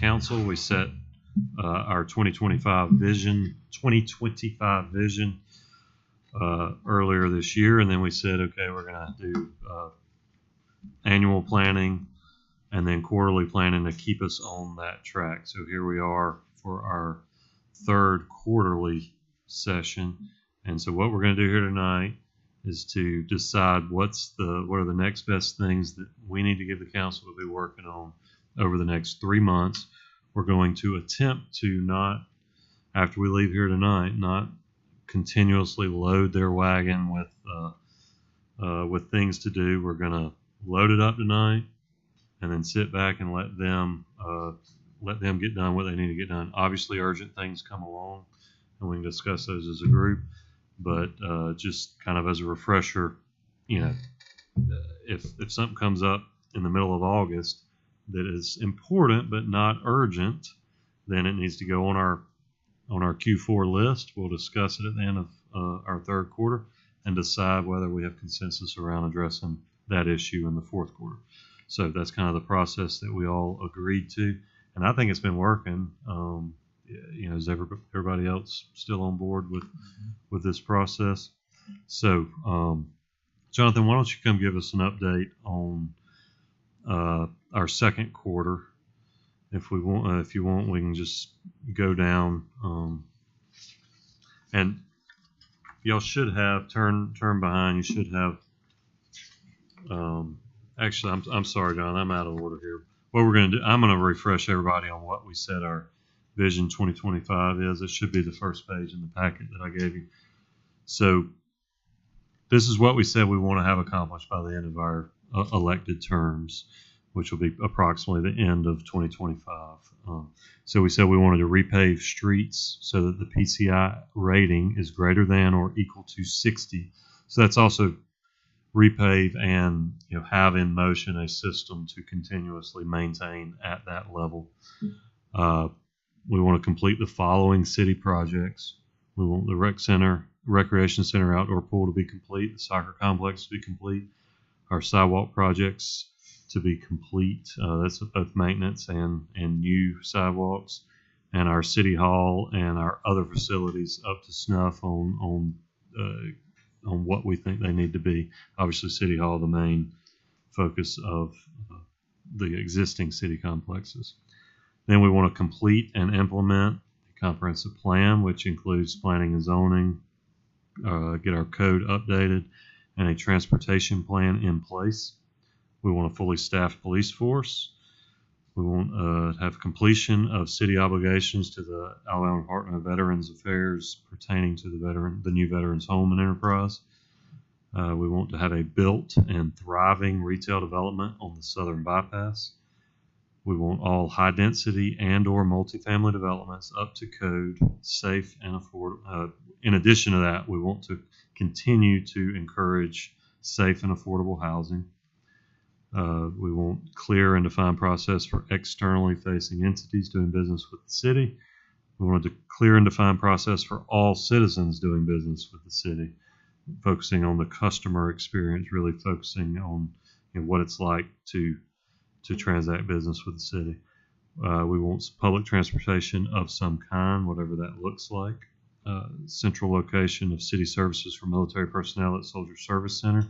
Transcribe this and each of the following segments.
council, we set our 2025 vision earlier this year, and then we said, okay, we're going to do annual planning and then quarterly planning to keep us on that track. So here we are for our third quarterly session. And so what we're going to do here tonight is to decide what are the next best things that we need to give the council to be working on over the next 3 months. We're going to attempt to not, after we leave here tonight, not continuously load their wagon with things to do. We're going to load it up tonight and then sit back and let them get done what they need to get done. Obviously, urgent things come along, and we can discuss those as a group. But just kind of as a refresher, if something comes up in the middle of August that is important but not urgent, then it needs to go on our Q4 list. We'll discuss it at the end of our third quarter and decide whether we have consensus around addressing that issue in the fourth quarter. So that's kind of the process that we all agreed to, and I think it's been working. Is everybody else still on board with this process? So, Jonathan, why don't you come give us an update on our second quarter? If you want, we can just go down. And y'all should have turn behind. You should have. Actually, I'm sorry, John. I'm out of order here. What we're going to do, I'm going to refresh everybody on what we said our Vision 2025 is. It should be the first page in the packet that I gave you. So this is what we said we want to have accomplished by the end of our elected terms, which will be approximately the end of 2025. So we said we wanted to repave streets so that the PCI rating is greater than or equal to 60. So that's also repave and have in motion a system to continuously maintain at that level. We want to complete the following city projects. We want the recreation center outdoor pool to be complete, the soccer complex to be complete, our sidewalk projects to be complete. That's both maintenance and new sidewalks, and our city hall and our other facilities up to snuff on what we think they need to be. Obviously, city hall, the main focus of the existing city complexes. Then we want to complete and implement a comprehensive plan, which includes planning and zoning, get our code updated, and a transportation plan in place. We want a fully staffed police force. We want to have completion of city obligations to the Alabama Department of Veterans Affairs pertaining to the new Veterans Home and Enterprise. We want to have a built and thriving retail development on the Southern Bypass. We want all high-density and or multifamily developments up to code, safe, and affordable. In addition to that, we want to continue to encourage safe and affordable housing. We want clear and defined process for externally facing entities doing business with the city. We want a clear and defined process for all citizens doing business with the city, focusing on the customer experience, really focusing on what it's like to transact business with the city. We want public transportation of some kind, whatever that looks like. Central location of city services for military personnel at Soldier Service Center,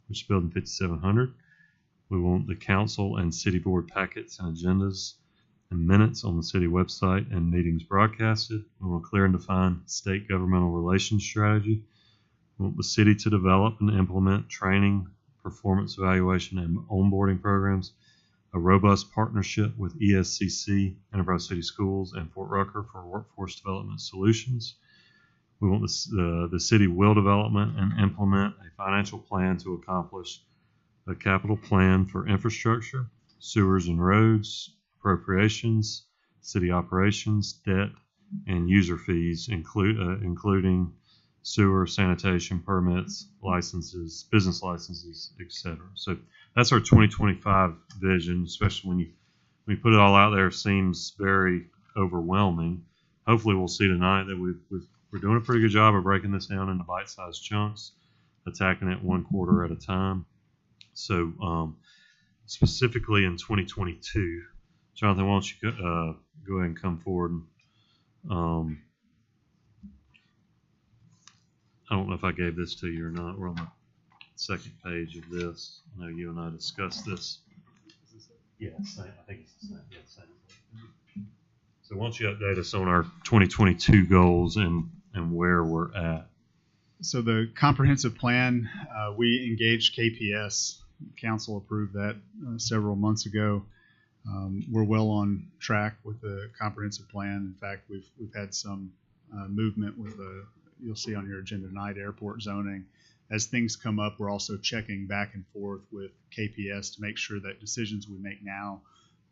which is building 5700. We want the council and city board packets and agendas and minutes on the city website and meetings broadcasted. We want a clear and defined state governmental relations strategy. We want the city to develop and implement training, performance evaluation, and onboarding programs. A robust partnership with ESCC, Enterprise City Schools, and Fort Rucker for workforce development solutions. We want the city will development and implement a financial plan to accomplish a capital plan for infrastructure, sewers and roads, appropriations, city operations, debt, and user fees, including sewer, sanitation permits, licenses, business licenses, etc. So that's our 2025 vision, especially when you put it all out there. It seems very overwhelming. Hopefully we'll see tonight that we're doing a pretty good job of breaking this down into bite-sized chunks, attacking it one quarter at a time. So specifically in 2022, Jonathan, why don't you go ahead and come forward? I don't know if I gave this to you or not. We're on the second page of this. I know you and I discussed this. Yeah, same. I think it's the same. Yeah, same. So why don't you update us on our 2022 goals and where we're at? So the comprehensive plan, we engaged KPS. Council approved that several months ago. We're well on track with the comprehensive plan. In fact, we've had some movement with you'll see on your agenda tonight, airport zoning. As things come up, we're also checking back and forth with KPS to make sure that decisions we make now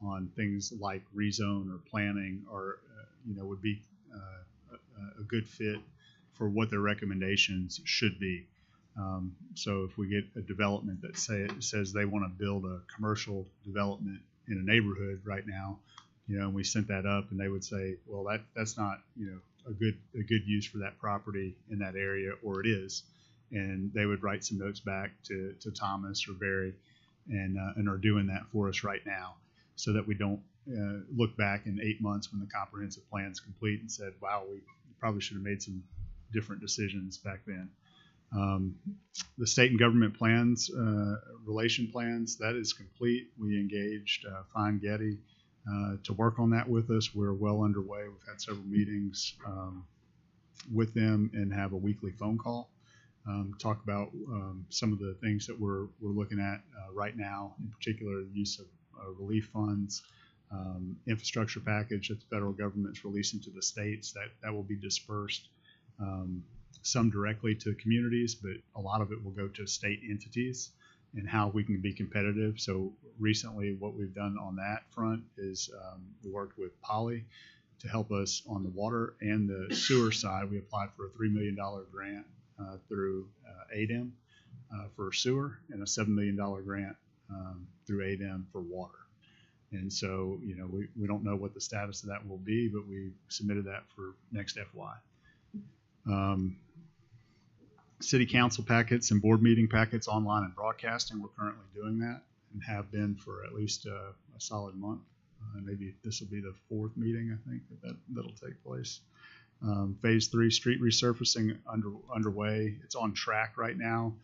on things like rezone or planning are, would be a good fit for what their recommendations should be. So if we get a development that says they want to build a commercial development in a neighborhood right now, and we sent that up, and they would say, well, that's not, a good use for that property in that area, or it is, and they would write some notes back to Thomas or Barry, and are doing that for us right now, so that we don't look back in 8 months when the comprehensive plan is complete and said, wow, we probably should have made some different decisions back then. The state and government plans, relation plans, that is complete. We engaged Fine Getty to work on that with us. We're well underway. We've had several meetings with them and have a weekly phone call. Talk about some of the things that we're looking at right now, in particular the use of relief funds, infrastructure package that the federal government's releasing to the states that will be dispersed. Some directly to communities, but a lot of it will go to state entities and how we can be competitive. So recently what we've done on that front is we worked with Poly to help us on the water and the sewer side. We applied for a $3 million grant through ADEM for sewer and a $7 million grant through ADEM for water. And so, we don't know what the status of that will be, but we submitted that for next FY. City council packets and board meeting packets online and broadcasting. We're currently doing that and have been for at least a solid month. Maybe this will be the 4th meeting, I think, that'll take place. Phase 3 street resurfacing underway. It's on track right now.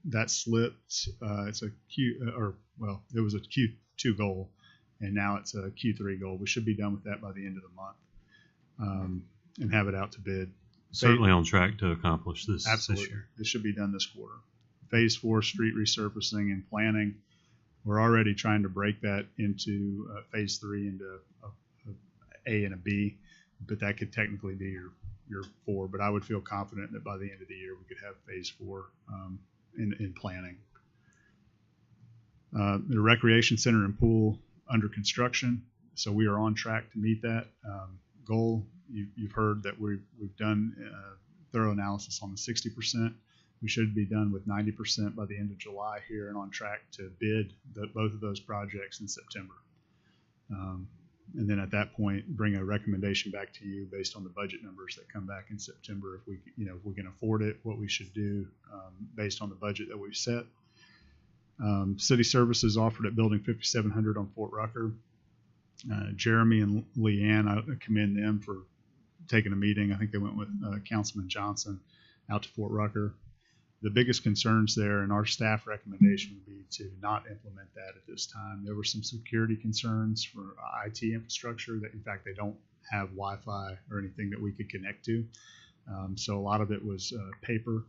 That slipped. It's a it was a Q2 goal, and now it's a Q3 goal. We should be done with that by the end of the month and have it out to bid. Certainly on track to accomplish this. Absolutely. This year. It should be done this quarter. Phase 4 street resurfacing and planning. We're already trying to break that into phase 3 into A and a B, but that could technically be your 4. But I would feel confident that by the end of the year we could have phase 4 in planning. The recreation center and pool under construction, so we are on track to meet that goal. You've heard that we've done thorough analysis on the 60%. We should be done with 90% by the end of July here, and on track to bid both of those projects in September. And then at that point, bring a recommendation back to you based on the budget numbers that come back in September. If we can afford it, what we should do based on the budget that we've set. City services offered at Building 5700 on Fort Rucker. Jeremy and Leanne, I commend them for taking a meeting. I think they went with Councilman Johnson out to Fort Rucker. The biggest concerns there, and our staff recommendation would be to not implement that at this time. There were some security concerns for IT infrastructure that, in fact, they don't have Wi-Fi or anything that we could connect to. So a lot of it was paper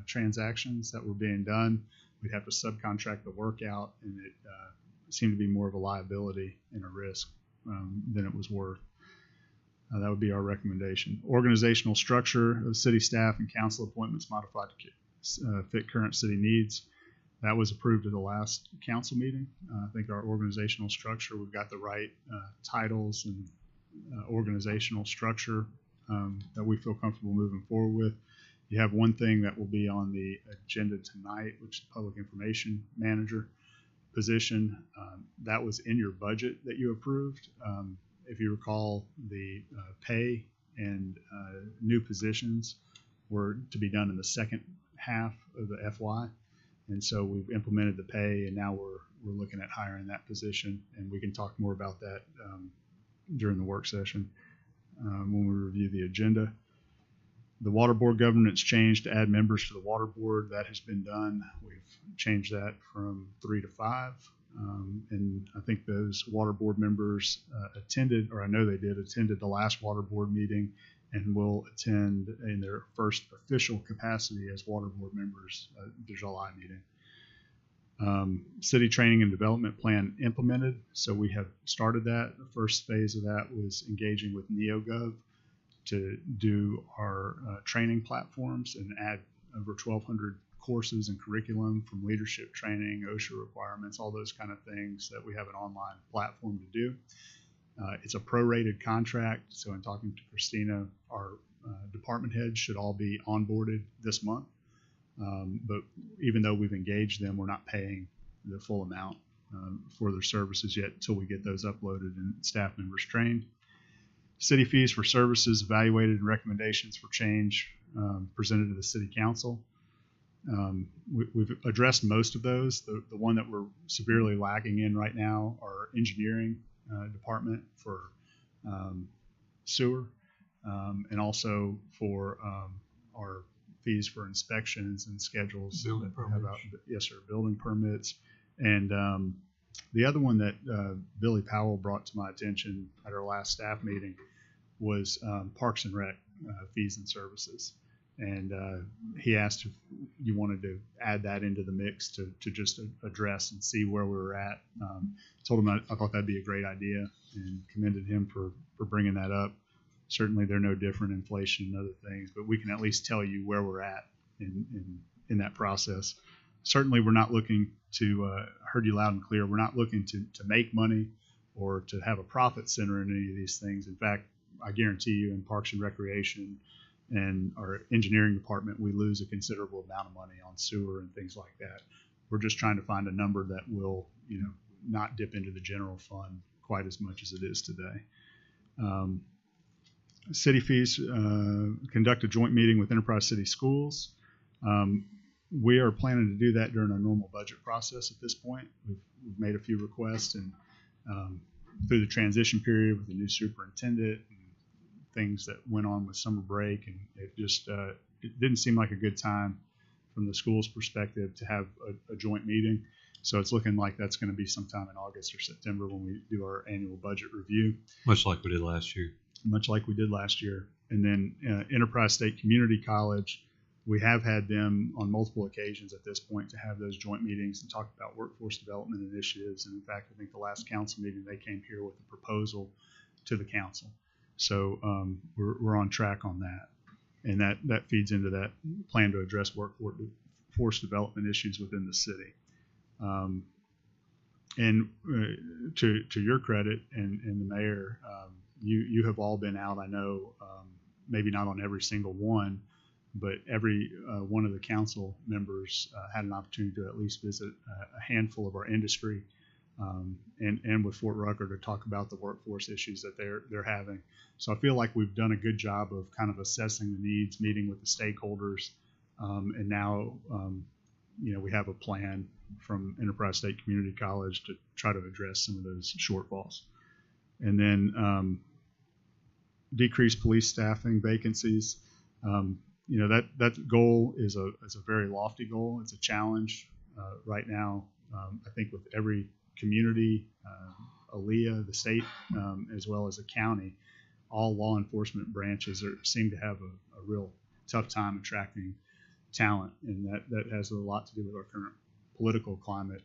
transactions that were being done. We'd have to subcontract the work out, and it seemed to be more of a liability and a risk than it was worth. That would be our recommendation. Organizational structure of city staff and council appointments modified to fit current city needs. That was approved at the last council meeting. I think our organizational structure, we've got the right titles and organizational structure that we feel comfortable moving forward with. You have one thing that will be on the agenda tonight, which is the public information manager position. That was in your budget that you approved. If you recall, the pay and new positions were to be done in the second half of the FY. And so we've implemented the pay, and now we're looking at hiring that position, and we can talk more about that during the work session when we review the agenda. The water board governance changed to add members to the water board. That has been done. We've changed that from 3 to 5. And I think those water board members attended, or I know they did, attended the last water board meeting and will attend in their first official capacity as water board members the July meeting. City training and development plan implemented. So we have started that. The first phase of that was engaging with NeoGov to do our training platforms and add over 1,200 courses and curriculum from leadership training, OSHA requirements, all those kind of things that we have an online platform to do. It's a prorated contract, so in talking to Christina, our department heads should all be onboarded this month. But even though we've engaged them, we're not paying the full amount for their services yet until we get those uploaded and staff members trained. City fees for services evaluated and recommendations for change presented to the city council. We've addressed most of those. The one that we're severely lacking in right now are engineering department for sewer and also for our fees for inspections and schedules. Building permits. Yes, sir, building permits. And the other one that Billy Powell brought to my attention at our last staff meeting was Parks and Rec fees and services. And he asked if you wanted to add that into the mix to just address and see where we were at. Told him I thought that'd be a great idea and commended him for bringing that up. Certainly they're no different, inflation and other things, but we can at least tell you where we're at in that process. Certainly we're not looking to, heard you loud and clear, we're not looking to make money or to have a profit center in any of these things. In fact, I guarantee you in Parks and Recreation and our engineering department, we lose a considerable amount of money on sewer and things like that. We're just trying to find a number that will, not dip into the general fund quite as much as it is today. City fees, conduct a joint meeting with Enterprise City Schools. We are planning to do that during our normal budget process at this point. We've made a few requests, and through the transition period with the new superintendent and things that went on with summer break, and it just it didn't seem like a good time from the school's perspective to have a joint meeting. So it's looking like that's going to be sometime in August or September when we do our annual budget review. Much like we did last year. Much like we did last year. And then Enterprise State Community College, we have had them on multiple occasions at this point to have those joint meetings and talk about workforce development initiatives. And in fact, I think the last council meeting, they came here with a proposal to the council. So we're on track on that. And that feeds into that plan to address workforce development issues within the city. And to your credit and the mayor, you have all been out, I know, maybe not on every single one, but every one of the council members had an opportunity to at least visit a handful of our industry and with Fort Rucker to talk about the workforce issues that they're having. So I feel like we've done a good job of kind of assessing the needs, meeting with the stakeholders, and now we have a plan from Enterprise State Community College to try to address some of those shortfalls. And then decrease police staffing vacancies. That goal is a very lofty goal. It's a challenge right now. I think with every community, ALEA, the state, as well as the county, all law enforcement branches seem to have a real tough time attracting talent, and that has a lot to do with our current political climate.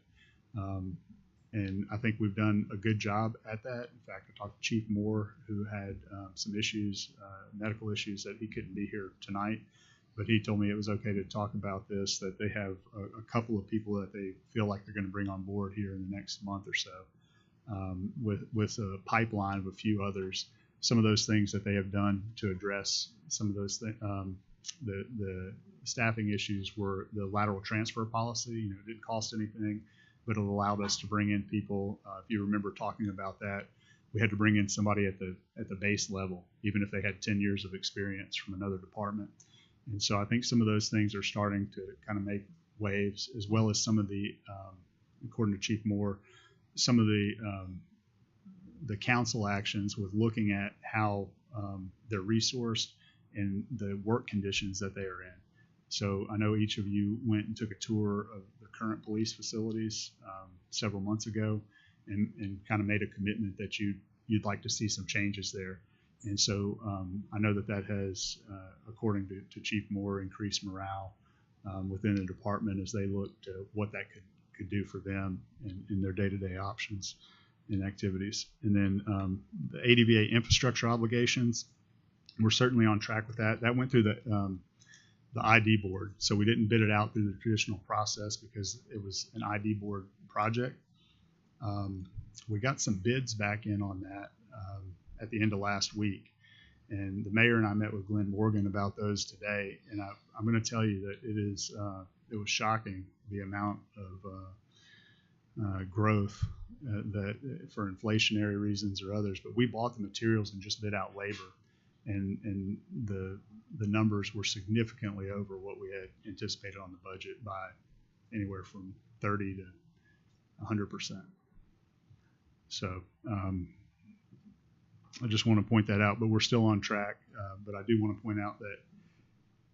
And I think we've done a good job at that. In fact, I talked to Chief Moore, who had some issues, medical issues, that he couldn't be here tonight. But he told me it was okay to talk about this, that they have a couple of people that they feel like they're going to bring on board here in the next month or so, with a pipeline of a few others. Some of those things that they have done to address some of those things, the staffing issues were the lateral transfer policy. It didn't cost anything, but it allowed us to bring in people. If you remember talking about that, we had to bring in somebody at the base level, even if they had 10 years of experience from another department. And so I think some of those things are starting to kind of waves, as well as some of the, according to Chief Moore, some of the council actions with looking at how they're resourced and the work conditions that they are in. So I know each of you went and took a tour of the current police facilities several months ago, and kind of made a commitment that you'd like to see some changes there. And so I know that has, according to Chief Moore, increased morale within the department as they look to what that could do for them in their day-to-day options and activities. And then the ADVA infrastructure obligations, we're certainly on track with that. That went through the ID board, so we didn't bid it out through the traditional process because it was an ID board project. We got some bids back in on that at the end of last week, and the mayor and I met with Glenn Morgan about those today, and I'm going to tell you that it was shocking the amount of growth that for inflationary reasons or others, but we bought the materials and just bid out labor, and the numbers were significantly over what we had anticipated on the budget by anywhere from 30 to 100%. So I just want to point that out, but we're still on track. But I do want to point out that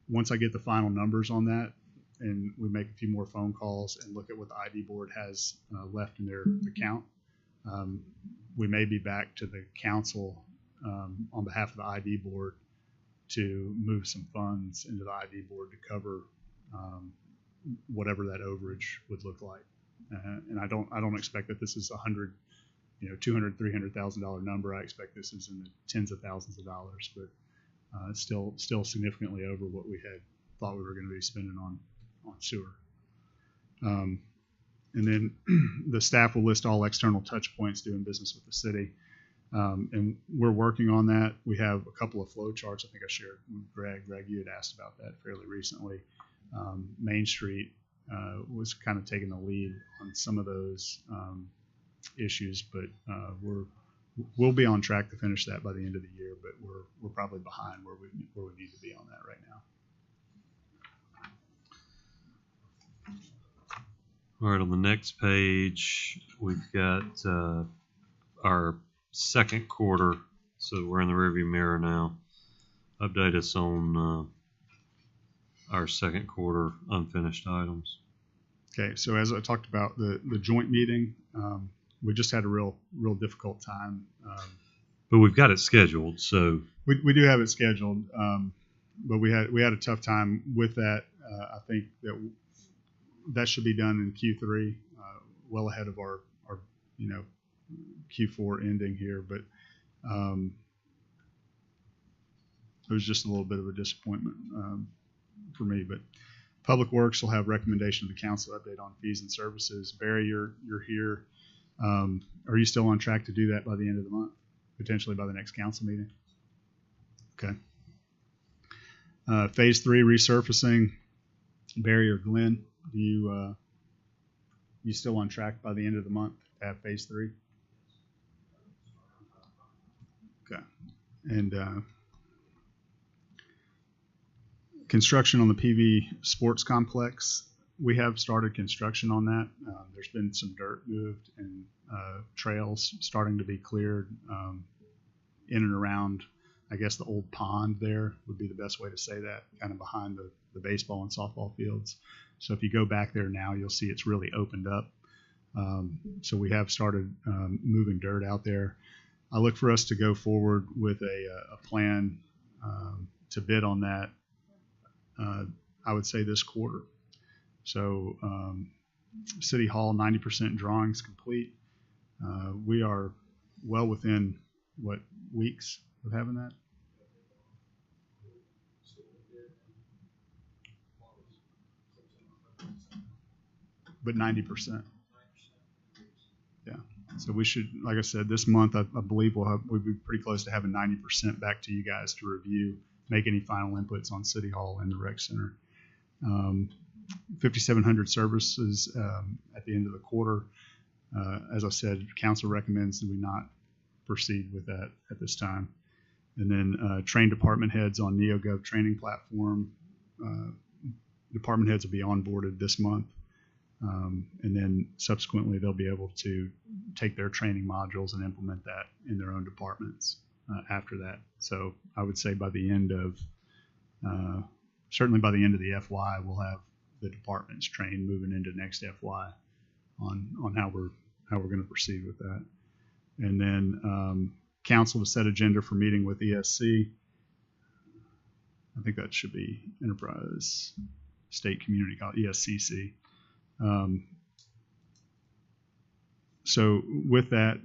once I get the final numbers on that and we make a few more phone calls and look at what the ID board has left in their account, we may be back to the council on behalf of the ID board to move some funds into the ID board to cover whatever that overage would look like. And I don't expect that this is $200,000, $300,000 number. I expect this is in the tens of thousands of dollars, but it's still significantly over what we had thought we were going to be spending on sewer. And then the staff will list all external touch points doing business with the city. And we're working on that. We have a couple of flow charts. I think I shared with Greg. Greg, you had asked about that fairly recently. Main Street was kind of taking the lead on some of those issues, but we'll be on track to finish that by the end of the year. But we're probably behind where we need to be on that right now. All right, on the next page, we've got our second quarter, so we're in the rearview mirror now. Update us on our second quarter unfinished items. Okay, so as I talked about the joint meeting, we just had a real difficult time. But we've got it scheduled, so we do have it scheduled, but we had a tough time with that. I think that should be done in Q3, well ahead of our Q4 ending here, but it was just a little bit of a disappointment for me. But Public Works will have recommendation of the council update on fees and services. Barry, you're here. Are you still on track to do that by the end of the month, potentially by the next council meeting? Okay. Phase 3 resurfacing. Barry or Glenn, do you still on track by the end of the month to have phase 3? Okay. And construction on the PV Sports Complex. We have started construction on that. There's been some dirt moved and trails starting to be cleared in and around, I guess, the old pond there would be the best way to say that, kind of behind the baseball and softball fields. So if you go back there now, you'll see it's really opened up. So we have started moving dirt out there. I look for us to go forward with a plan to bid on that, I would say this quarter. So City Hall, 90% drawings complete. We are well within, weeks of having that? But 90%. Yeah. So we should, like I said, this month, I believe we'll be pretty close to having 90% back to you guys to review, make any final inputs on City Hall and the Rec Center. 5,700 services at the end of the quarter. As I said, council recommends that we not proceed with that at this time. And then train department heads on NeoGov training platform. department heads will be onboarded this month. And then subsequently they'll be able to take their training modules and implement that in their own departments after that. So I would say by the end of, certainly by the end of the FY, we'll have the departments trained moving into next FY on how we're going to proceed with that. And then council to set agenda for meeting with ESC. I think that should be Enterprise State Community College, ESCC. So with that,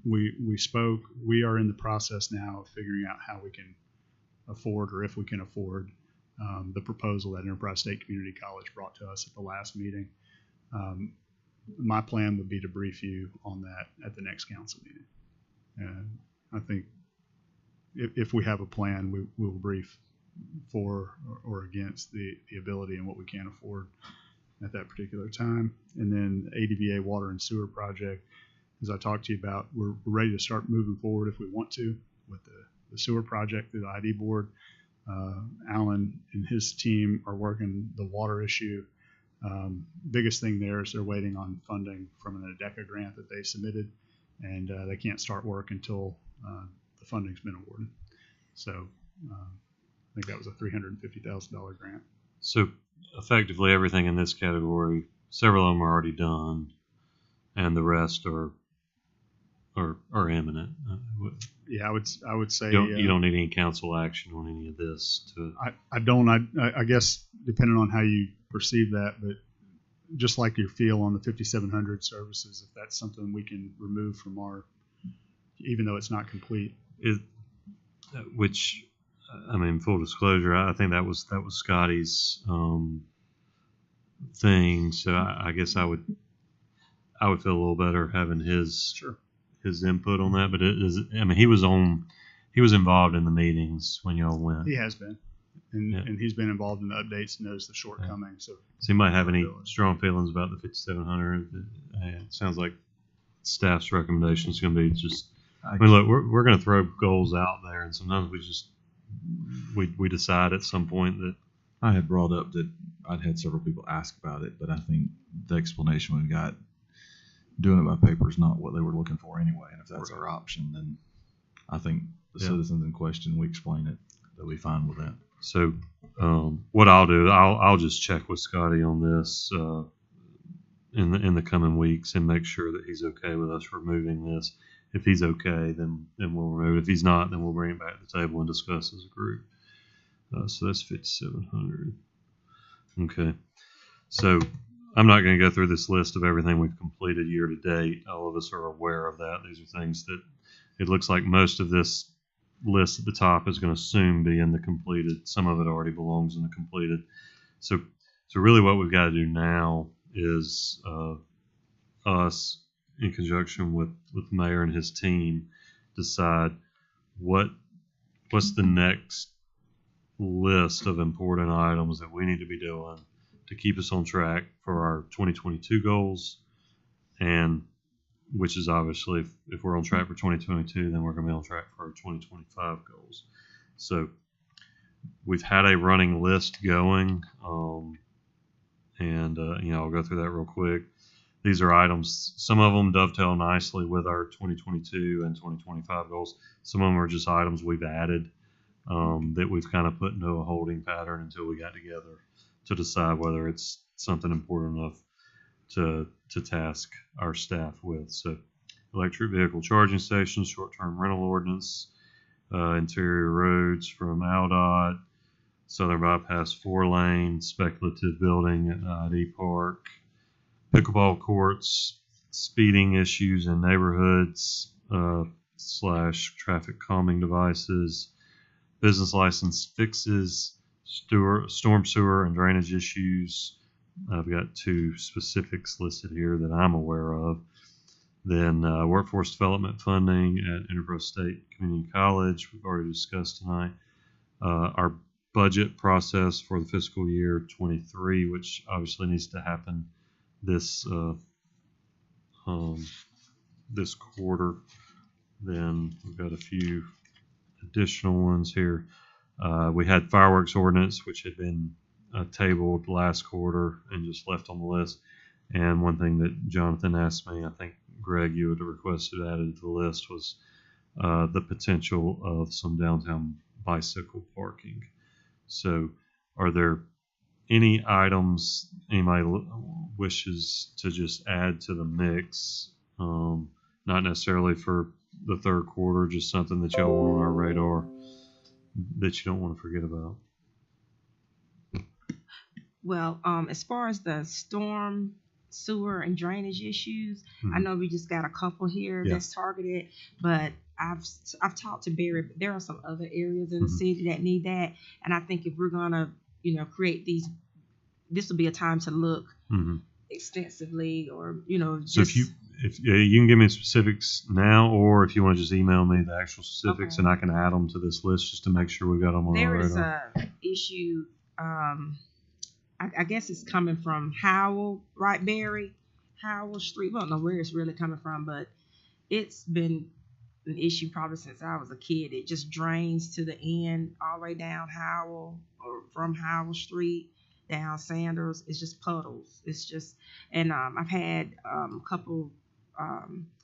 we spoke. We are in the process now of figuring out how we can afford, or if we can afford, the proposal that Enterprise State Community College brought to us at the last meeting. My plan would be to brief you on that at the next council meeting. And I think if we have a plan, we will brief for or against the ability and what we can afford at that particular time. And then ADVA water and sewer project, as I talked to you about, we're ready to start moving forward if we want to with the sewer project through the ID board. Alan and his team are working the water issue. Biggest thing there is they're waiting on funding from an ADECA grant that they submitted, and they can't start work until the funding's been awarded. So I think that was a $350,000 grant. So effectively everything in this category, several of them are already done, and the rest are imminent. Yeah, I would say you don't need any council action on any of this. I don't. I guess depending on how you perceive that, but just like your feel on the 5700 services, if that's something we can remove from our, even though it's not complete. Which, I mean, full disclosure, I think that was Scotty's thing. So I guess I would feel a little better having his input on that. But he was involved in the meetings when y'all went. He has been, and he's been involved in the updates, knows the shortcomings. So he might have any strong feelings about the 5700. It sounds like staff's recommendation is going to be just. I mean, look, we're going to throw goals out there, and sometimes we decide at some point that. I had brought up that I'd had several people ask about it, but I think the explanation we got, doing it by paper is not what they were looking for anyway. And if that's our option, then I think the citizens in question, we explain it, they'll be fine with that. So what I'll do, I'll just check with Scotty on this in the coming weeks and make sure that he's okay with us removing this. If he's okay, then we'll remove it. If he's not, then we'll bring it back to the table and discuss as a group. So that's 5,700. Okay. So I'm not going to go through this list of everything we've completed year to date. All of us are aware of that. These are things that it looks like most of this list at the top is going to soon be in the completed. Some of it already belongs in the completed. So really what we've got to do now is us, in conjunction with the mayor and his team, decide what's the next list of important items that we need to be doing to keep us on track for our 2022 goals, and which is obviously if we're on track for 2022, then we're going to be on track for our 2025 goals. So we've had a running list going, and I'll go through that real quick. These are items, some of them dovetail nicely with our 2022 and 2025 goals. Some of them are just items we've added that we've kind of put into a holding pattern until we got together to decide whether it's something important enough to task our staff with. So electric vehicle charging stations, short-term rental ordinance, interior roads from ALDOT, Southern Bypass 4-lane, speculative building at ID Park, pickleball courts, speeding issues in neighborhoods, / traffic calming devices, business license fixes, storm sewer and drainage issues. I've got 2 specifics listed here that I'm aware of. Then workforce development funding at Enterprise State Community College, we've already discussed tonight. Our budget process for the fiscal year 23, which obviously needs to happen this quarter. Then we've got a few additional ones here. We had fireworks ordinance, which had been tabled last quarter and just left on the list. And one thing that Jonathan asked me, I think Greg, you had requested added to the list, was the potential of some downtown bicycle parking. So, are there any items anybody wishes to just add to the mix? Not necessarily for the third quarter, just something that y'all want on our radar that you don't want to forget about. Well, as far as the storm, sewer, and drainage issues, I know we just got a couple here that's targeted, but I've talked to Barry. There are some other areas in the city that need that, and I think if we're gonna, create these, this will be a time to look extensively, or So just. if you can give me specifics now, or if you want to just email me the actual specifics, and I can add them to this list just to make sure we got them on our radar. There is a issue. I guess it's coming from Howell, right, Barry? Howell Street. We don't know where it's really coming from, but it's been an issue probably since I was a kid. It just drains to the end, all the way down Howell, or from Howell Street down Sanders. It's just puddles. It's just, and I've had a couple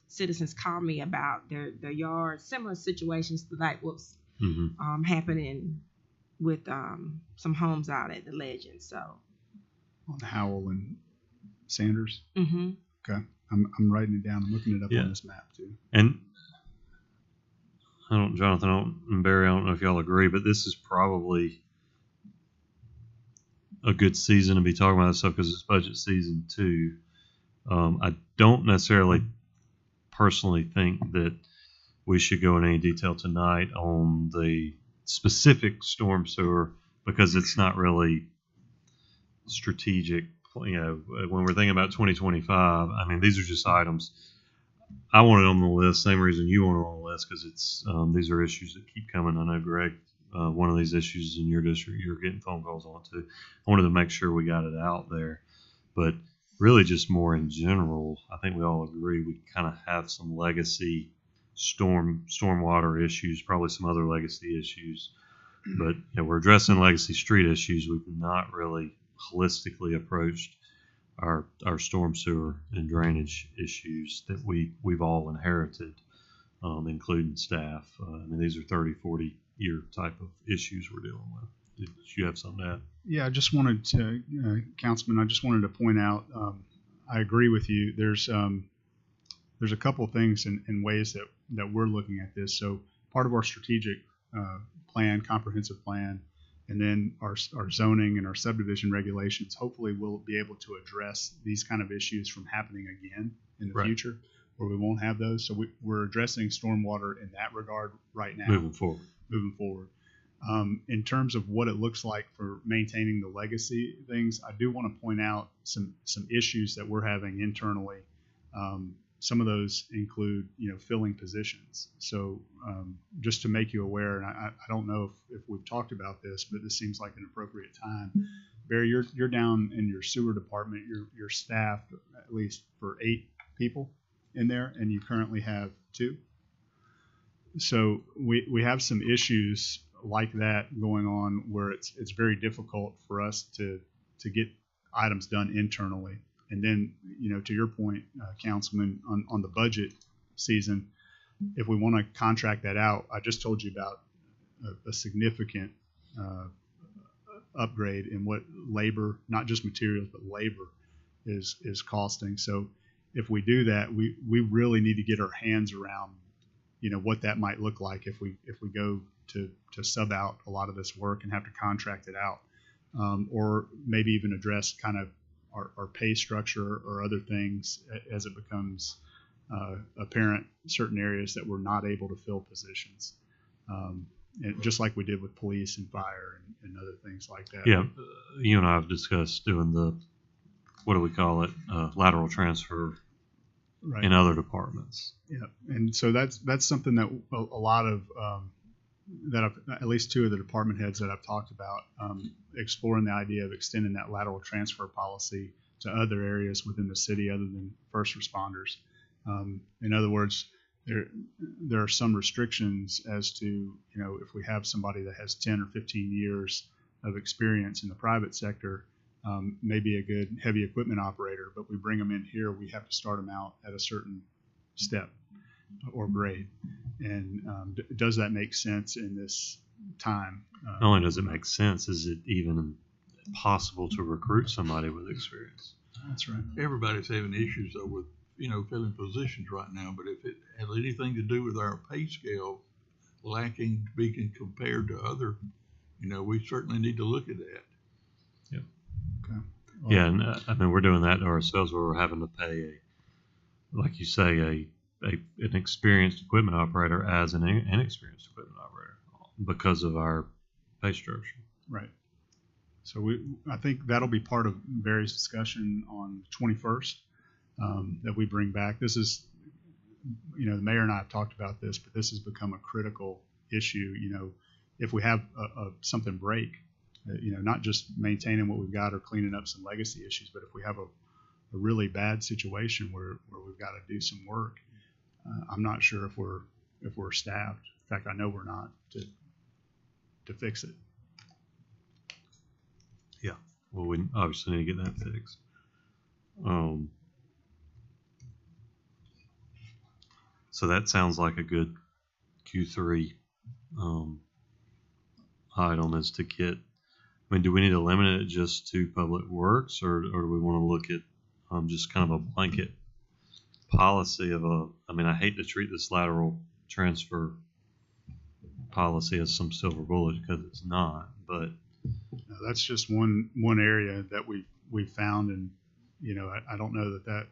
citizens call me about their yard, similar situations like what's happening with some homes out at the Legend. So on Howell and Sanders. Mm-hmm. Okay, I'm writing it down. I'm looking it up on this map too. And Jonathan and Barry, I don't know if y'all agree, but this is probably a good season to be talking about this stuff because it's budget season too. I don't necessarily personally think that we should go in any detail tonight on the specific storm sewer because it's not really strategic. When we're thinking about 2025, I mean, these are just items. I want it on the list, same reason you want it on the list, because it's these are issues that keep coming. I know, Greg, one of these issues in your district you're getting phone calls on too. I wanted to make sure we got it out there, but really just more in general, I think we all agree we kind of have some legacy stormwater issues, probably some other legacy issues, but we're addressing legacy street issues. We've not really holistically approached our storm sewer and drainage issues that we've all inherited, including staff. I mean, these are 30, 40 year type of issues we're dealing with. Did you have something to add? Yeah, I just wanted to, Councilman, I just wanted to point out, I agree with you. There's a couple of things and ways that we're looking at this. So part of our strategic plan, comprehensive plan, and then our zoning and our subdivision regulations, hopefully we'll be able to address these kind of issues from happening again in the future, where we won't have those. So we're addressing stormwater in that regard right now. Moving forward. In terms of what it looks like for maintaining the legacy things, I do want to point out some issues that we're having internally. Some of those include, filling positions. So just to make you aware, and I don't know if we've talked about this, but this seems like an appropriate time. Barry, you're down in your sewer department. You're staffed at least for 8 people in there, and you currently have 2. So we have some issues like that going on where it's very difficult for us to get items done internally. And then, to your point, Councilman, on the budget season, if we want to contract that out, I just told you about a significant upgrade in what labor, not just materials, but labor is costing. So if we do that, we really need to get our hands around, what that might look like if we go to sub out a lot of this work and have to contract it out, or maybe even address kind of our pay structure or other things as it becomes apparent in certain areas that we're not able to fill positions, and just like we did with police and fire and other things like that. Yeah, you and I have discussed doing what do we call it, lateral transfer in other departments. Yeah, and so that's something that a lot of that I've, at least 2 of the department heads that I've talked about, exploring the idea of extending that lateral transfer policy to other areas within the city other than first responders. In other words, there are some restrictions as to, if we have somebody that has 10 or 15 years of experience in the private sector, maybe a good heavy equipment operator, but we bring them in here, we have to start them out at a certain step or grade. And does that make sense in this time? Not only does it make sense, is it even possible to recruit somebody with experience? That's right. Everybody's having issues though with, filling positions right now, but if it has anything to do with our pay scale lacking to be compared to other, we certainly need to look at that. Okay. Yeah, and I mean, we're doing that to ourselves where we're having to pay like you say, an experienced equipment operator as an inexperienced equipment operator because of our pay structure. Right. So I think that'll be part of Barry's discussion on the 21st that we bring back. This is, the mayor and I have talked about this, but this has become a critical issue. If we have something break, not just maintaining what we've got or cleaning up some legacy issues, but if we have a really bad situation where we've got to do some work, I'm not sure if we're staffed. In fact, I know we're not to fix it. Yeah. Well, we obviously need to get that fixed. So that sounds like a good Q3 item is to get. I mean, do we need to limit it just to public works, or do we want to look at just kind of a blanket policy of I mean, I hate to treat this lateral transfer policy as some silver bullet because it's not, but that's just one area that we've found, and I don't know that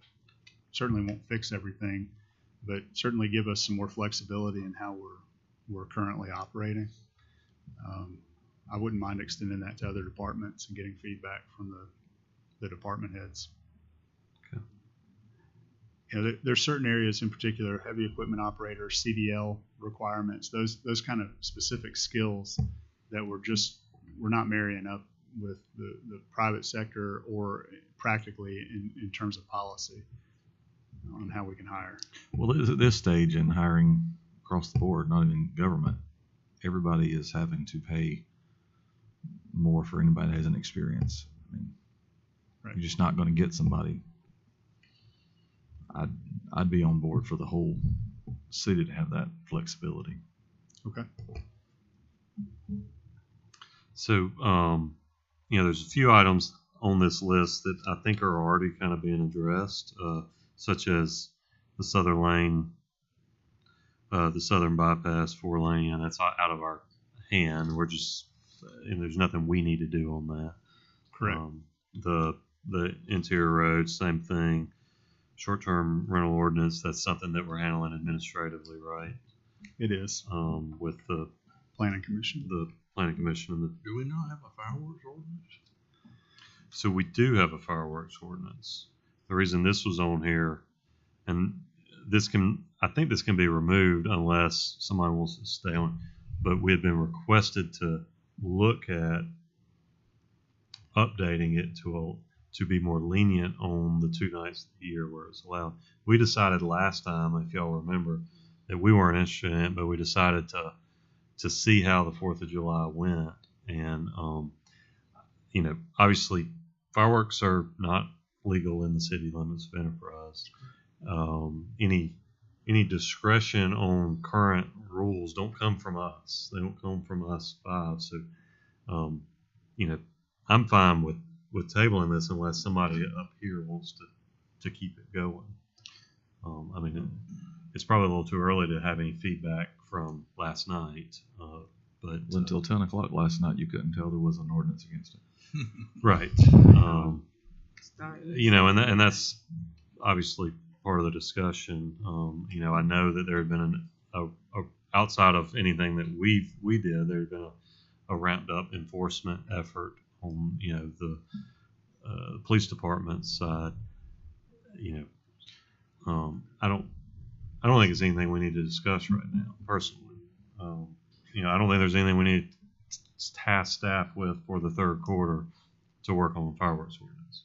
certainly won't fix everything, but certainly give us some more flexibility in how we're currently operating. I wouldn't mind extending that to other departments and getting feedback from the department heads. Okay. There's certain areas in particular, heavy equipment operators, CDL requirements, those kind of specific skills that we're not marrying up with the private sector or practically in terms of policy on how we can hire. Well, at this stage in hiring across the board, not even government, everybody is having to pay more for anybody that has an experience. I mean, right. You're just not going to get somebody. I'd be on board for the whole city to have that flexibility. Okay. So, there's a few items on this list that I think are already kind of being addressed, such as the southern lane, the southern bypass 4-lane, and that's out of our hand. We're just, and there's nothing we need to do on that. Correct. The interior roads, same thing. Short-term rental ordinance, that's something that we're handling administratively, right? It is. With the Planning Commission. The Planning Commission and the. Do we not have a fireworks ordinance? So we do have a fireworks ordinance. The reason this was on here, and I think this can be removed unless somebody wants to stay on. But we had been requested to look at updating it to be more lenient on the 2 nights of the year where it's allowed. We decided last time, if y'all remember, that we weren't interested in it, but we decided to see how the 4th of July went. And, obviously fireworks are not legal in the city limits of Enterprise. Any discretion on current rules don't come from us. They don't come from us 5. So, I'm fine with tabling this unless somebody up here wants to keep it going. It's probably a little too early to have any feedback from last night. But until 10 o'clock last night, you couldn't tell there was an ordinance against it. Right. And that's obviously part of the discussion. I know that there had been a outside of anything that we did, there had been a ramped up enforcement effort on the police department side. I don't think it's anything we need to discuss right now, personally. I don't think there's anything we need to task staff with for the third quarter to work on the fireworks ordinance.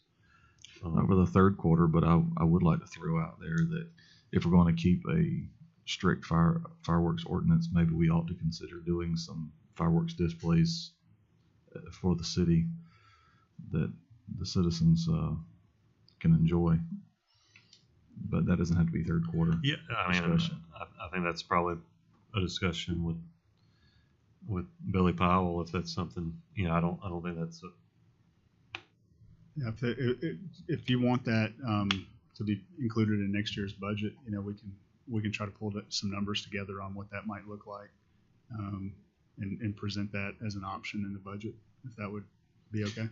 Not for the third quarter, but I would like to throw out there that if we're going to keep a strict fireworks ordinance, maybe we ought to consider doing some fireworks displays for the city that the citizens can enjoy. But that doesn't have to be third quarter. Yeah, I mean, discussion. I think that's probably a discussion with Billy Powell if that's something. I don't think that's Yeah, if you want that to be included in next year's budget, we can try to pull some numbers together on what that might look like, and present that as an option in the budget, if that would be okay.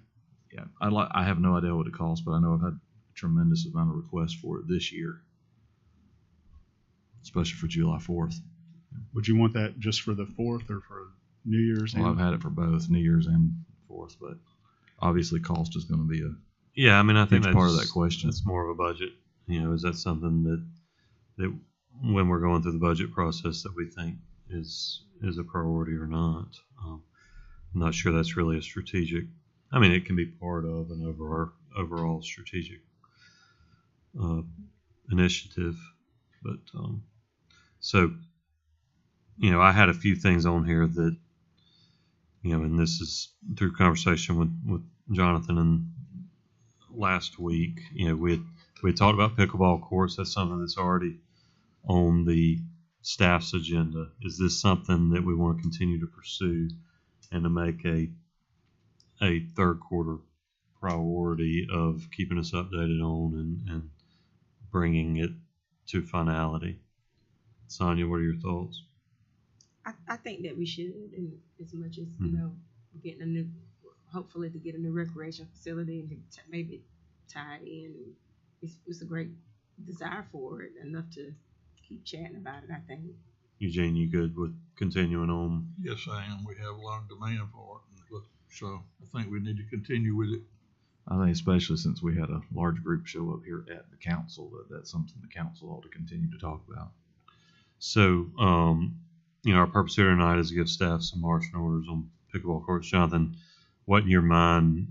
Yeah, I have no idea what it costs, but I know I've had a tremendous amount of requests for it this year, especially for July 4th. Would you want that just for the 4th or for New Year's? Well, I've had it for both New Year's and 4th, but obviously cost is going to be a Yeah, I mean, I think huge that's part of that question. That's more of a budget. Is that something that when we're going through the budget process that we think is a priority or not? I'm not sure that's really a strategic. I mean, it can be part of an overall strategic initiative, but so I had a few things on here that and this is through conversation with Jonathan and last week. We had talked about pickleball courts. That's something that's already on the staff's agenda. Is this something that we want to continue to pursue and to make a third quarter priority of keeping us updated on and bringing it to finality? Sonia, what are your thoughts? I think that we should, and as much as getting hopefully to get a new recreation facility and to maybe tie it in. It's a great desire for it, enough to keep chatting about it, I think. Eugene, you good with continuing on? Yes, I am. We have a lot of demand for it, so I think we need to continue with it. I think especially since we had a large group show up here at the council, that's something the council ought to continue to talk about. So, our purpose here tonight is to give staff some marching orders on pickleball courts. Jonathan, what in your mind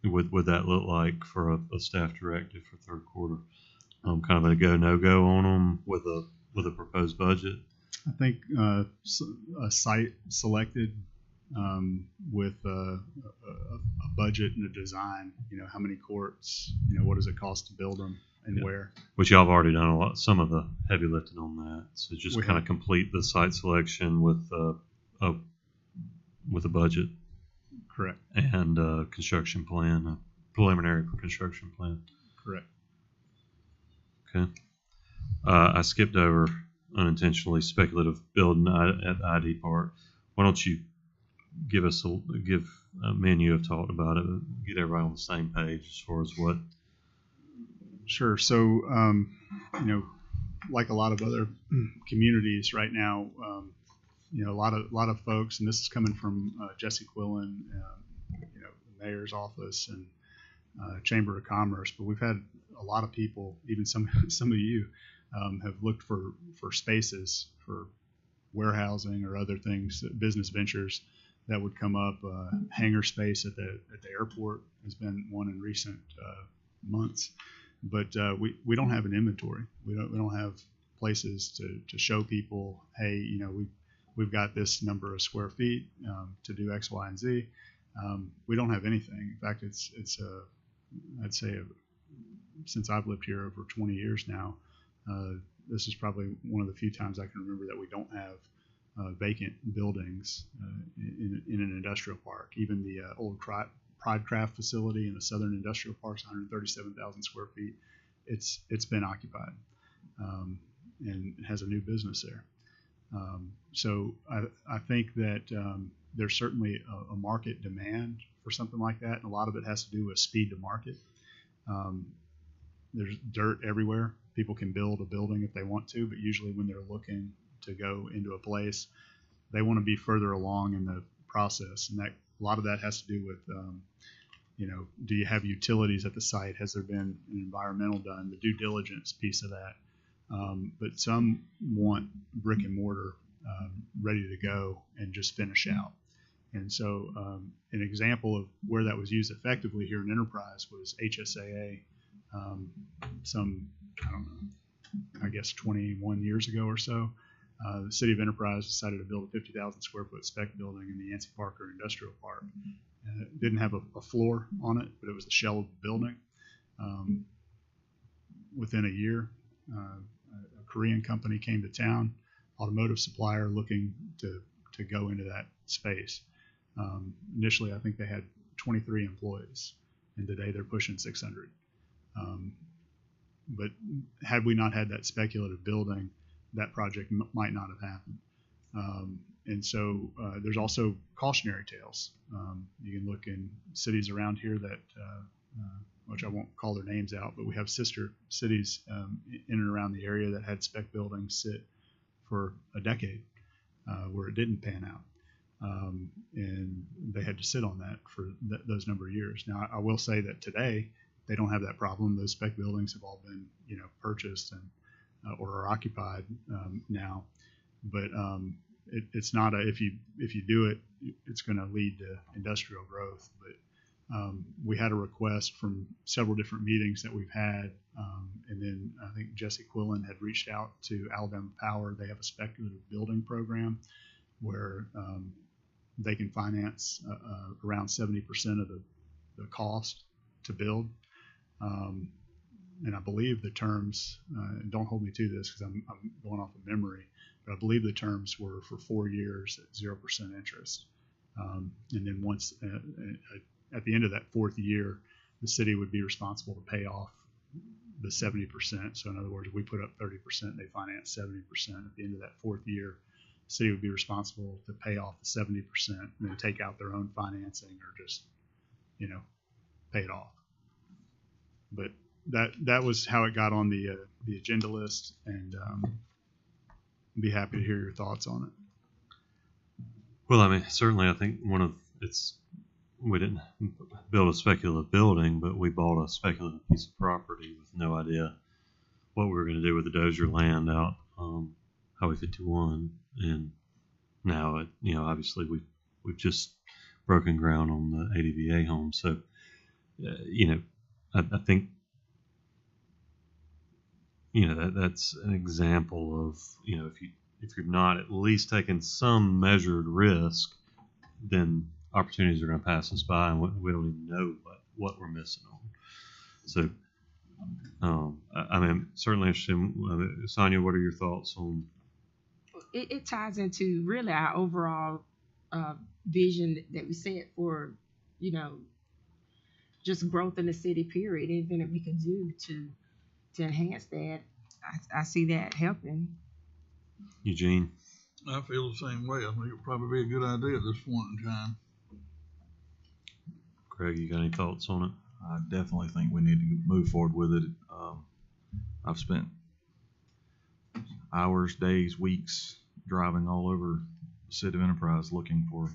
would that look like for a staff directive for third quarter? Kind of a go no go on them with a proposed budget. I think a site selected with a budget and a design. How many courts? What does it cost to build them and where? Which y'all have already done some of the heavy lifting on that. So just kind of complete the site selection with a budget. Correct. And a construction plan, a preliminary construction plan. Correct. Okay. I skipped over unintentionally speculative building at the ID Park. Why don't you give me and you have talked about it, get everybody on the same page as far as what? Sure. So, like a lot of other communities right now, a lot of folks, and this is coming from Jesse Quillen, the mayor's office and Chamber of Commerce, but we've had a lot of people, even some of you, have looked for spaces for warehousing or other things, business ventures that would come up. Hangar space at the airport has been one in recent months, but we don't have an inventory. We don't have places to show people, hey, we've got this number of square feet to do X, Y, and Z. We don't have anything. In fact, I'd say since I've lived here over 20 years now, this is probably one of the few times I can remember that we don't have vacant buildings in an industrial park. Even the old Pridecraft facility in the Southern Industrial Park is 137,000 square feet. It's been occupied and it has a new business there. So I think that there's certainly a market demand for something like that, and a lot of it has to do with speed to market. There's dirt everywhere. People can build a building if they want to, but usually when they're looking to go into a place, they want to be further along in the process, and that a lot of that has to do with do you have utilities at the site? Has there been an environmental done? The due diligence piece of that. But some want brick and mortar ready to go and just finish out. And so an example of where that was used effectively here in Enterprise was HSAA I guess 21 years ago or so. The city of Enterprise decided to build a 50,000 square foot spec building in the Yancey Parker Industrial Park. It didn't have a floor on it, but it was the shell of the building. Within a year, a Korean company came to town, automotive supplier, looking to go into that space. Initially, I think they had 23 employees, and today they're pushing 600. But had we not had that speculative building, that project might not have happened. And so there's also cautionary tales. You can look in cities around here that, which I won't call their names out, but we have sister cities in and around the area that had spec buildings sit for a decade where it didn't pan out. And they had to sit on that for those number of years. Now, I will say that today they don't have that problem. Those spec buildings have all been, purchased and or are occupied now. But it's not if you do it, it's going to lead to industrial growth. But we had a request from several different meetings that we've had, and then I think Jesse Quillen had reached out to Alabama Power. They have a speculative building program where they can finance around 70% of the cost to build. And I believe the terms, don't hold me to this because I'm going off of memory, but I believe the terms were for 4 years at 0% interest. And then once at the end of that fourth year, the city would be responsible to pay off the 70%. So in other words, we put up 30%, they finance 70%. At the end of that fourth year, the city would be responsible to pay off the 70% and then take out their own financing or just, pay it off. But that was how it got on the agenda list, and be happy to hear your thoughts on it. Well, I mean, certainly, I think we didn't build a speculative building, but we bought a speculative piece of property with no idea what we were going to do with the Dozier land out Highway 51, and now obviously we've just broken ground on the ADVA home, so I think that's an example of if you're not at least taking some measured risk, then opportunities are going to pass us by, and we don't even know what we're missing on. So, I mean, certainly interesting. Sonia, what are your thoughts on? It ties into really our overall vision that we set for, just growth in the city, period. Anything that we can do to enhance that, I see that helping. Eugene? I feel the same way. I think it would probably be a good idea at this point in time. Craig, you got any thoughts on it? I definitely think we need to move forward with it. I've spent hours, days, weeks driving all over the city of Enterprise looking for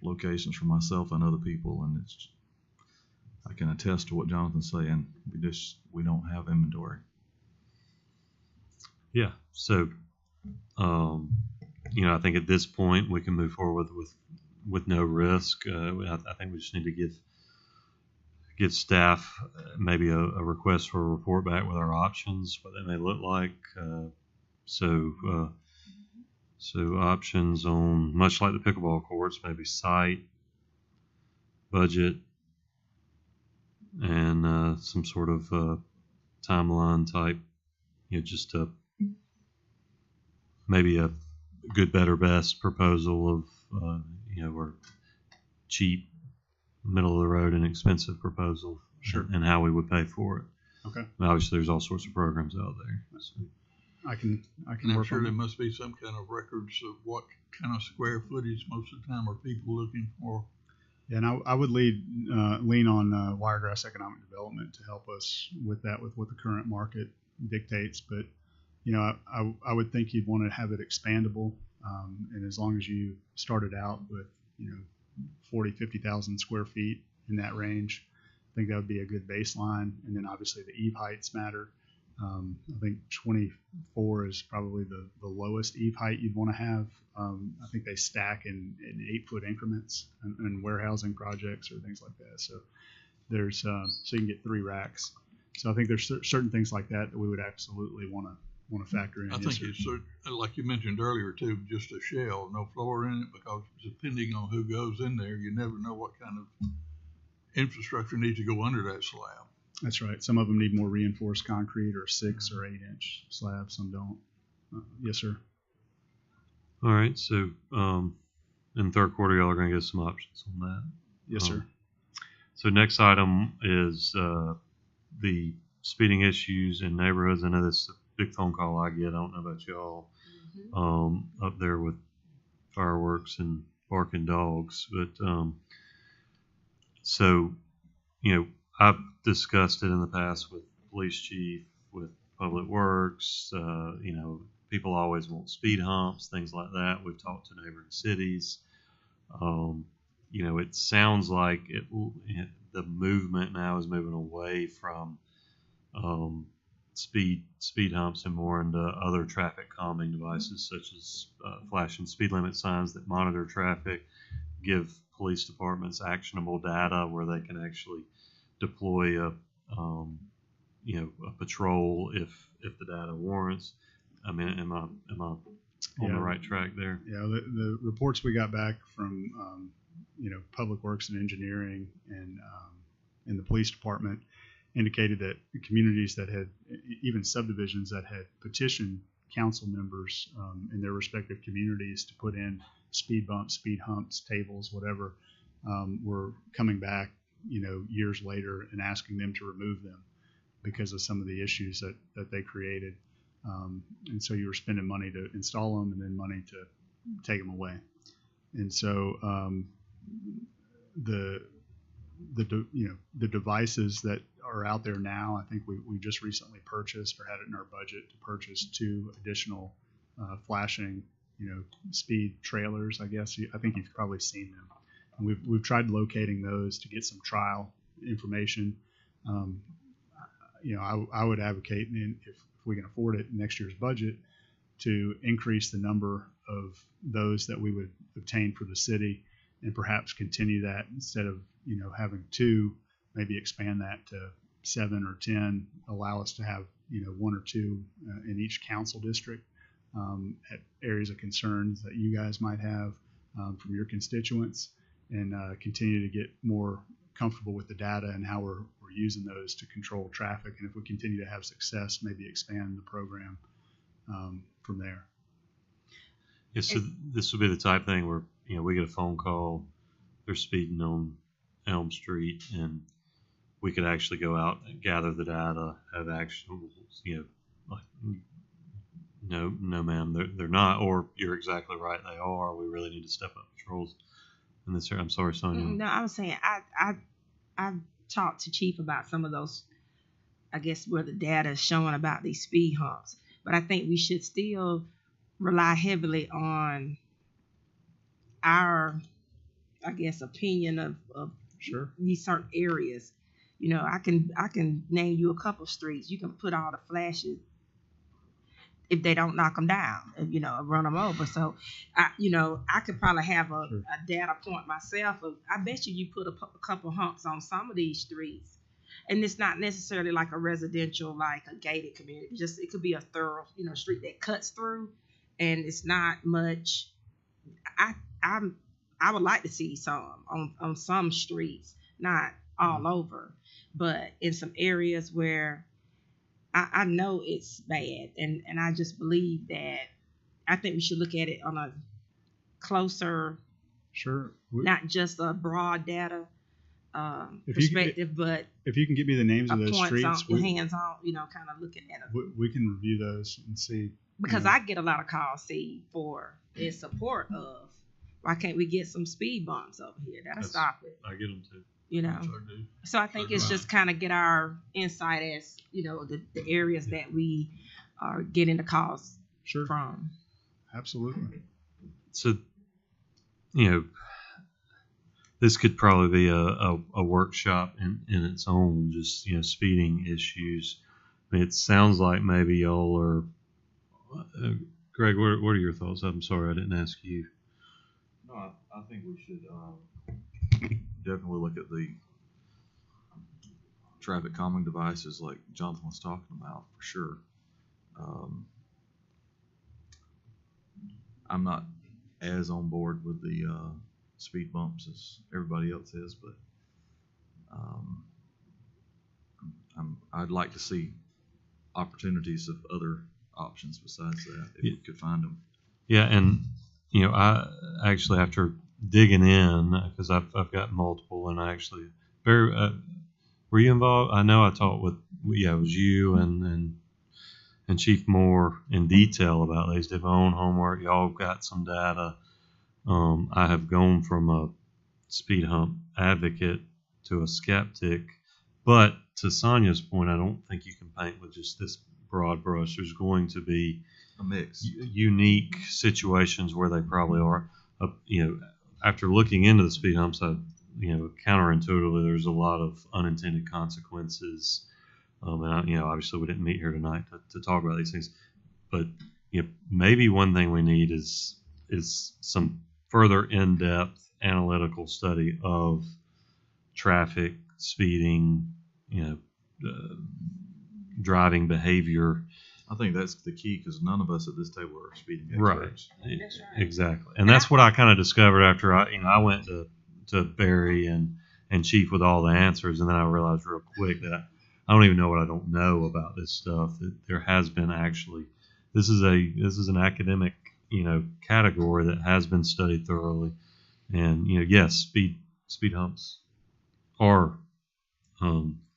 locations for myself and other people, and I can attest to what Jonathan's saying. We don't have inventory. Yeah. So, I think at this point we can move forward with no risk. I think we just need to give staff maybe a request for a report back with our options, what that may look like. So options on, much like the pickleball courts, maybe site, budget, and some sort of timeline type, just maybe a good, better, best proposal of, or cheap, middle of the road, and expensive proposal. Sure. And how we would pay for it. Okay. Obviously, there's all sorts of programs out there. So. I can And I'm work sure on there that. must be some kind of records of what kind of square footage most of the time are people looking for. Yeah, and I would lean on Wiregrass Economic Development to help us with that, with what the current market dictates. But I would think you'd want to have it expandable, and as long as you started out with 40,000-50,000 square feet in that range, I think that would be a good baseline. And then obviously the eave heights matter. I think 24 is probably the lowest eave height you'd want to have. I think they stack in 8-foot increments in warehousing projects or things like that. So there's so you can get 3 racks. So I think there's certain things like that we would absolutely want want to factor in. I Yes, think sir. it's like you mentioned earlier too, just a shell, no floor in it, because depending on who goes in there, you never know what kind of infrastructure needs to go under that slab. That's right. Some of them need more reinforced concrete or 6 or 8 inch slabs. Some don't. Yes, sir. All right. So, in third quarter, y'all are going to get some options on that. Yes, sir. So next item is the speeding issues in neighborhoods. I know this is a big phone call I get. I don't know about y'all up there with fireworks and barking dogs, but so I've discussed it in the past with police chief, with public works. People always want speed humps, things like that. We've talked to neighboring cities. It sounds like the movement now is moving away from speed humps and more into other traffic calming devices, such as flashing speed limit signs that monitor traffic, give police departments actionable data where they can actually deploy a patrol if the data warrants. I mean, am I on the right track there? Yeah, the reports we got back from Public Works and Engineering and the police department indicated that communities that had, even subdivisions that had petitioned council members in their respective communities to put in speed bumps, speed humps, tables, whatever, were coming back, years later and asking them to remove them because of some of the issues that they created. And so you were spending money to install them and then money to take them away. And so the devices that are out there now, I think we just recently purchased or had it in our budget to purchase 2 additional flashing, speed trailers. I guess I think you've probably seen them. And we've tried locating those to get some trial information. I would advocate, and if we can afford it in next year's budget, to increase the number of those that we would obtain for the city, and perhaps continue that instead of having 2, maybe expand that to 7 or 10. Allow us to have 1 or 2 in each council district at areas of concerns that you guys might have from your constituents, and continue to get more comfortable with the data and how we're using those to control traffic. And if we continue to have success, maybe expand the program from there. Yeah, so this would be the type thing where we get a phone call, they're speeding on Elm Street, and we could actually go out and gather the data, have actionables, like, no, ma'am, they're not, or you're exactly right, they are. We really need to step up patrols in this area. I'm sorry, Sonia. No, I was saying I've talked to Chief about some of those, I guess, where the data is showing about these speed humps, but I think we should still rely heavily on our, I guess, opinion of Sure. these certain areas. I can name you a couple streets. You can put all the flashes if they don't knock them down, run them over. So, I could probably have a data point myself of, I bet you put a couple humps on some of these streets, and it's not necessarily like a residential, like a gated community. Just, it could be a thorough, street that cuts through, and it's not much. I would like to see some on some streets, not all over, but in some areas where I know it's bad, and I just believe that I think we should look at it on a closer, Sure. not just a broad data perspective, but if you can give me the names of those points streets, on, hands on, kind of looking at it. we can review those and see. Because I get a lot of calls, for in support of, why can't we get some speed bumps over here? That'll stop it. I get them too. So I think it's just kind of get our insight as, the areas that we are getting the calls Sure. from. Absolutely. So, this could probably be a workshop in its own, just, speeding issues. I mean, it sounds like maybe y'all are, Greg, what are your thoughts? I'm sorry, I didn't ask you. No, I think we should definitely look at the traffic calming devices like Jonathan was talking about, for sure. I'm not as on board with the speed bumps as everybody else is, but I'd like to see opportunities of other options besides that if we could find them. Yeah, and I actually, after digging in, because I've got multiple, and I actually were you involved? I know I talked with it was you and Chief Moore in detail about these. Did my own homework. Y'all got some data. I have gone from a speed hump advocate to a skeptic, but to Sonia's point, I don't think you can paint with just this broad brush. There's going to be A mix. unique situations where they probably are. After looking into the speed humps, counterintuitively, there's a lot of unintended consequences. And obviously, we didn't meet here tonight to talk about these things, but maybe one thing we need is some further in-depth analytical study of traffic, speeding, driving behavior. I think that's the key because none of us at this table are speeding Right. experts. That's right. Exactly. And that's what I kind of discovered after I went to Barry and Chief with all the answers, and then I realized real quick that I don't even know what I don't know about this stuff. That there has been actually this is an academic category that has been studied thoroughly, and yes, speed humps are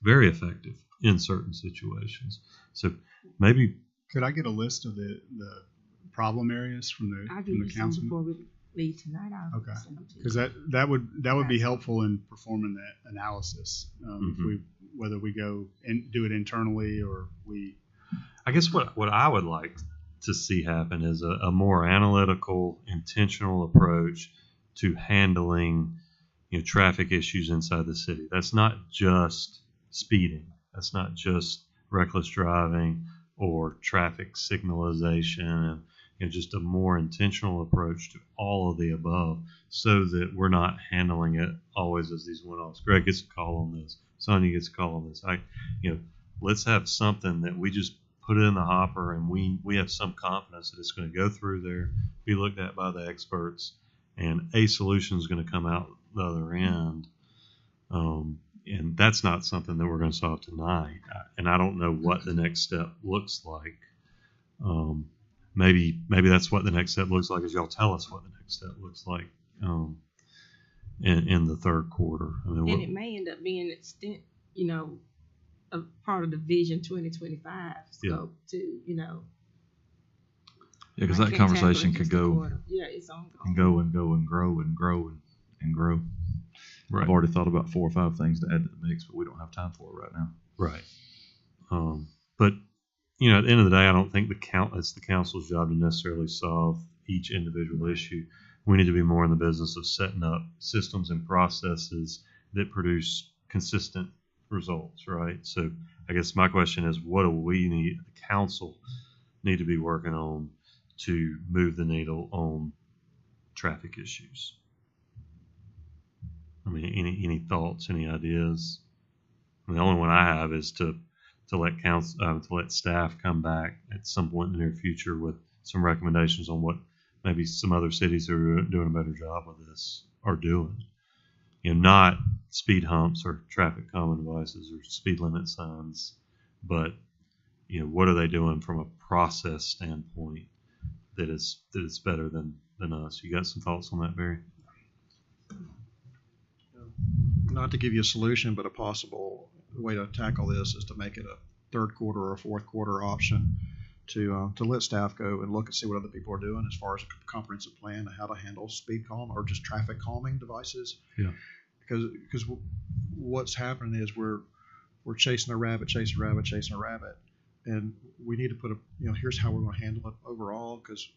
very effective in certain situations. So maybe Could I get a list of the problem areas from I'll the give you some council? before we leave tonight. I'll Okay. send them to you. Because that would be helpful in performing that analysis. If whether we go and do it internally or we. I guess what I would like to see happen is a more analytical, intentional approach to handling traffic issues inside the city. That's not just speeding. That's not just reckless driving or traffic signalization, and just a more intentional approach to all of the above, so that we're not handling it always as these one-offs. Greg gets a call on this. Sonia gets a call on this. Let's have something that we just put it in the hopper, and we have some confidence that it's going to go through there, be looked at by the experts, and a solution is going to come out the other end. And that's not something that we're going to solve tonight. And I don't know what the next step looks like. Maybe that's what the next step looks like, is y'all tell us what the next step looks like in the third quarter. And it may end up being a part of the Vision 2025 scope too. Yeah, because that conversation could go it's ongoing. and go and go and grow and grow and grow. Right. I've already thought about 4 or 5 things to add to the mix, but we don't have time for it right now. Right. But at the end of the day, I don't think it's the council's job to necessarily solve each individual issue. We need to be more in the business of setting up systems and processes that produce consistent results, right? So I guess my question is, what do we need, the council need to be working on to move the needle on traffic issues? I mean, any thoughts, any ideas? The only one I have is to let council, to let staff come back at some point in the near future with some recommendations on what maybe some other cities who are doing a better job with this are doing. Not speed humps or traffic calming devices or speed limit signs, but what are they doing from a process standpoint that is better than us? You got some thoughts on that, Barry? Not to give you a solution, but a possible way to tackle this is to make it a third quarter or a fourth quarter option to let staff go and look and see what other people are doing as far as a comprehensive plan of how to handle speed calm or just traffic calming devices. Yeah. Because what's happening is we're chasing a rabbit, and we need to put here's how we're going to handle it overall, because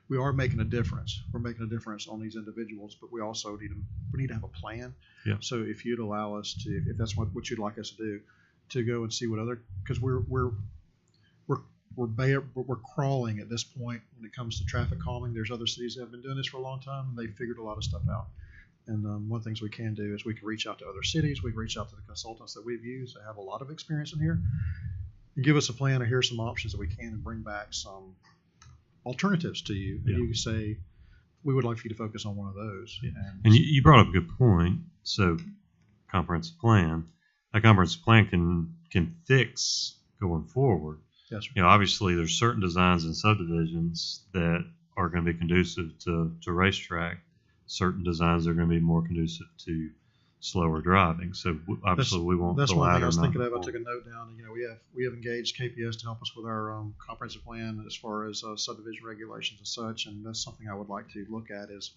we are making a difference. We're making a difference on these individuals, but we also need to have a plan. Yeah. So if you'd allow us to, if that's what you'd like us to do, to go and see what other, because we're crawling at this point when it comes to traffic calming. There's other cities that have been doing this for a long time, and they figured a lot of stuff out. And one of the things we can do is we can reach out to other cities. We can reach out to the consultants that we've used that have a lot of experience in here, and give us a plan of here's some options that we can, and bring back some alternatives to you. And Yeah. you can say, we would like for you to focus on one of those. Yeah. And And you brought up a good point. So, comprehensive plan, a comprehensive plan can fix going forward. yes, sir. You know, obviously, there's certain designs and subdivisions that are going to be conducive to racetrack. Certain designs are going to be more conducive to slower driving. So, obviously, we want That's the one thing latter. I was not thinking the of. I took a former. note down. You know, we have engaged KPS to help us with our comprehensive plan as far as subdivision regulations and such. And that's something I would like to look at is,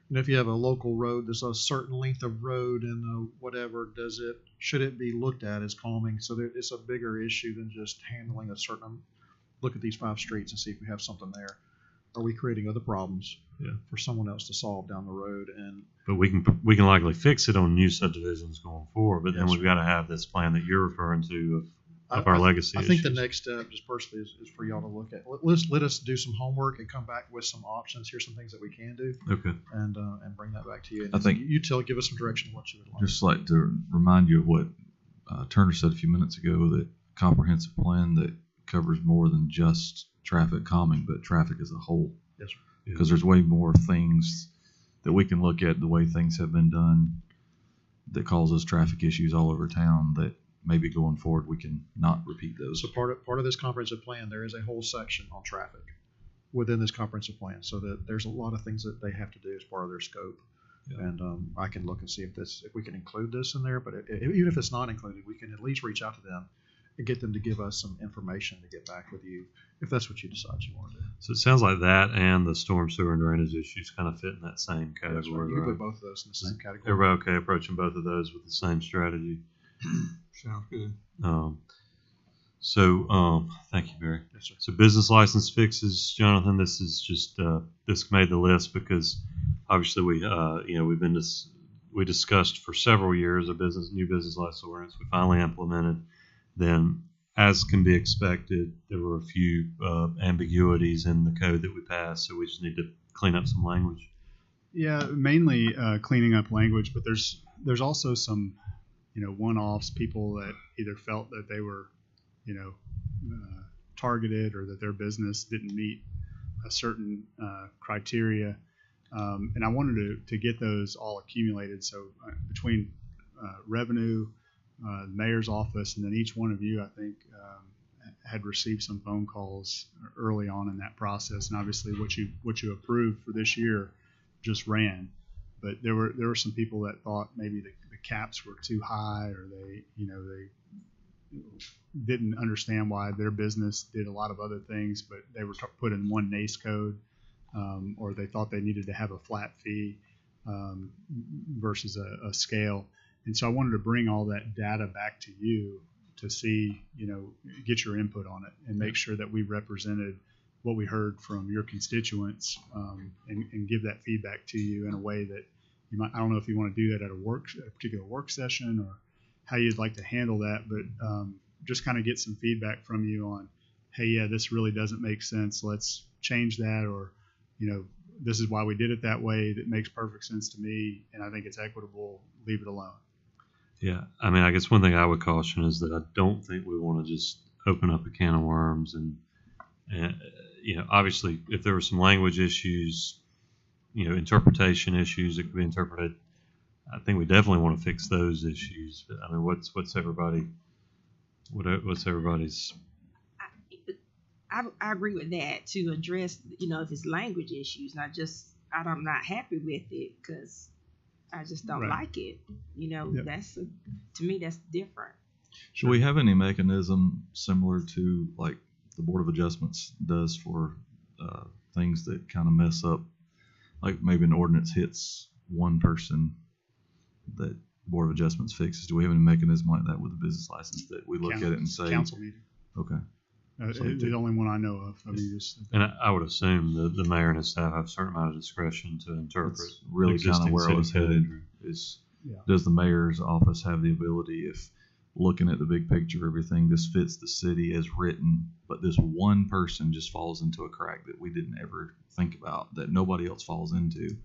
you know, if you have a local road, there's a certain length of road and whatever, should it be looked at as calming? So that it's a bigger issue than just handling a certain, look at these 5 streets and see if we have something there. Are we creating other problems Yeah. for someone else to solve down the road? And But we can likely fix it on new subdivisions going forward. But then Yes, we've sir. got to have this plan that you're referring to of our legacy I think the issues. next step, just personally, is for y'all to look at. Let us do some homework and come back with some options. Here's some things that we can do, Okay. and bring that back to you. And I think- you give us some direction of what you would like. Just like to remind you of what Turner said a few minutes ago, that comprehensive plan that covers more than just traffic calming, but traffic as a whole. Yes, sir. Because there's way more things that we can look at the way things have been done that causes traffic issues all over town that maybe going forward we can not repeat those. So part of this comprehensive plan, there is a whole section on traffic within this comprehensive plan, so that there's a lot of things that they have to do as part of their scope. Yeah. And I can look and see if we can include this in there. But even if it's not included, we can at least reach out to them and get them to give us some information to get back with you if that's what you decide you want to do. So it sounds like that and the storm sewer and drainage issues kind of fit in that same That's right. category. You can right? put both of those in the same category. Everybody okay approaching both of those with the same strategy? Sounds good. Thank you, Barry. Yes, sir. So business license fixes, Jonathan. This is just this made the list because obviously we discussed for several years a new business license ordinance. We finally implemented. Then, as can be expected, there were a few ambiguities in the code that we passed, so we just need to clean up some language. Yeah, mainly cleaning up language, but there's also some, one-offs, people that either felt that they were, targeted or that their business didn't meet a certain criteria. And I wanted to get those all accumulated. So between revenue, the mayor's office, and then each one of you, I think, had received some phone calls early on in that process. And obviously what you approved for this year just ran. But there were some people that thought maybe the caps were too high, or they didn't understand why their business did a lot of other things, but they were put in one NACE code, or they thought they needed to have a flat fee versus a scale. And so I wanted to bring all that data back to you to see, get your input on it and make sure that we represented what we heard from your constituents, and give that feedback to you in a way that you might, I don't know if you want to do that at a particular work session or how you'd like to handle that, but just kind of get some feedback from you on, hey, yeah, this really doesn't make sense. Let's change that, or, this is why we did it that way. That makes perfect sense to me, and I think it's equitable. Leave it alone. Yeah, I mean, I guess one thing I would caution is that I don't think we want to just open up a can of worms and obviously if there were some language issues, interpretation issues that could be interpreted, I think we definitely want to fix those issues. But I mean, what's everybody's? I agree with that, to address, if it's language issues, I'm not happy with it because I just don't Right. like it. Yep. To me, that's different. Do we have any mechanism similar to like the Board of Adjustments does for things that kind of mess up, like maybe an ordinance hits one person that Board of Adjustments fixes? Do we have any mechanism like that with the business license that we look at it and say, Council meeting. okay, The only one I know of. I mean, just And I would assume that the mayor and his staff have a certain amount of discretion to interpret. that's really kind of existing where I was city code. headed. Is Yeah. does the mayor's office have the ability, if looking at the big picture, everything this fits the city as written, but this one person just falls into a crack that we didn't ever think about, that nobody else falls into,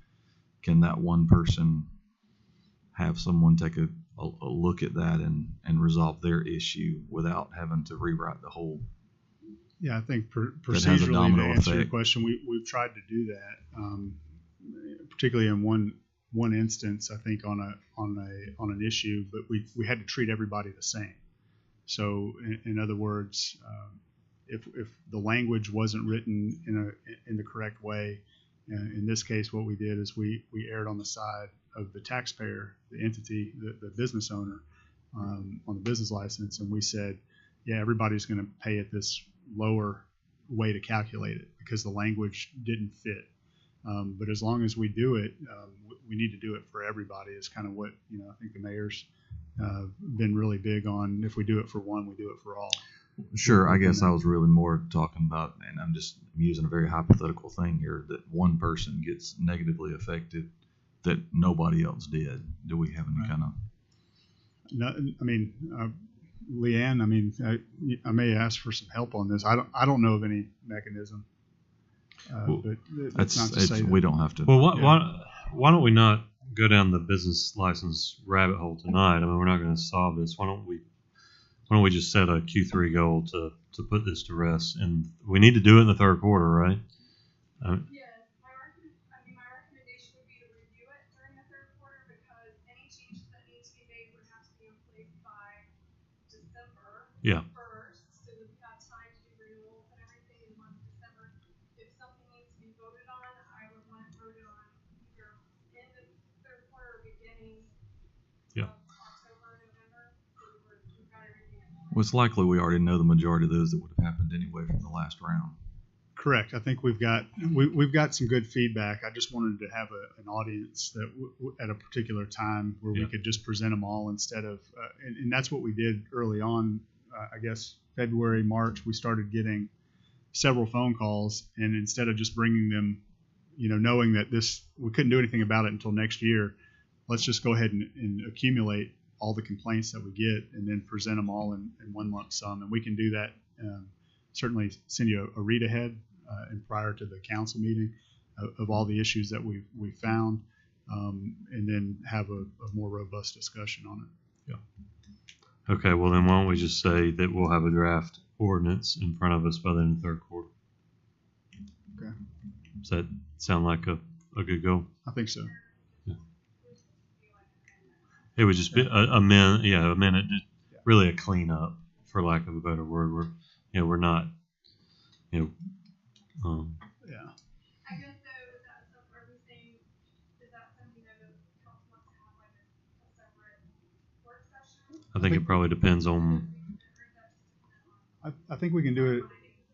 can that one person have someone take a look at that and resolve their issue without having to rewrite the whole Yeah, I think That has a procedurally, to domino answer your effect. question, we've tried to do that, particularly in one instance. I think on an issue, but we had to treat everybody the same. So, in other words, if the language wasn't written in the correct way, in this case, what we did is we erred on the side of the taxpayer, the entity, the business owner, on the business license, and we said, yeah, everybody's going to pay at this lower way to calculate it because the language didn't fit. But as long as we do it, we need to do it for everybody. Is kind of what I think the mayor's been really big on. If we do it for one, we do it for all. Sure, I guess I was really more talking about, and I'm using a very hypothetical thing here, that one person gets negatively affected that nobody else did. Do we have any Right. kind of? No, I mean, Leanne, I mean, I may ask for some help on this. I don't know of any mechanism. Well, But that's not to say we that, don't have to. Well, why don't we not go down the business license rabbit hole tonight? I mean, we're not going to solve this. Why don't we just set a Q3 goal to put this to rest? And we need to do it in the third quarter, right? Yes, my recommendation would be to review it during the third quarter because any changes that need to be made would have to be in place by December Yeah. 1st, so that we have time to do renewals and everything in the month of December. If something needs to be voted on, I would want it voted on either end of third quarter or beginning Yeah. of October, November, so that we've got everything in place. Well, it's likely we already know the majority of those that would have happened anyway from the last round. correct. I think we've got some good feedback. I just wanted to have an audience that at a particular time where we Yeah. could just present them all instead of, and that's what we did early on. I guess February, March, we started getting several phone calls, and instead of just bringing them, knowing that we couldn't do anything about it until next year, let's just go ahead and accumulate all the complaints that we get and then present them all in one lump sum. And we can do that. Certainly send you a read ahead and prior to the council meeting of all the issues that we found, and then have a more robust discussion on it. Okay, well then why don't we just say that we'll have a draft ordinance in front of us by the end of the third quarter? Okay. Does that sound like a good goal? I think so. It would just be a minute, just really a cleanup, for lack of a better word. We're not, Yeah. I guess though, is that something, are we saying, is that something that the council wants to have like a separate work session? I think it probably depends on, I think we can do it.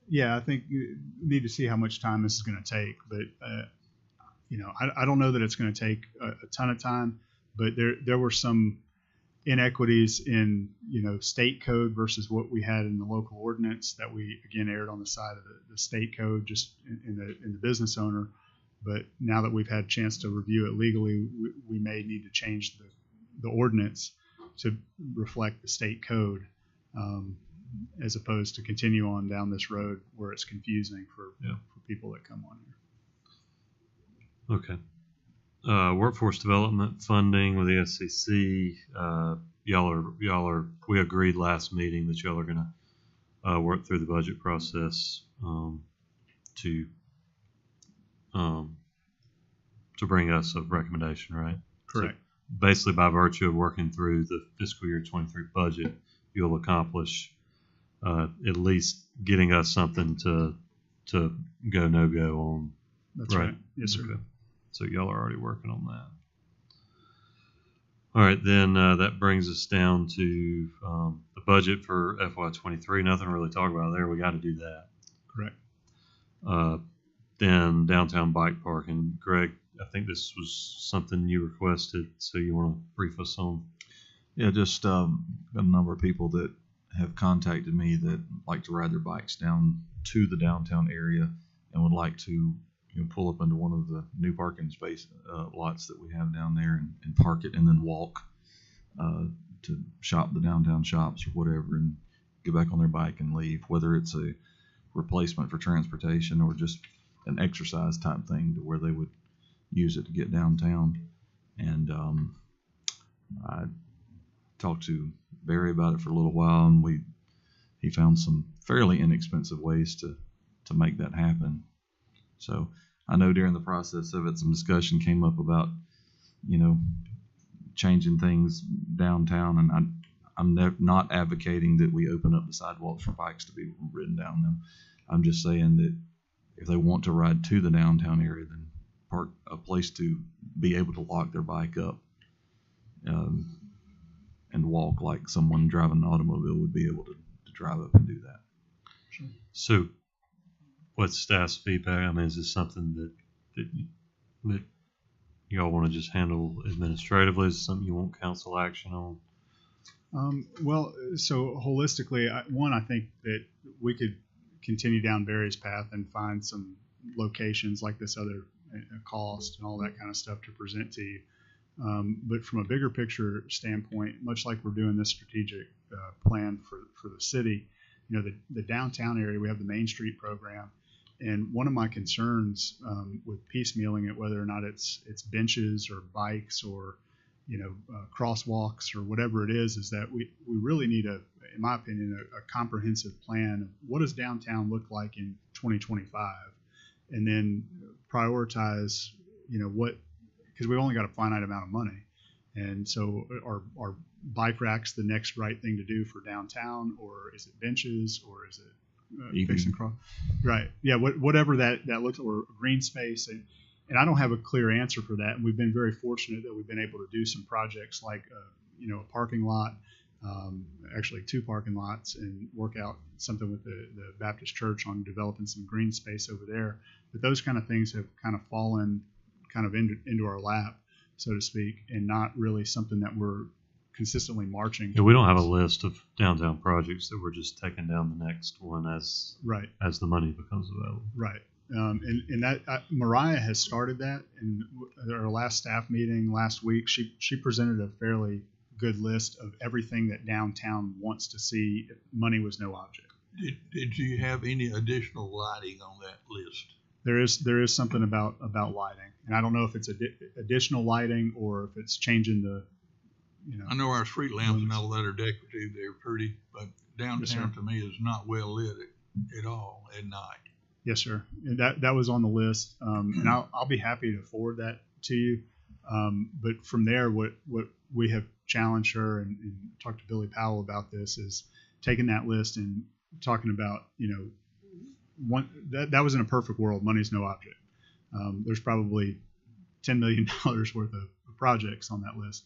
Yeah, I think you need to see how much time this is going to take, but I don't know that it's going to take a ton of time, but there were some inequities in state code versus what we had in the local ordinance that we again erred on the side of the state code just in the business owner. But now that we've had a chance to review it legally, we may need to change the ordinance to reflect the state code, as opposed to continue on down this road where it's confusing for people that come on here. okay. Workforce development funding with the SCC. We agreed last meeting that y'all are going to work through the budget process to bring us a recommendation, right? Correct. So basically, by virtue of working through the fiscal year 23 budget, you'll accomplish at least getting us something to go no-go on. That's right. Yes, sir. Okay. So y'all are already working on that. All right, then that brings us down to the budget for FY23. Nothing to really talk about there. We got to do that. Correct. Then downtown bike parking. Greg, I think this was something you requested, so you want to brief us on? Yeah, just got a number of people that have contacted me that like to ride their bikes down to the downtown area and would like to pull up into one of the new parking space lots that we have down there and park it and then walk to shop the downtown shops or whatever and get back on their bike and leave, whether it's a replacement for transportation or just an exercise type thing to where they would use it to get downtown. And I talked to Barry about it for a little while, and he found some fairly inexpensive ways to make that happen. So I know during the process of it, some discussion came up about, changing things downtown, and I'm not advocating that we open up the sidewalks for bikes to be ridden down them. I'm just saying that if they want to ride to the downtown area, then park a place to be able to lock their bike up and walk like someone driving an automobile would be able to drive up and do that. So, what's staff's feedback? I mean, is this something that y'all want to just handle administratively? Is it something you want council action on? Well, so holistically, I think that we could continue down Barry's path and find some locations like this other cost and all that kind of stuff to present to you. But from a bigger picture standpoint, much like we're doing this strategic plan for the city, the downtown area, we have the Main Street program. And one of my concerns with piecemealing it, whether or not it's benches or bikes or crosswalks or whatever it is that we really need in my opinion, a comprehensive plan of what does downtown look like in 2025, and then prioritize, because we've only got a finite amount of money, and so are bike racks the next right thing to do for downtown, or is it benches, or is it fixing cross? Right, yeah, whatever that looks, or green space, and I don't have a clear answer for that. And we've been very fortunate that we've been able to do some projects like, a parking lot, actually 2 parking lots, and work out something with the Baptist Church on developing some green space over there. But those kind of things have kind of fallen kind of into our lap, so to speak, and not really something that we're consistently marching. Yeah, we don't have a list of downtown projects that we're just taking down the next one as the money becomes available. Right. And that Mariah has started that. In our last staff meeting last week, she presented a fairly good list of everything that downtown wants to see if money was no object. Did you have any additional lighting on that list? There is something about lighting, and I don't know if it's additional lighting or if it's changing the. I know our street lamps and all that are decorative; they're pretty, but downtown to me is not well lit at all at night. Yes, sir. And that was on the list, and I'll be happy to forward that to you. But from there, what we have challenged her and talked to Billy Powell about this is taking that list and talking about, that was in a perfect world. Money's no object. There's probably $10 million worth of projects on that list,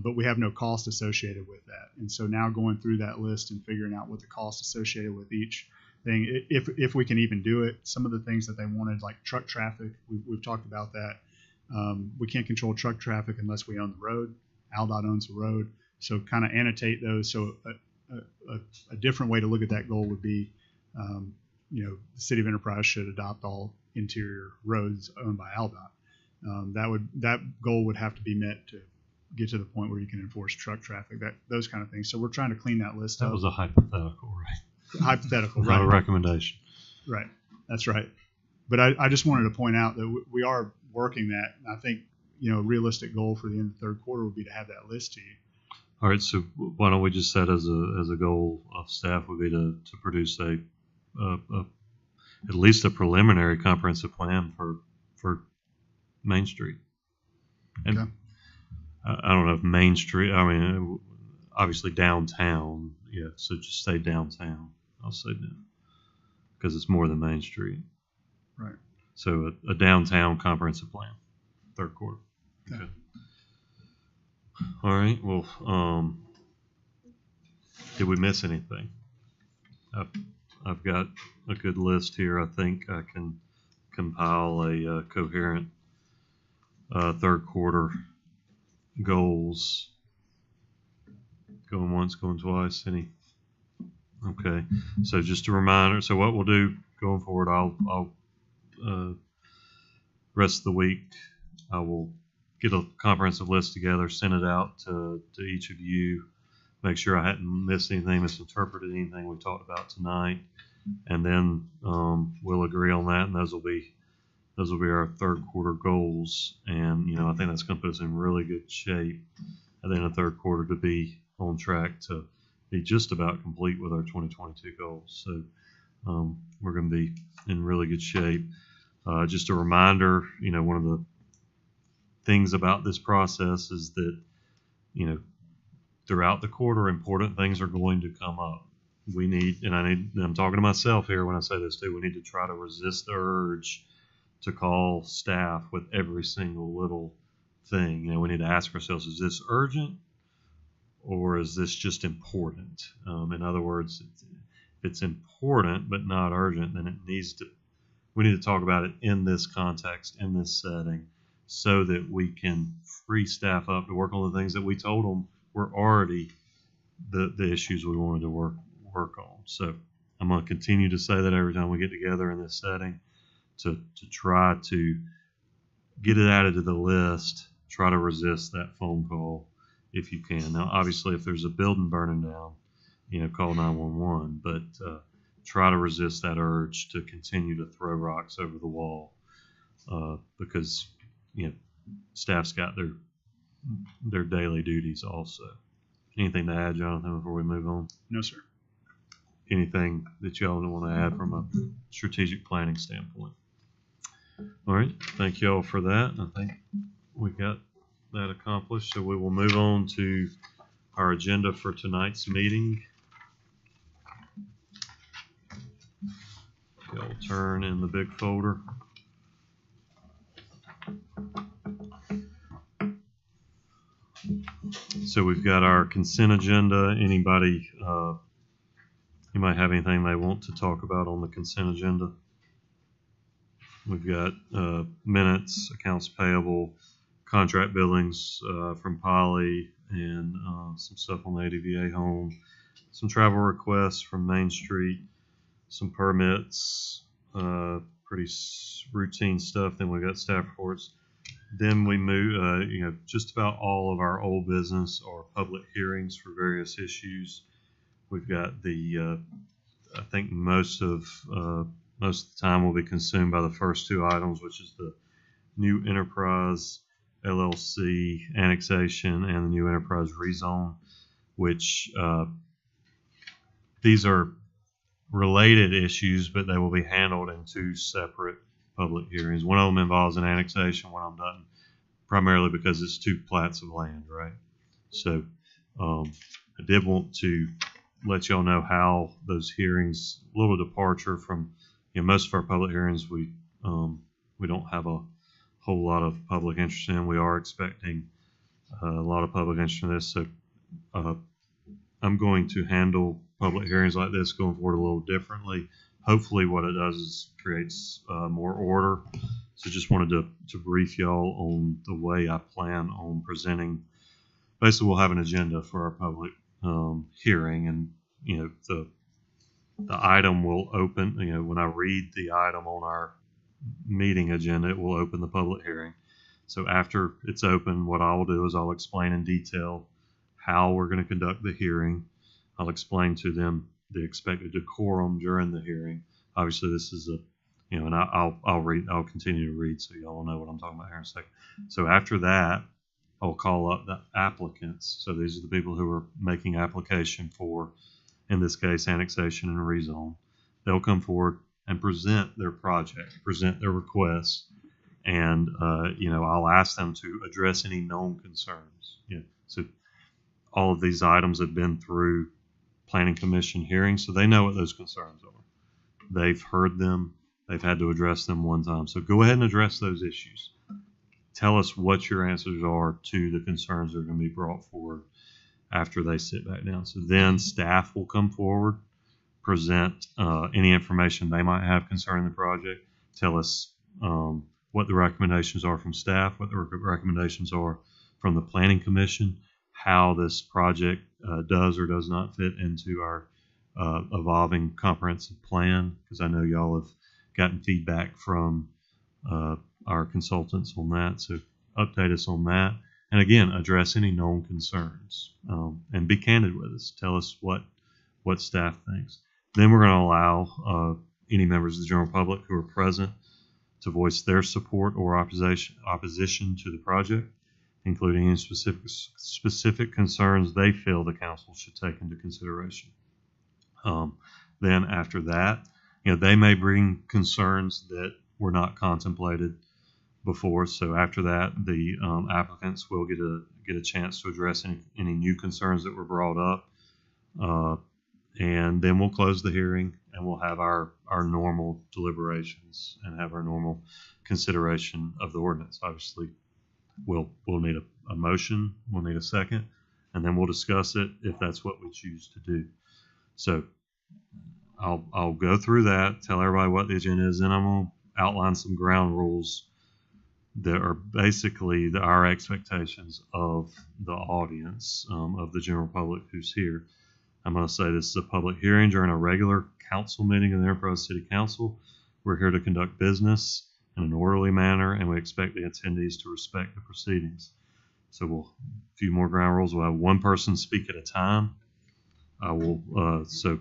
but we have no cost associated with that. And so now going through that list and figuring out what the cost associated with each thing, if we can even do it. Some of the things that they wanted, like truck traffic, we've talked about that. We can't control truck traffic unless we own the road. AlDOT owns the road, so kind of annotate those. So a different way to look at that goal would be, the City of Enterprise should adopt all interior roads owned by AlDOT. That goal would have to be met to get to the point where you can enforce truck traffic, those kind of things. So we're trying to clean that list up. That was a hypothetical, right? Hypothetical, not right? a recommendation. Right, that's right. But I just wanted to point out that we are working that. And I think a realistic goal for the end of the third quarter would be to have that list to you. All right, so why don't we just set as a goal of staff would be to produce at least a preliminary comprehensive plan for Main Street. And Okay. I don't know if Main Street. I mean, obviously downtown. Yeah, so just say downtown. I'll say down because it's more than Main Street. Right. So a downtown comprehensive plan, third quarter. Okay. All right. Well, did we miss anything? I've got a good list here. I think I can compile a coherent third quarter goals. Going once, going twice. Any? Okay. So just a reminder. So what we'll do going forward, I'll rest of the week, I will get a comprehensive list together, send it out to each of you, make sure I hadn't missed anything, misinterpreted anything we talked about tonight, and then we'll agree on that, and those will be our third quarter goals. And I think that's going to put us in really good shape at the end of the third quarter to be on track to be just about complete with our 2022 goals. So we're going to be in really good shape. Just a reminder, one of the things about this process is that, throughout the quarter, important things are going to come up. I'm talking to myself here when I say this too, we need to try to resist the urge to call staff with every single little thing. We need to ask ourselves, is this urgent or is this just important? In other words, if it's important but not urgent, then we need to talk about it in this context, in this setting, so that we can free staff up to work on the things that we told them were already the issues we wanted to work on. So I'm going to continue to say that every time we get together in this setting to try to get it added to the list, try to resist that phone call if you can. Now, obviously, if there's a building burning down, call 911, but try to resist that urge to continue to throw rocks over the wall because, staff's got their daily duties also. Anything to add, Jonathan, before we move on? No, sir. Anything that y'all want to add from a strategic planning standpoint? All right. Thank you all for that. I think we got that accomplished. So we will move on to our agenda for tonight's meeting. Y'all turn in the big folder. So we've got our consent agenda. Anybody have anything they want to talk about on the consent agenda? We've got minutes, accounts payable, contract billings from Poly, and some stuff on the ADVA home, some travel requests from Main Street, some permits, pretty routine stuff. Then we've got staff reports. Then we move, just about all of our old business or public hearings for various issues. We've got I think most of the time will be consumed by the first two items, which is the New Enterprise LLC annexation and the New Enterprise rezone, which these are related issues, but they will be handled in two separate public hearings. One of them involves an annexation, one of them doesn't, primarily because it's two plats of land, right? So I did want to let y'all know how those hearings, a little departure from, most of our public hearings, we don't have a whole lot of public interest in. We are expecting a lot of public interest in this. So I'm going to handle public hearings like this going forward a little differently. Hopefully what it does is creates more order. So just wanted to brief y'all on the way I plan on presenting. Basically, we'll have an agenda for our public hearing, and the item will open. When I read the item on our meeting agenda, it will open the public hearing. So after it's open, what I will do is I'll explain in detail how we're going to conduct the hearing. I'll explain to them the expected decorum during the hearing. Obviously, this is and I'll continue to read so y'all know what I'm talking about here in a second. So after that, I'll call up the applicants. So these are the people who are making application for, in this case, annexation and rezone. They'll come forward and present their project, present their requests, and I'll ask them to address any known concerns. So all of these items have been through Planning Commission hearings, so they know what those concerns are. They've heard them. They've had to address them one time. So go ahead and address those issues. Tell us what your answers are to the concerns that are going to be brought forward after they sit back down. So then staff will come forward, present any information they might have concerning the project, tell us what the recommendations are from staff, what the recommendations are from the Planning Commission, how this project does or does not fit into our evolving comprehensive plan, because I know y'all have gotten feedback from our consultants on that. So update us on that. And again, address any known concerns and be candid with us. Tell us what staff thinks. Then we're going to allow any members of the general public who are present to voice their support or opposition to the project. including any specific concerns they feel the council should take into consideration. Then after that, they may bring concerns that were not contemplated before. So after that, the applicants will get a chance to address any new concerns that were brought up, and then we'll close the hearing and we'll have our normal deliberations and have our normal consideration of the ordinance. Obviously, we'll need a motion, we'll need a second, and then we'll discuss it if that's what we choose to do. So I'll go through that, tell everybody what the agenda is, and I'm going to outline some ground rules that are basically our expectations of the audience, of the general public who's here. I'm going to say this is a public hearing during a regular council meeting of the Enterprise City Council. We're here to conduct business in an orderly manner, and we expect the attendees to respect the proceedings. So a few more ground rules. We'll have one person speak at a time. So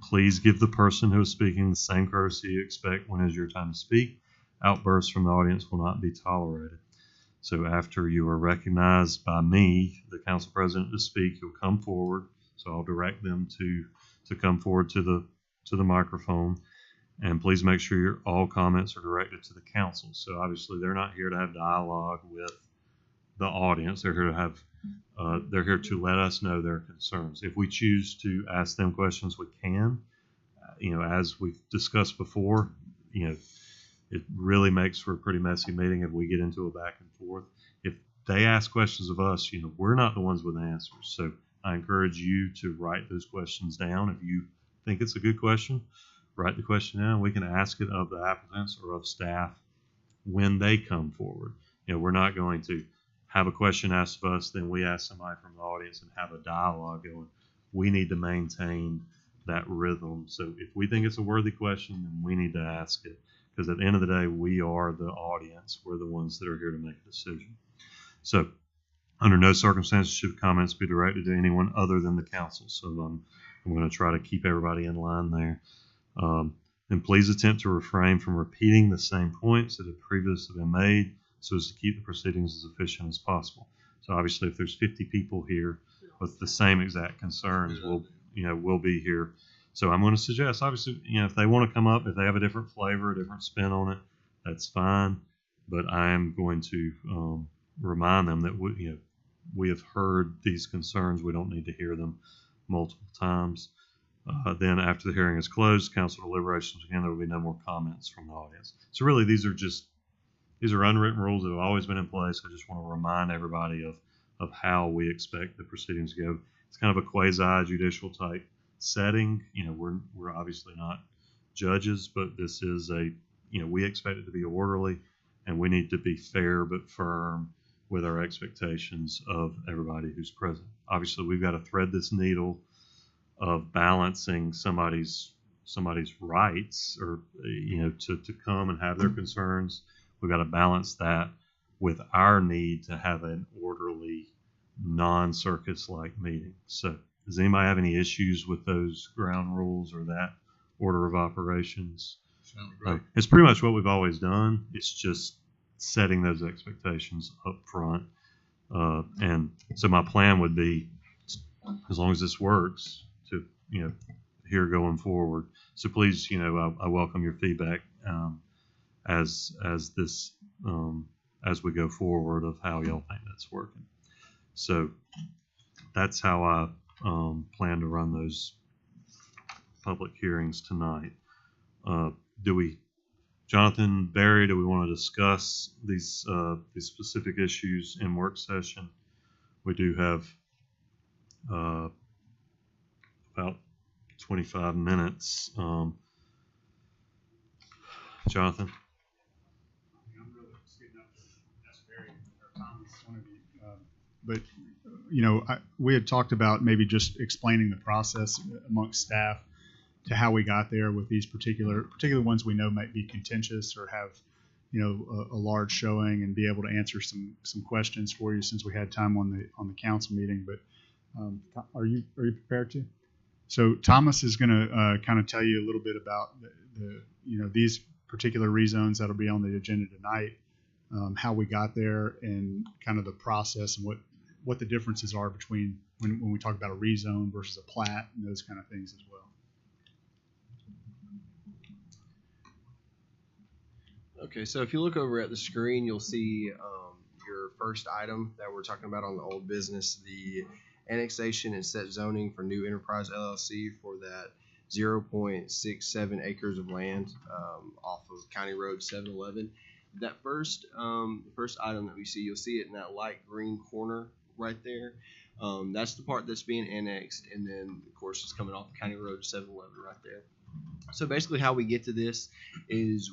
please give the person who is speaking the same courtesy you expect when it's your time to speak. Outbursts from the audience will not be tolerated. So after you are recognized by me, the council president, to speak, you'll come forward. So I'll direct them to come forward to the microphone. And please make sure all comments are directed to the council. So obviously they're not here to have dialogue with the audience. They're here to let us know their concerns. If we choose to ask them questions, we can. As we've discussed before, it really makes for a pretty messy meeting if we get into a back and forth. If they ask questions of us, we're not the ones with the answers. So I encourage you to write those questions down. If you think it's a good question, write the question down. We can ask it of the applicants or of staff when they come forward. We're not going to have a question asked of us, then we ask somebody from the audience and have a dialogue going. We need to maintain that rhythm. So if we think it's a worthy question, then we need to ask it. Because at the end of the day, we are the audience. We're the ones that are here to make a decision. So under no circumstances should comments be directed to anyone other than the council. So I'm going to try to keep everybody in line there. And please attempt to refrain from repeating the same points that have previously been made so as to keep the proceedings as efficient as possible. So obviously, if there's 50 people here with the same exact concerns, we'll be here. So I'm going to suggest, obviously, if they want to come up, if they have a different flavor, a different spin on it, that's fine. But I am going to remind them that we have heard these concerns. We don't need to hear them multiple times. Then after the hearing is closed, council deliberations again, there will be no more comments from the audience. So really, these are unwritten rules that have always been in place. I just want to remind everybody of how we expect the proceedings to go. It's kind of a quasi-judicial type setting. We're obviously not judges, but this is we expect it to be orderly, and we need to be fair but firm with our expectations of everybody who's present. Obviously, we've got to thread this needle of balancing somebody's rights or to come and have their concerns. We've got to balance that with our need to have an orderly, non-circus like meeting. So does anybody have any issues with those ground rules or that order of operations? Sounds great. It's pretty much what we've always done. It's just setting those expectations up front. And so my plan would be, as long as this works, to here going forward. So please, I welcome your feedback as we go forward of how y'all think that's working. So that's how I plan to run those public hearings tonight. Jonathan, Barry, do we want to discuss these specific issues in work session? We do have about 25 minutes. Jonathan? I'm really just getting up to ask Barry or Thomas, one of you. But we had talked about maybe just explaining the process amongst staff to how we got there with these particular ones we know might be contentious or have a large showing, and be able to answer some questions for you since we had time on the council meeting. But are you prepared to? So Thomas is going to kind of tell you a little bit about the these particular rezones that'll be on the agenda tonight. how we got there, and kind of the process and what the differences are between when we talk about a rezone versus a plat and those kind of things as well. Okay, so if you look over at the screen, you'll see your first item that we're talking about on the old business, the annexation and set zoning for New Enterprise LLC for that 0.67 acres of land off of County Road 711. That first item that we see, you'll see it in that light green corner right there. That's the part that's being annexed, and then of course it's coming off of County Road 711 right there. So basically how we get to this is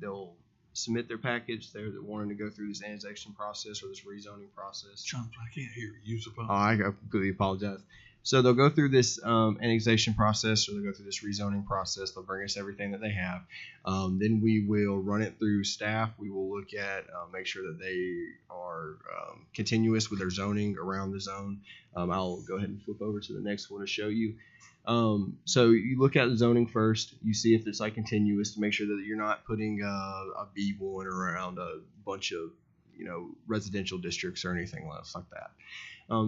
they'll submit their package. They're wanting to go through this annexation process or this rezoning process. John, I can't hear you. Use the phone. Oh, I completely apologize. So they'll go through this annexation process, or they'll go through this rezoning process. They'll bring us everything that they have. Then we will run it through staff. We will look at, make sure that they are continuous with their zoning around the zone. I'll go ahead and flip over to the next one to show you. So you look at the zoning first. You see if it's like continuous to make sure that you're not putting a B1 around a bunch of residential districts or anything else like that.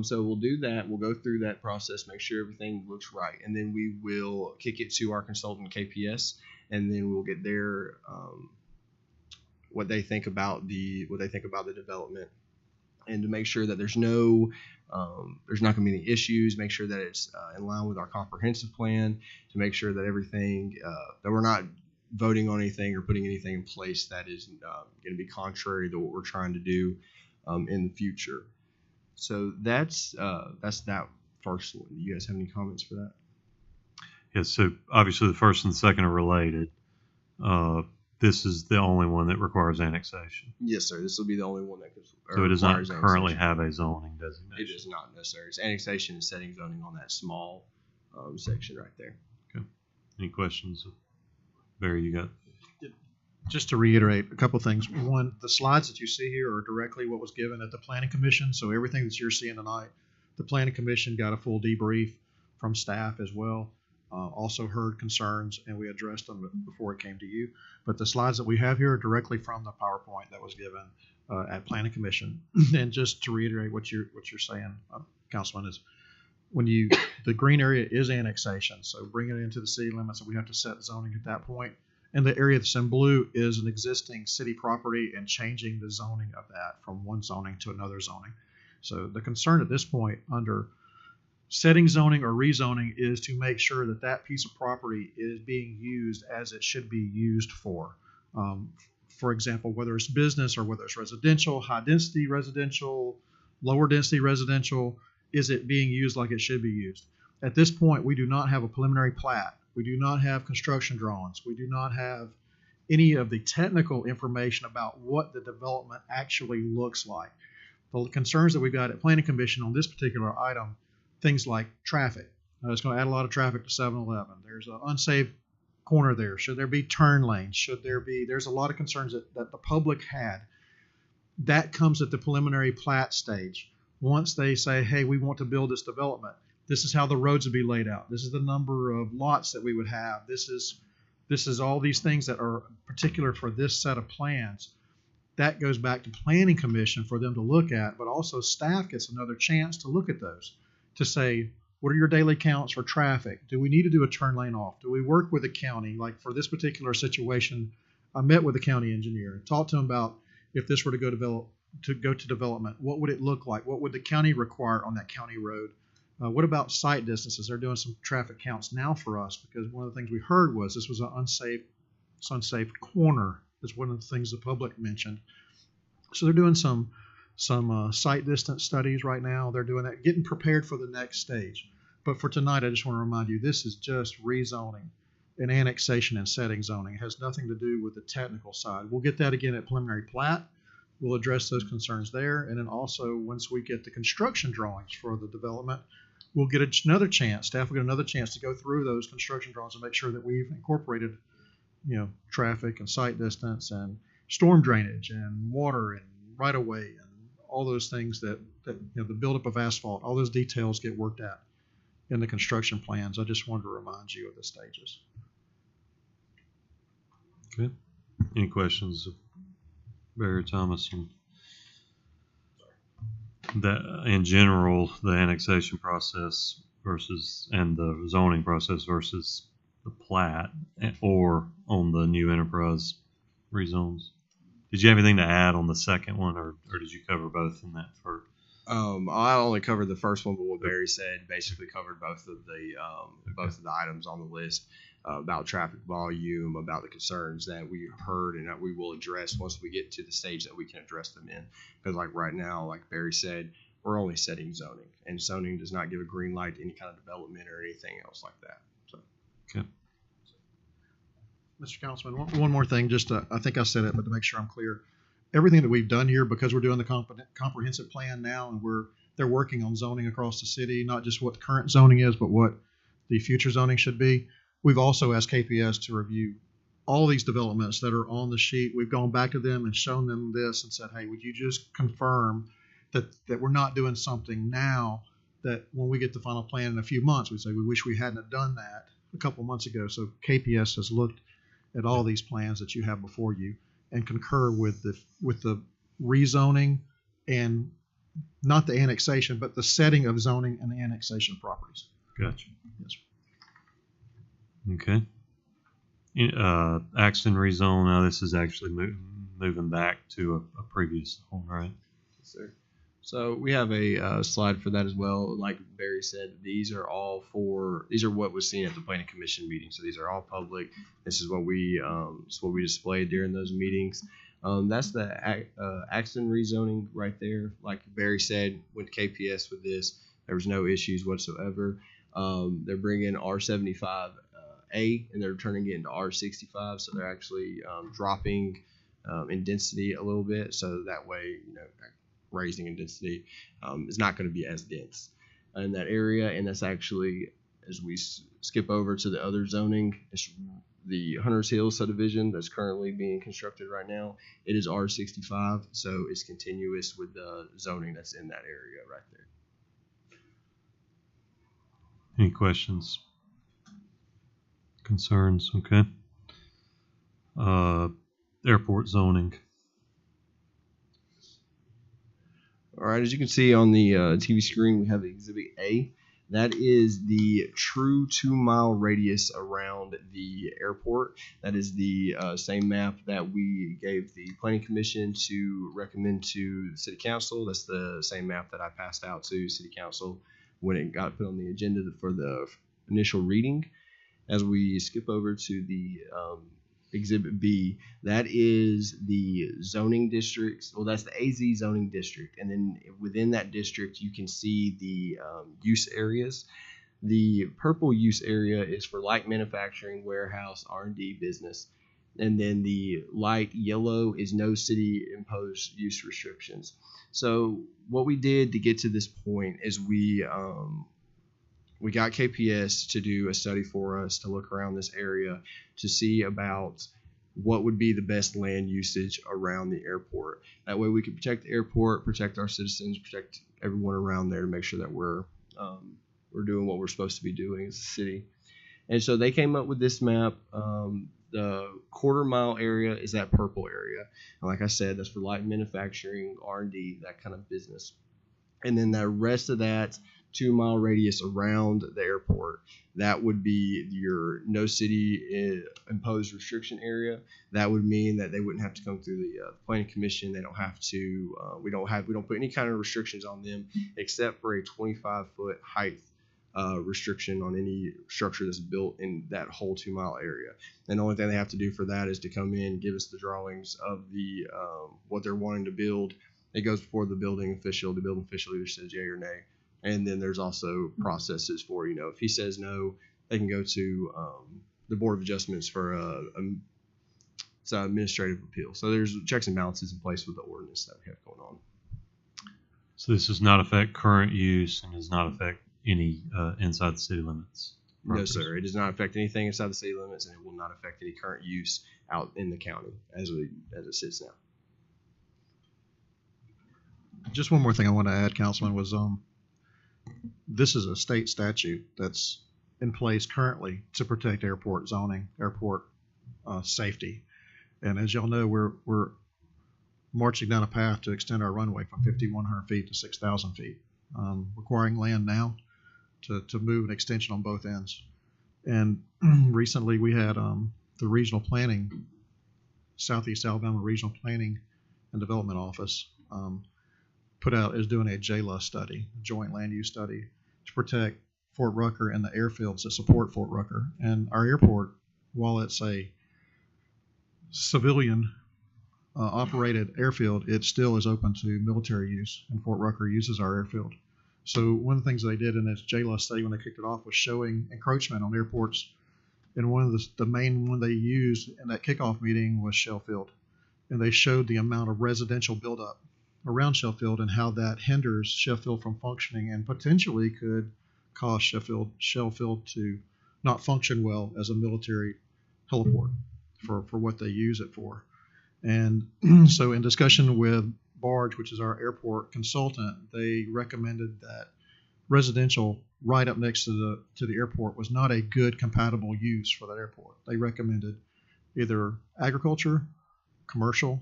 So we'll do that. We'll go through that process, make sure everything looks right, and then we will kick it to our consultant KPS, and then we'll get their what they think about the development, and to make sure that there's not going to be any issues. Make sure that it's in line with our comprehensive plan. To make sure that everything that we're not voting on anything or putting anything in place that is going to be contrary to what we're trying to do in the future. So that's that first one. Do you guys have any comments for that? Yes. So obviously the first and the second are related. This is the only one that requires annexation. Yes, sir. This will be the only one that could. So it does not currently have a zoning designation. It is not necessary. It's annexation and setting zoning on that small section right there. Okay. Any questions? Barry, you got? Just to reiterate a couple things. One, the slides that you see here are directly what was given at the Planning Commission. So everything that you're seeing tonight, the Planning Commission got a full debrief from staff as well. Also heard concerns, and we addressed them before it came to you. But the slides that we have here are directly from the PowerPoint that was given at Planning Commission. And just to reiterate what you're saying, Councilman, is when the green area is annexation, so bring it into the city limits, and we have to set zoning at that point. And the area that's in blue is an existing city property and changing the zoning of that from one zoning to another zoning. So the concern at this point under setting zoning or rezoning is to make sure that that piece of property is being used as it should be used for. For example, whether it's business or whether it's residential, high density residential, lower density residential, is it being used like it should be used? At this point, we do not have a preliminary plat. We do not have construction drawings. We do not have any of the technical information about what the development actually looks like. The concerns that we've got at Planning Commission on this particular item, things like traffic. It's going to add a lot of traffic to 7-Eleven. There's an unsafe corner there. Should there be turn lanes? There's a lot of concerns that the public had. That comes at the preliminary plat stage. Once they say, hey, we want to build this development, this is how the roads would be laid out. This is the number of lots that we would have. This is all these things that are particular for this set of plans. That goes back to Planning Commission for them to look at, but also staff gets another chance to look at those to say, what are your daily counts for traffic? Do we need to do a turn lane off? Do we work with the county? Like for this particular situation, I met with the county engineer and talked to him about if this were to go to development, what would it look like? What would the county require on that county road? What about site distances? They're doing some traffic counts now for us because one of the things we heard was this was an unsafe corner. Is one of the things the public mentioned. So they're doing some site distance studies right now. They're doing that, getting prepared for the next stage. But for tonight, I just want to remind you, this is just rezoning and annexation and setting zoning. It has nothing to do with the technical side. We'll get that again at preliminary plat. We'll address those concerns there. And then also, once we get the construction drawings for the development, we'll get another chance, staff will get another chance to go through those construction drawings and make sure that we've incorporated, traffic and site distance and storm drainage and water and right of way and all those things that the buildup of asphalt, all those details get worked at in the construction plans. I just wanted to remind you of the stages. Okay. Any questions of Barry Thomas, and that in general, the annexation process and the zoning process versus the plat, or on the new enterprise rezones. Did you have anything to add on the second one, or did you cover both in that first? I only covered the first one, but what Barry said basically covered both of the items on the list, about traffic volume, about the concerns that we heard and that we will address once we get to the stage that we can address them in. Because like right now, like Barry said, we're only setting zoning, and zoning does not give a green light to any kind of development or anything else like that. So. Okay. Mr. Councilman, one more thing, just I think I said it, but to make sure I'm clear, everything that we've done here, because we're doing the comprehensive plan now, and they're working on zoning across the city, not just what the current zoning is, but what the future zoning should be. We've also asked KPS to review all these developments that are on the sheet. We've gone back to them and shown them this and said, hey, would you just confirm that we're not doing something now that when we get the final plan in a few months, we say we wish we hadn't done that a couple months ago. So KPS has looked at all these plans that you have before you and concur with the rezoning, and not the annexation, but the setting of zoning and the annexation of properties. Gotcha. Yes. Okay. Axton rezone. Now this is actually moving back to a previous home, right? Yes, sir. So we have a slide for that as well. Like Barry said, these are what was seen at the Planning Commission meeting. So these are all public. This is what we displayed during those meetings. That's the Axton rezoning right there. Like Barry said, with KPS with this, there was no issues whatsoever. They're bringing R75A and they're turning it into R65. So they're actually dropping in density a little bit. So that way, raising in density is not going to be as dense in that area. And that's actually, as we skip over to the other zoning, it's the Hunters Hill subdivision that's currently being constructed right now. It is R65, so it's continuous with the zoning that's in that area right there. Any questions? Concerns? Okay. Airport zoning. All right, as you can see on the TV screen, we have Exhibit A. That is the true 2-mile radius around the airport. That is the same map that we gave the Planning Commission to recommend to the City Council. That's the same map that I passed out to City Council when it got put on the agenda for the initial reading. As we skip over to the Exhibit B, that is the zoning districts. Well, that's the AZ zoning district, and then within that district, you can see the use areas. The purple use area is for light manufacturing, warehouse, R&D business, and then the light yellow is no city-imposed use restrictions. So what we did to get to this point is we got KPS to do a study for us to look around this area to see about what would be the best land usage around the airport. That way we could protect the airport, protect our citizens, protect everyone around there to make sure that we're doing what we're supposed to be doing as a city. And so they came up with this map. The quarter-mile area is that purple area. And like I said, that's for light manufacturing, R&D, that kind of business. And then the rest of that 2-mile radius around the airport, that would be your no city imposed restriction area. That would mean that they wouldn't have to come through the Planning Commission. They don't have to. We don't put any kind of restrictions on them except for a 25-foot height restriction on any structure that's built in that whole 2-mile area. And the only thing they have to do for that is to come in, give us the drawings of the what they're wanting to build. It goes before the building official. The building official either says yay or nay. And then there's also processes for, if he says no, they can go to the Board of Adjustments for it's an administrative appeal. So there's checks and balances in place with the ordinance that we have going on. So this does not affect current use and does not affect any inside the city limits? Properties. No, sir. It does not affect anything inside the city limits, and it will not affect any current use out in the county as it sits now. Just one more thing I want to add, Councilman, was this is a state statute that's in place currently to protect airport zoning, airport safety. And as y'all know, we're marching down a path to extend our runway from 5,100 feet to 6,000 feet, requiring land now to move an extension on both ends. And recently we had the regional planning, Southeast Alabama Regional Planning and Development Office is doing a JLUS study, a joint land use study, to protect Fort Rucker and the airfields that support Fort Rucker. And our airport, while it's a civilian operated airfield, it still is open to military use, and Fort Rucker uses our airfield. So one of the things they did in this JLUS study when they kicked it off was showing encroachment on airports. And one of the main one they used in that kickoff meeting was Shell Field. And they showed the amount of residential buildup around Shell Field and how that hinders Shell Field from functioning and potentially could cause Shell Field to not function well as a military heliport for what they use it for. And so in discussion with Barge, which is our airport consultant, they recommended that residential right up next to the airport was not a good compatible use for that airport. They recommended either agriculture, commercial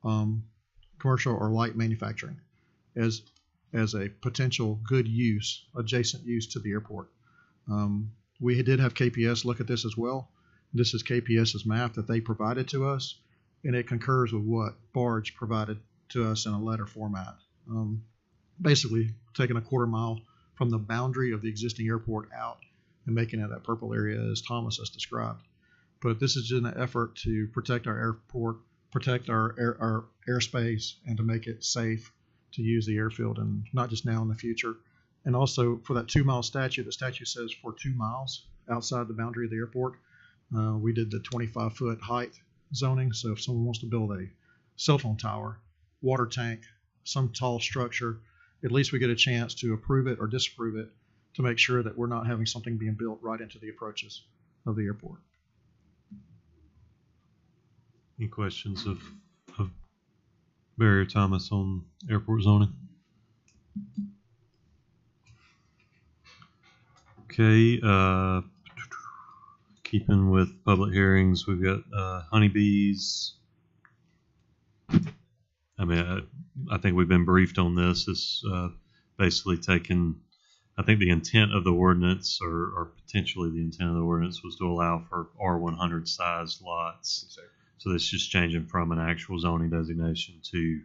or light manufacturing as a potential good use, adjacent use to the airport. We did have KPS look at this as well. This is KPS's map that they provided to us, and it concurs with what Barge provided to us in a letter format. Basically taking a quarter mile from the boundary of the existing airport out and making it that purple area as Thomas has described. But this is in an effort to protect our airport, protect our airspace, and to make it safe to use the airfield, and not just now in the future. And also for that 2 mile statute, the statute says for 2 miles outside the boundary of the airport, we did the 25-foot height zoning. So if someone wants to build a cell phone tower, water tank, some tall structure, at least we get a chance to approve it or disapprove it to make sure that we're not having something being built right into the approaches of the airport. Any questions of Barry or Thomas on airport zoning? Okay, keeping with public hearings, we've got honeybees. I mean, I think we've been briefed on this. It's basically taken, I think the intent of the ordinance, or potentially the intent of the ordinance, was to allow for R100 sized lots. So this is just changing from an actual zoning designation to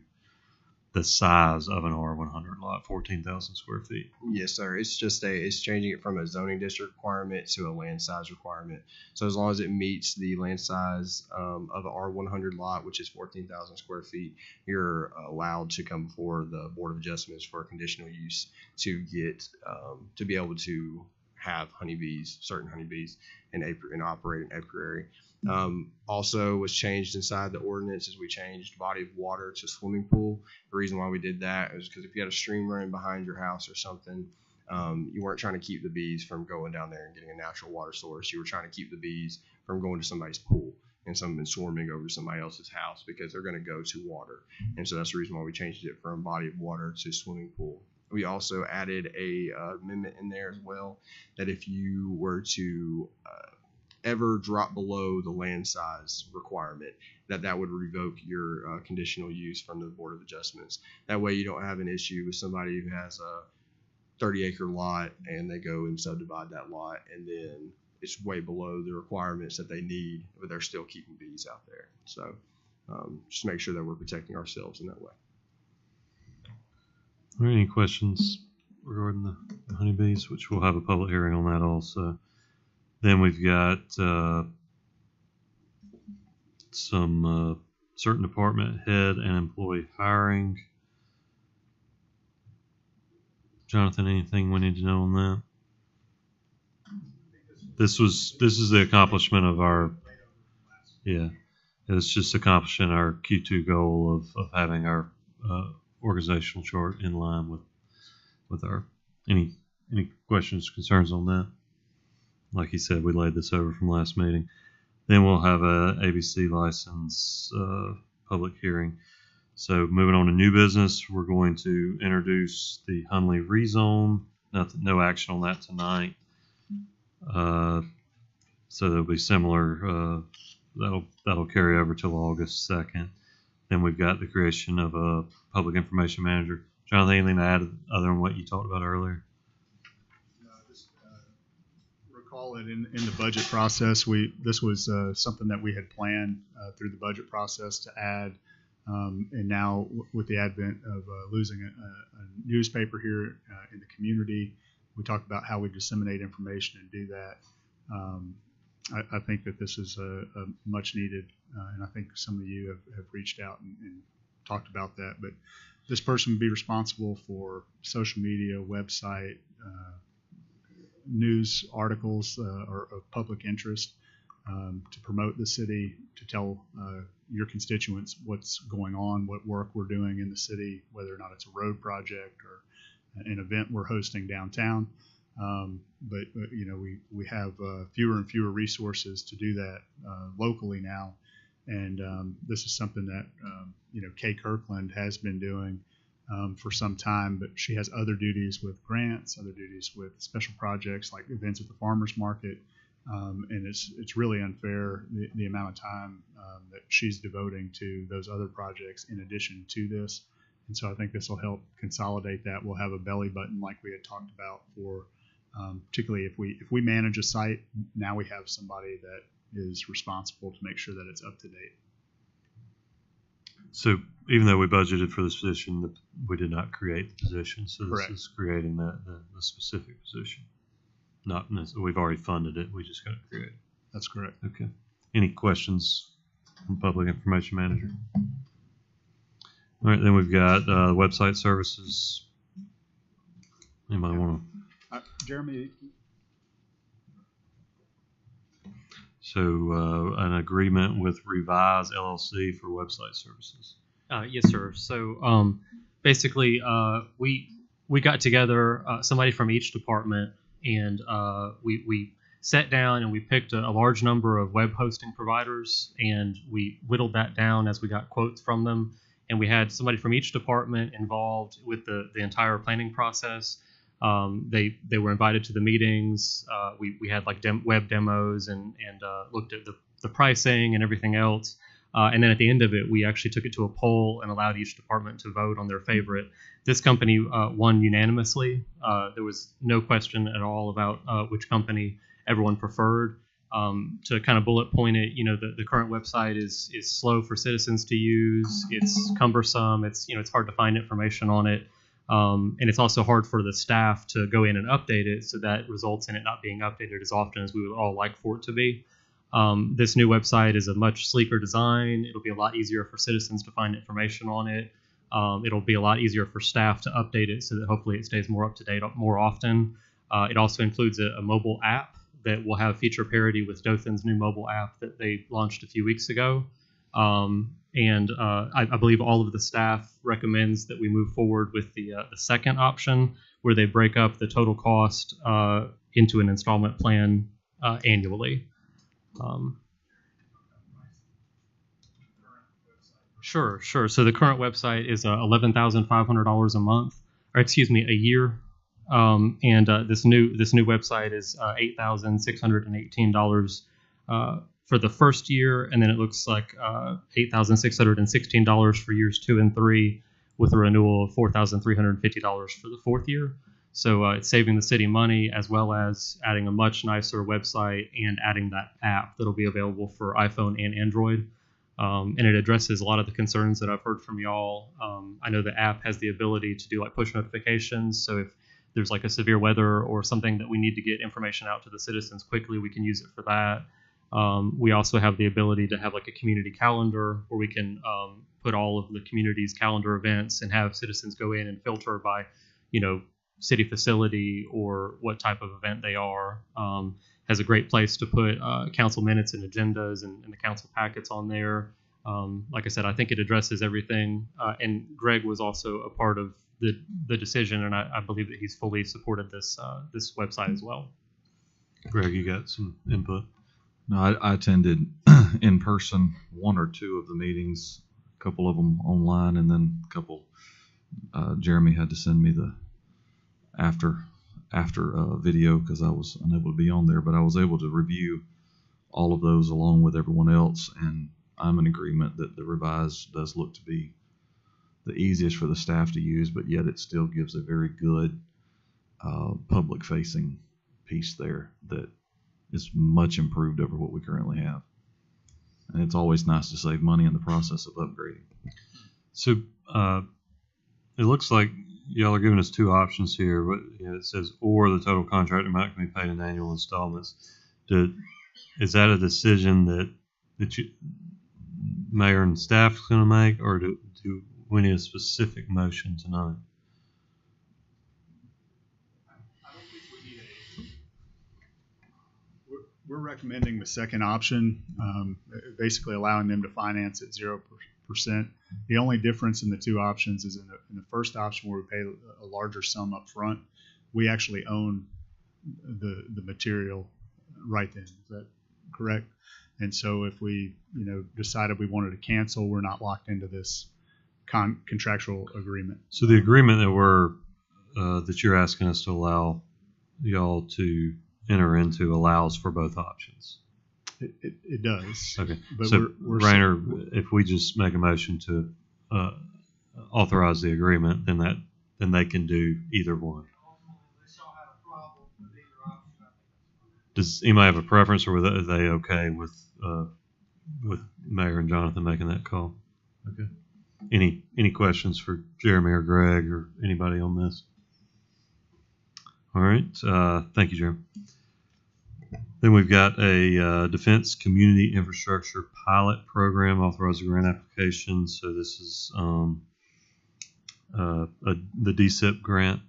the size of an R100 lot, 14,000 square feet. Yes, sir. It's changing it from a zoning district requirement to a land size requirement. So as long as it meets the land size of an R100 lot, which is 14,000 square feet, you're allowed to come before the Board of Adjustments for a conditional use to get to be able to have certain honeybees, and operate an apiary. Also was changed inside the ordinance as we changed body of water to swimming pool. The reason why we did that is because if you had a stream running behind your house or something, you weren't trying to keep the bees from going down there and getting a natural water source. You were trying to keep the bees from going to somebody's pool and swarming over to somebody else's house, because they're going to go to water. And so that's the reason why we changed it from body of water to swimming pool. We also added a amendment in there as well, that if you were to ever drop below the land size requirement, that would revoke your conditional use from the Board of Adjustments. That way you don't have an issue with somebody who has a 30-acre lot and they go and subdivide that lot, and then it's way below the requirements that they need, but they're still keeping bees out there. So just make sure that we're protecting ourselves in that way. Are there any questions regarding the honeybees, which we'll have a public hearing on that also? Then we've got some certain department head and employee hiring. Jonathan, anything we need to know on that? This is the accomplishment of our, it's just accomplishing our Q2 goal of having our organizational chart in line with our, any questions, concerns on that? Like he said, we laid this over from last meeting. Then we'll have a ABC license public hearing. So moving on to new business, we're going to introduce the Hunley rezone. No action on that tonight. So there'll be similar. That'll carry over till August 2nd. Then we've got the creation of a public information manager. Jonathan, anything to add other than what you talked about earlier? Just recall that in the budget process, this was something that we had planned through the budget process to add. And now with the advent of losing a newspaper here in the community, we talked about how we disseminate information and do that. I think that this is a much needed, and I think some of you have reached out and talked about that. But this person would be responsible for social media, website, news articles or of public interest to promote the city, to tell your constituents what's going on, what work we're doing in the city, whether or not it's a road project or an event we're hosting downtown. But you know, we have fewer and fewer resources to do that locally now, and this is something that you know, Kay Kirkland has been doing for some time, but she has other duties with grants, other duties with special projects like events at the farmers market, and it's really unfair the amount of time that she's devoting to those other projects in addition to this. And so I think this will help consolidate that. We'll have a belly button like we had talked about for. Particularly if we manage a site, now we have somebody that is responsible to make sure that it's up to date. So even though we budgeted for this position, we did not create the position. So this Correct. is creating the specific position. Not necessarily, we've already funded it. We just got to create it. That's correct. Okay. Any questions from Public Information Manager? All right, then we've got website services. Anybody want to? Jeremy. So an agreement with Revise LLC for website services. Yes, sir. So basically, we got together somebody from each department, and we sat down and we picked a large number of web hosting providers, and we whittled that down as we got quotes from them. And we had somebody from each department involved with the entire planning process. They were invited to the meetings. We had like web demos and looked at the pricing and everything else. And then at the end of it, we actually took it to a poll and allowed each department to vote on their favorite. This company won unanimously. There was no question at all about which company everyone preferred. To kind of bullet point it, you know, the current website is slow for citizens to use. It's cumbersome. It's hard to find information on it. And it's also hard for the staff to go in and update it, so that results in it not being updated as often as we would all like for it to be. This new website is a much sleeker design. It'll be a lot easier for citizens to find information on it. It'll be a lot easier for staff to update it so that hopefully it stays more up to date more often. It also includes a mobile app that will have feature parity with Dothan's new mobile app that they launched a few weeks ago. And I believe all of the staff recommends that we move forward with the second option, where they break up the total cost into an installment plan annually. Sure. So the current website is $11,500 a month, or excuse me, a year. And this new website is $8,618 for the first year, and then it looks like $8,616 for years 2 and 3, with a renewal of $4,350 for the fourth year. So it's saving the city money, as well as adding a much nicer website and adding that app that'll be available for iPhone and Android. And it addresses a lot of the concerns that I've heard from y'all. I know the app has the ability to do like push notifications, so if there's like a severe weather or something that we need to get information out to the citizens quickly, we can use it for that. We also have the ability to have like a community calendar where we can put all of the community's calendar events and have citizens go in and filter by, city facility or what type of event they are. Has a great place to put council minutes and agendas and the council packets on there. Like I said, I think it addresses everything. And Greg was also a part of the decision, and I believe that he's fully supported this website as well. Greg, you got some input? No, I attended in person 1 or 2 of the meetings, a couple of them online, and then a couple. Jeremy had to send me the after video because I was unable to be on there, but I was able to review all of those along with everyone else, and I'm in agreement that the revised does look to be the easiest for the staff to use, but yet it still gives a very good public-facing piece there that is much improved over what we currently have. And it's always nice to save money in the process of upgrading. So it looks like y'all are giving us two options here. But it says, or the total contract amount can be paid in annual installments. Is that a decision that you, mayor and staff, is going to make, or do we need a specific motion tonight? We're recommending the second option, basically allowing them to finance at 0%. The only difference in the two options is in the first option, where we pay a larger sum up front, we actually own the material right then. Is that correct? And so if we decided we wanted to cancel, we're not locked into this contractual agreement. So the agreement that you're asking us to allow y'all to enter into allows for both options. It does. Okay. But so, we're Rainer, if we just make a motion to authorize the agreement, then they can do either one. Does anybody have a preference, or are they okay with Mayor and Jonathan making that call? Okay. Any questions for Jeremy or Greg or anybody on this? All right. Thank you, Jeremy. Then we've got a Defense Community Infrastructure Pilot Program authorizing grant application. So this is the DSIP grant.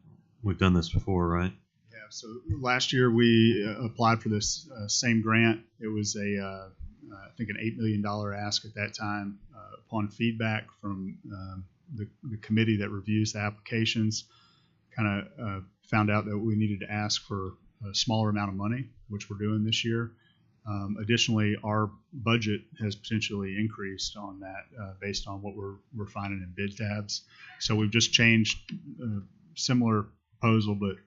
We've done this before, right? Yeah. So last year we applied for this same grant. It was I think an $8 million ask at that time. Upon feedback from the committee that reviews the applications, kind of found out that we needed to ask for a smaller amount of money, which we're doing this year. Additionally, our budget has potentially increased on that based on what we're finding in bid tabs. So we've just changed a similar proposal, but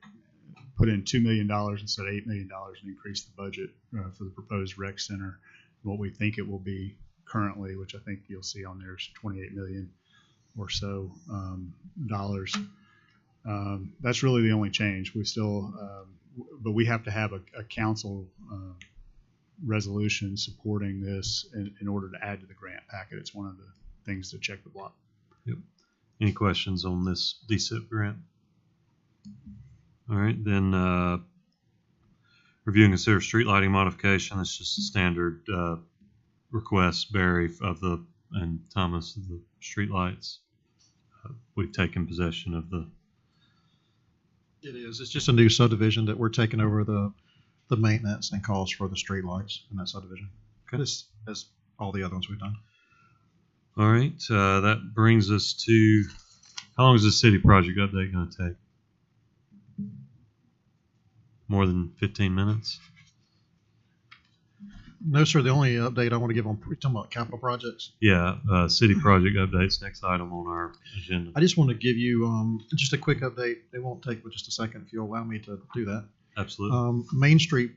put in $2 million instead of $8 million and increased the budget for the proposed rec center. What we think it will be currently, which I think you'll see on there, is $28 million or so dollars. That's really the only change. We still, but we have to have a council resolution supporting this in order to add to the grant packet. It's one of the things to check the block. Yep. Any questions on this DSIP grant? All right, then review and consider street lighting modification. That's just a standard request, Barry and Thomas, of the street lights. We've taken possession of the. It is. It's just a new subdivision that we're taking over the maintenance and costs for the street lights in that subdivision. Okay. This, as all the other ones we've done. All right, that brings us to, how long is this city project update going to take? More than 15 minutes? No, sir. The only update I want to give on, we're talking about capital projects. Yeah, city project updates, next item on our agenda. I just want to give you just a quick update. It won't take but just a second if you'll allow me to do that. Absolutely. Main Street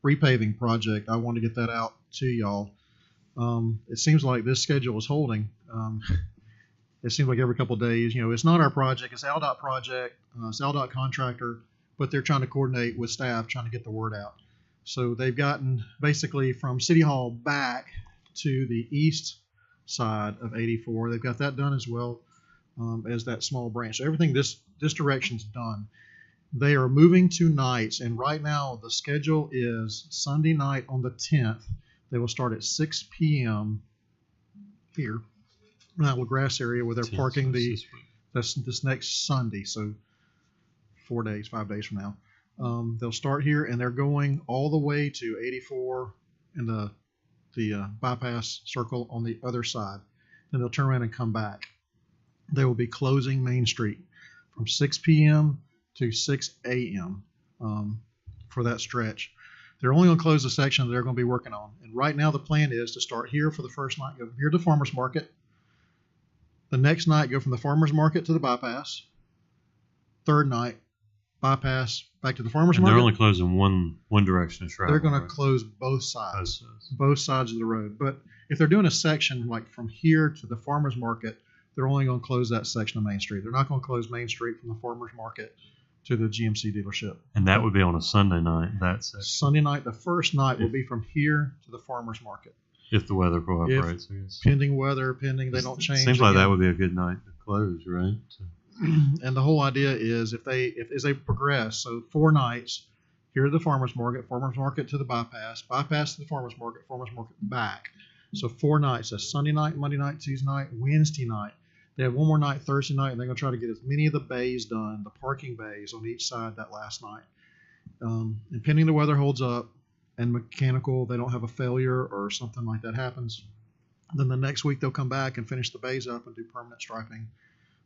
repaving project. I want to get that out to y'all. It seems like this schedule is holding. It seems like every couple of days. It's not our project. It's ALDOT project. It's ALDOT contractor, but they're trying to coordinate with staff, trying to get the word out. So they've gotten basically from City Hall back to the east side of 84. They've got that done as well as that small branch. So everything this direction's done. They are moving to nights, and right now the schedule is Sunday night on the 10th. They will start at 6 p.m. here in that little grass area where they're parking this next Sunday. So 5 days from now. They'll start here, and they're going all the way to 84 and the bypass circle on the other side. Then they'll turn around and come back. They will be closing Main Street from 6 p.m. to 6 a.m. For that stretch. They're only going to close the section that they're going to be working on. And right now the plan is to start here for the first night, go here to the farmer's market. The next night, go from the farmer's market to the bypass. Third night, bypass back to the farmer's And they're market. only closing one direction of travel. They're going to right? close both sides. Both sides. Both sides of the road. But if they're doing a section like from here to the farmer's market, they're only going to close that section of Main Street. They're not going to close Main Street from the farmer's market to the GMC dealership. And that would be on a Sunday night. That's it. Sunday night, the first night will be from here to the farmer's market. If the weather cooperates, I guess. Pending weather, pending they don't change. Seems like again. that would be a good night to close, right? And the whole idea is if as they progress, so 4 nights, here to the farmer's market to the bypass to the farmer's market back. So 4 nights, that's Sunday night, Monday night, Tuesday night, Wednesday night. They have one more night, Thursday night, and they're going to try to get as many of the bays done, the parking bays on each side that last night. And pending the weather holds up and mechanical, they don't have a failure or something like that happens, then the next week they'll come back and finish the bays up and do permanent striping,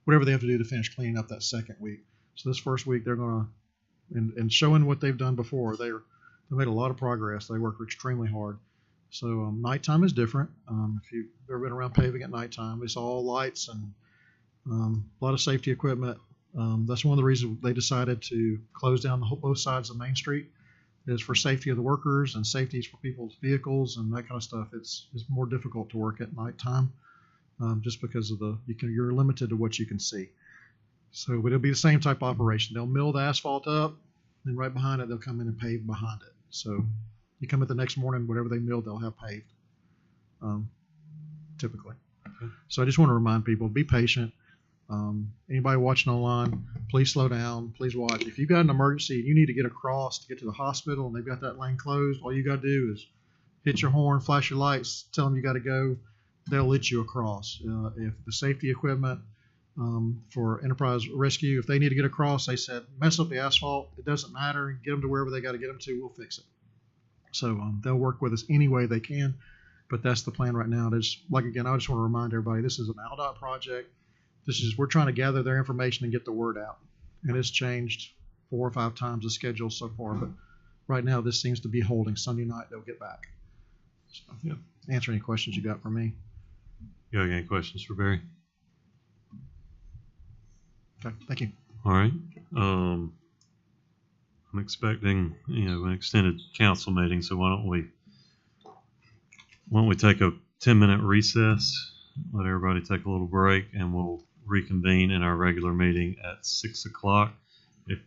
whatever they have to do to finish cleaning up that second week. So this first week they're going to, and showing what they've done before, they made a lot of progress. They worked extremely hard. So nighttime is different. If you've ever been around paving at nighttime, it's all lights and a lot of safety equipment. That's one of the reasons they decided to close down both sides of Main Street, is for safety of the workers and safety for people's vehicles and that kind of stuff. It's more difficult to work at nighttime just because of you're limited to what you can see. So, but it'll be the same type of operation. They'll mill the asphalt up, and right behind it, they'll come in and pave behind it. So you come in the next morning, whatever they milled, they'll have paved, typically. Okay. So I just want to remind people, be patient. Anybody watching online, please slow down. Please watch. If you've got an emergency and you need to get across to get to the hospital and they've got that lane closed, all you got to do is hit your horn, flash your lights, tell them you got to go. They'll let you across. If the safety equipment for Enterprise Rescue, if they need to get across, they said, mess up the asphalt. It doesn't matter. Get them to wherever they got to get them to. We'll fix it. So they'll work with us any way they can. But that's the plan right now. There's, like, again, I just want to remind everybody, this is an ALDOT project. We're trying to gather their information and get the word out. And it's changed 4 or 5 times the schedule so far. But right now, this seems to be holding. Sunday night, they'll get back. So, Yeah. Answer any questions you got for me. You got any questions for Barry? Okay, thank you. All right. I'm expecting, an extended council meeting, so why don't we take a 10-minute recess, let everybody take a little break, and we'll reconvene in our regular meeting at 6 o'clock. If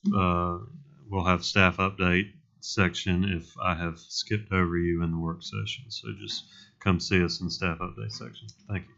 we'll have staff update section if I have skipped over you in the work session. So just come see us in the staff update section. Thank you.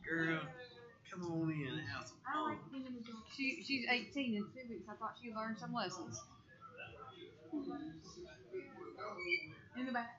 Girl, come on in and have some I like fun. being an adult. She's 18 in 2 weeks. I thought she learned some lessons. In the back.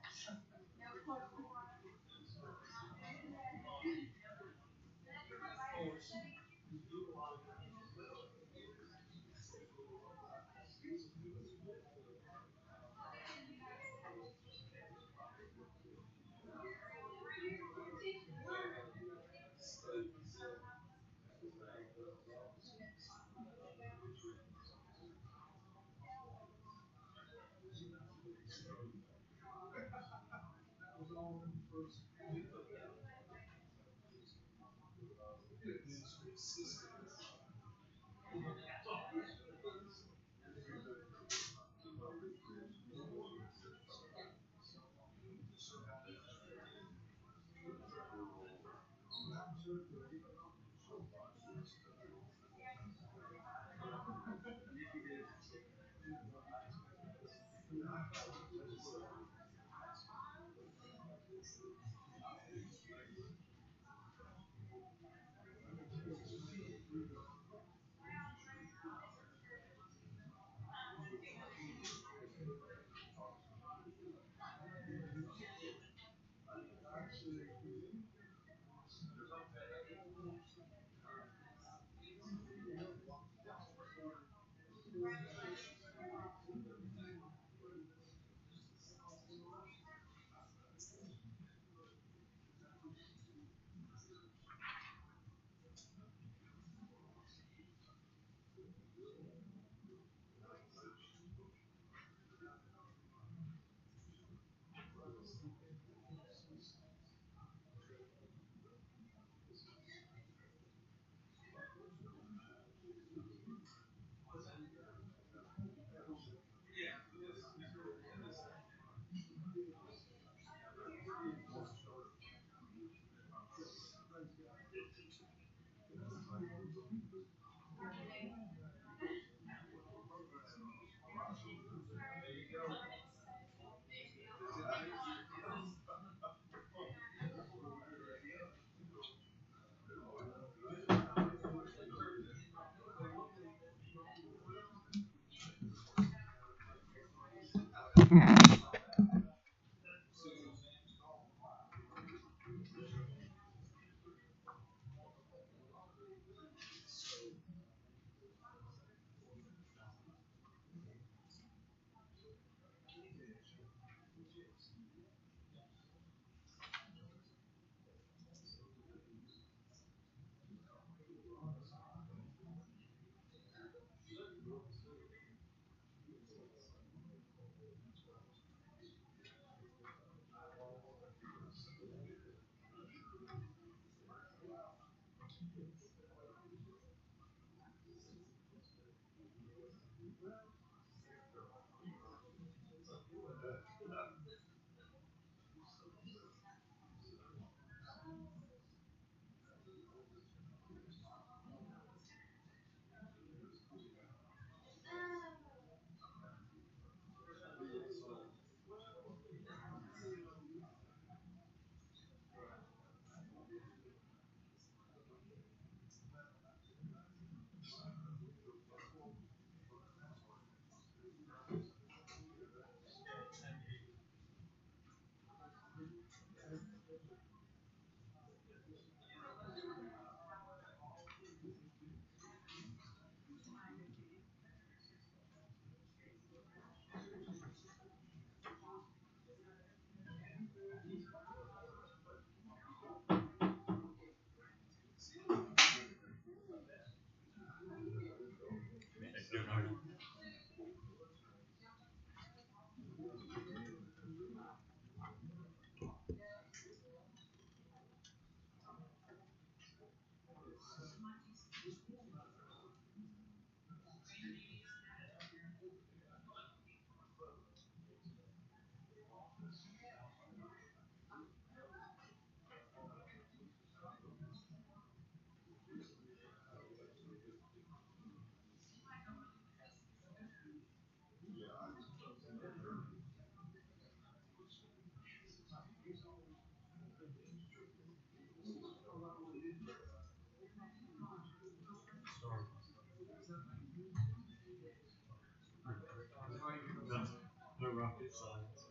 rocket science.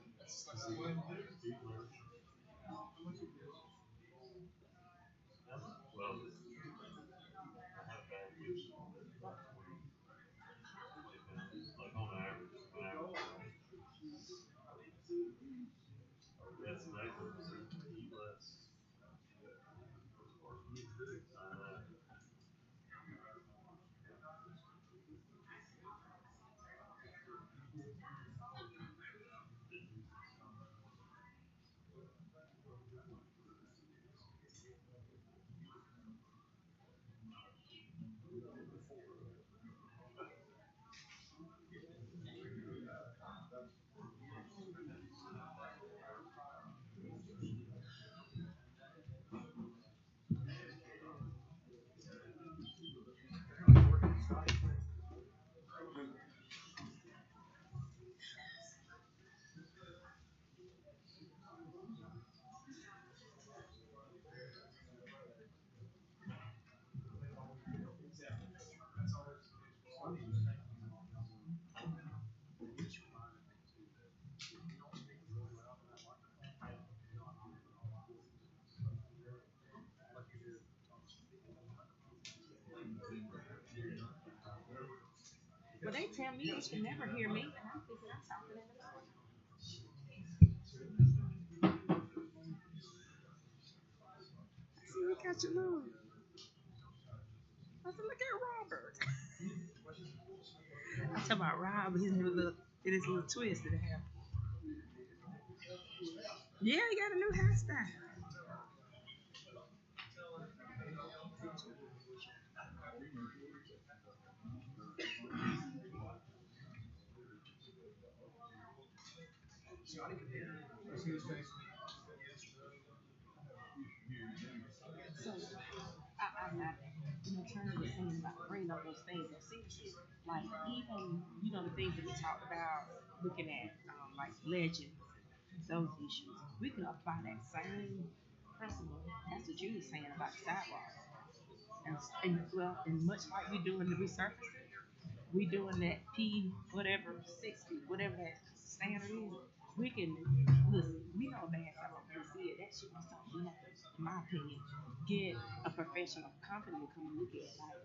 Well, they tell me they can never hear me, and I'm thinking I'm talking in the phone. See, we got you moving. I said, look at Robert. I'm talking about Rob and his little twist that they have. Yeah, he got a new hairstyle. So, Turner was saying about bringing up those things that seriously, like even the things that we talked about, looking at like legends, those issues, we could apply that same principle. That's what you were saying about the sidewalk, and much like we doing the resurfacing, we doing that P whatever 60 whatever that standard is. We can listen. We know a bad sidewalk. We see it. That shit was something we have to, in my opinion, get a professional company to come and look at. Like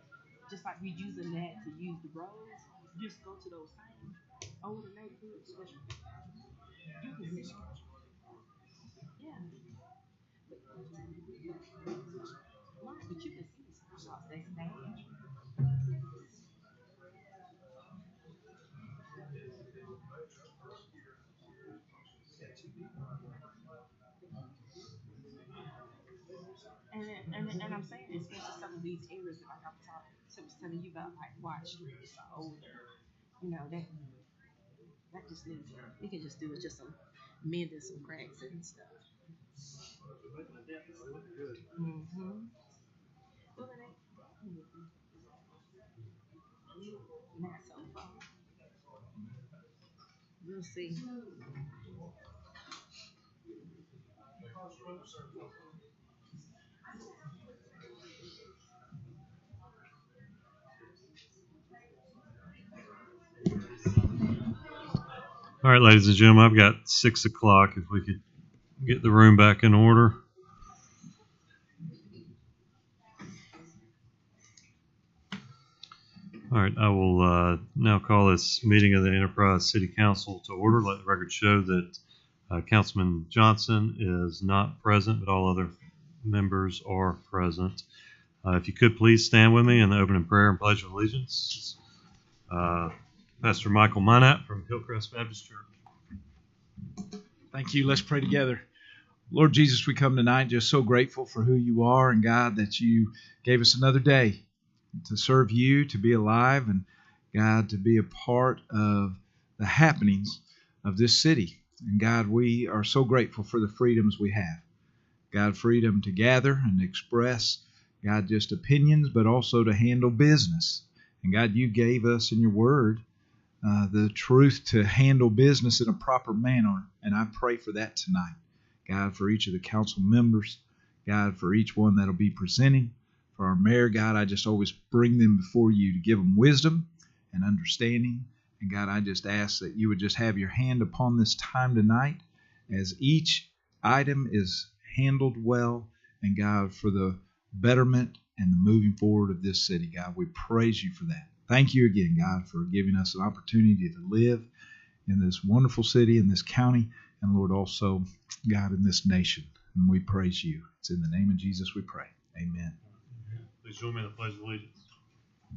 just like we using that to use the roads, just go to those same older neighborhoods. You can get yeah. Right, but you can see the screenshots that's bad. And I'm saying, especially some of these areas that like I'm telling you about, like Watch Street, older, that just needs. We can just do it, just some mending some cracks and stuff. Mm-hmm. Well, it ain't. Not so far. We'll see. All right, ladies and gentlemen, I've got 6 o'clock. If we could get the room back in order. All right, I will now call this meeting of the Enterprise City Council to order. Let the record show that Councilman Johnson is not present, but all other members are present. If you could please stand with me in the opening prayer and pledge of allegiance. Pastor Michael Minat from Hillcrest Baptist Church. Thank you. Let's pray together. Lord Jesus, we come tonight just so grateful for who you are, and God, that you gave us another day to serve you, to be alive, and God, to be a part of the happenings of this city. And God, we are so grateful for the freedoms we have. God, freedom to gather and express, God, just opinions, but also to handle business. And God, you gave us in your word the truth to handle business in a proper manner. And I pray for that tonight. God, for each of the council members, God, for each one that'll be presenting, for our mayor, God, I just always bring them before you to give them wisdom and understanding. And God, I just ask that you would just have your hand upon this time tonight as each item is handled well. And God, for the betterment and the moving forward of this city, God, we praise you for that. Thank you again, God, for giving us an opportunity to live in this wonderful city, in this county, and Lord, also, God, in this nation. And we praise you. It's in the name of Jesus we pray. Amen. Please join me in the Pledge of Allegiance.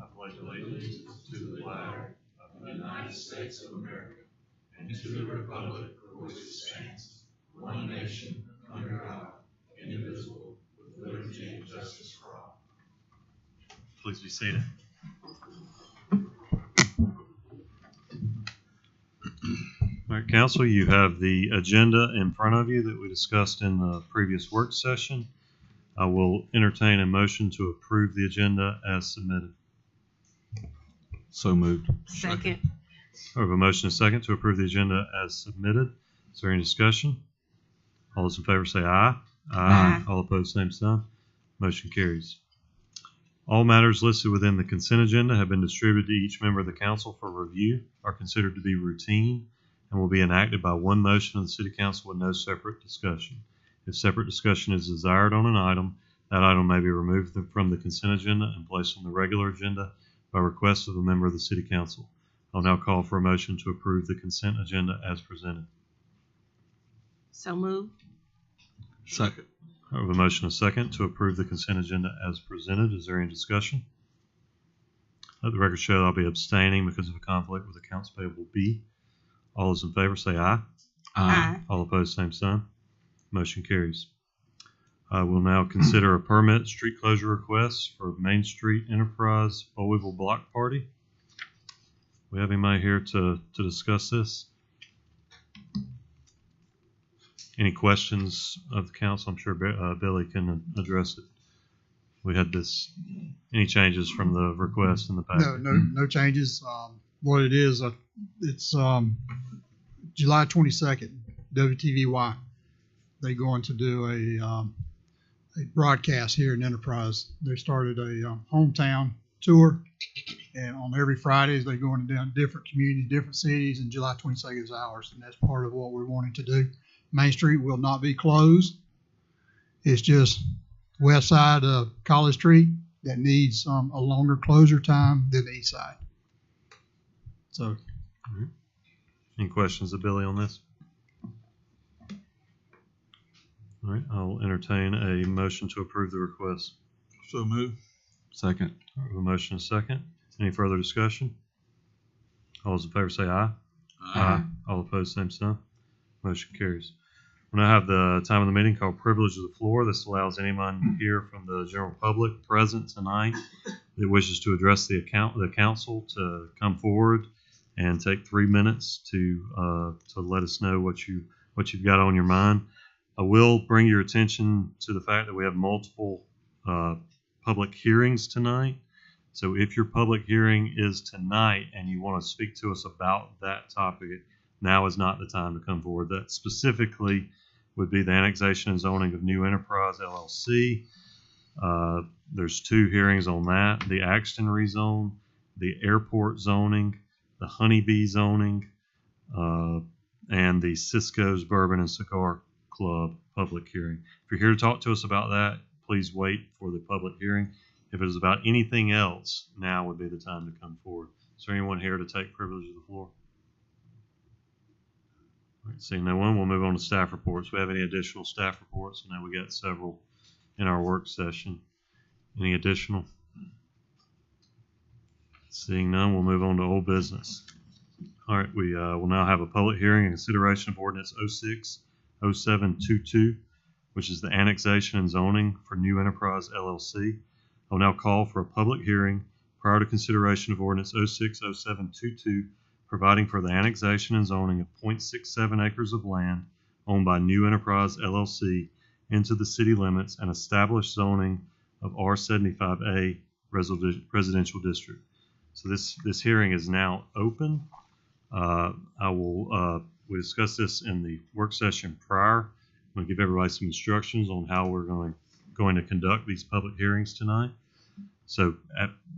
I pledge allegiance to the flag of the United States of America and to the republic for which it stands, one nation, under God, indivisible, with liberty and justice for all. Please be seated. All right, Council, you have the agenda in front of you that we discussed in the previous work session. I will entertain a motion to approve the agenda as submitted. So moved. Second. I have a motion and a second to approve the agenda as submitted. Is there any discussion? All those in favor say aye. Aye. All opposed, same sign. Motion carries. All matters listed within the consent agenda have been distributed to each member of the council for review, are considered to be routine, and will be enacted by one motion of the City Council with no separate discussion. If separate discussion is desired on an item, that item may be removed from the consent agenda and placed on the regular agenda by request of a member of the City Council. I'll now call for a motion to approve the consent agenda as presented. So moved. Second. I have a motion and a second to approve the consent agenda as presented. Is there any discussion? Let the record show that I'll be abstaining because of a conflict with accounts payable B. All those in favor say aye. Aye. All opposed, same sign. Motion carries. We'll now consider a permit street closure request for Main Street Enterprise Bowlville Block Party. We have anybody here to discuss this? Any questions of the council? I'm sure Billy can address it. We had this. Any changes from the request in the packet? No changes. What it is, it's July 22nd, WTVY. They're going to do a broadcast here in Enterprise. They started a hometown tour, and on every Fridays they're going down different communities, different cities, and July 22nd is ours, and that's part of what we're wanting to do. Main Street will not be closed. It's just west side of College Street that needs a longer closure time than the east side. So, All right. Any questions of Billy on this? All right, I'll entertain a motion to approve the request. So moved. Second. I have a motion and a second. Any further discussion? All those in favor say aye. Aye. All opposed, same sign. Motion carries. We'll now have the time of the meeting called Privilege of the Floor. This allows anyone here from the general public present tonight that wishes to address the council to come forward and take 3 minutes to let us know what you've got on your mind. I will bring your attention to the fact that we have multiple public hearings tonight. So if your public hearing is tonight and you want to speak to us about that topic, now is not the time to come forward. That specifically would be the annexation and zoning of New Enterprise LLC. There's 2 hearings on that: the Axton rezone, the airport zoning, the Honeybee zoning, and the Cisco's Bourbon and Cigar Club public hearing. If you're here to talk to us about that, please wait for the public hearing. If it is about anything else, now would be the time to come forward. Is there anyone here to take privilege of the floor? All right, seeing no one, we'll move on to staff reports. We have any additional staff reports? I know we got several in our work session. Any additional? Seeing none, we'll move on to old business. All right, we will now have a public hearing and consideration of ordinance 060722, which is the annexation and zoning for New Enterprise LLC. I will now call for a public hearing prior to consideration of ordinance 060722, providing for the annexation and zoning of 0.67 acres of land owned by New Enterprise LLC into the city limits and establish zoning of R75A residential district. So this hearing is now open. We discussed this in the work session prior. I'm going to give everybody some instructions on how we're going to conduct these public hearings tonight. So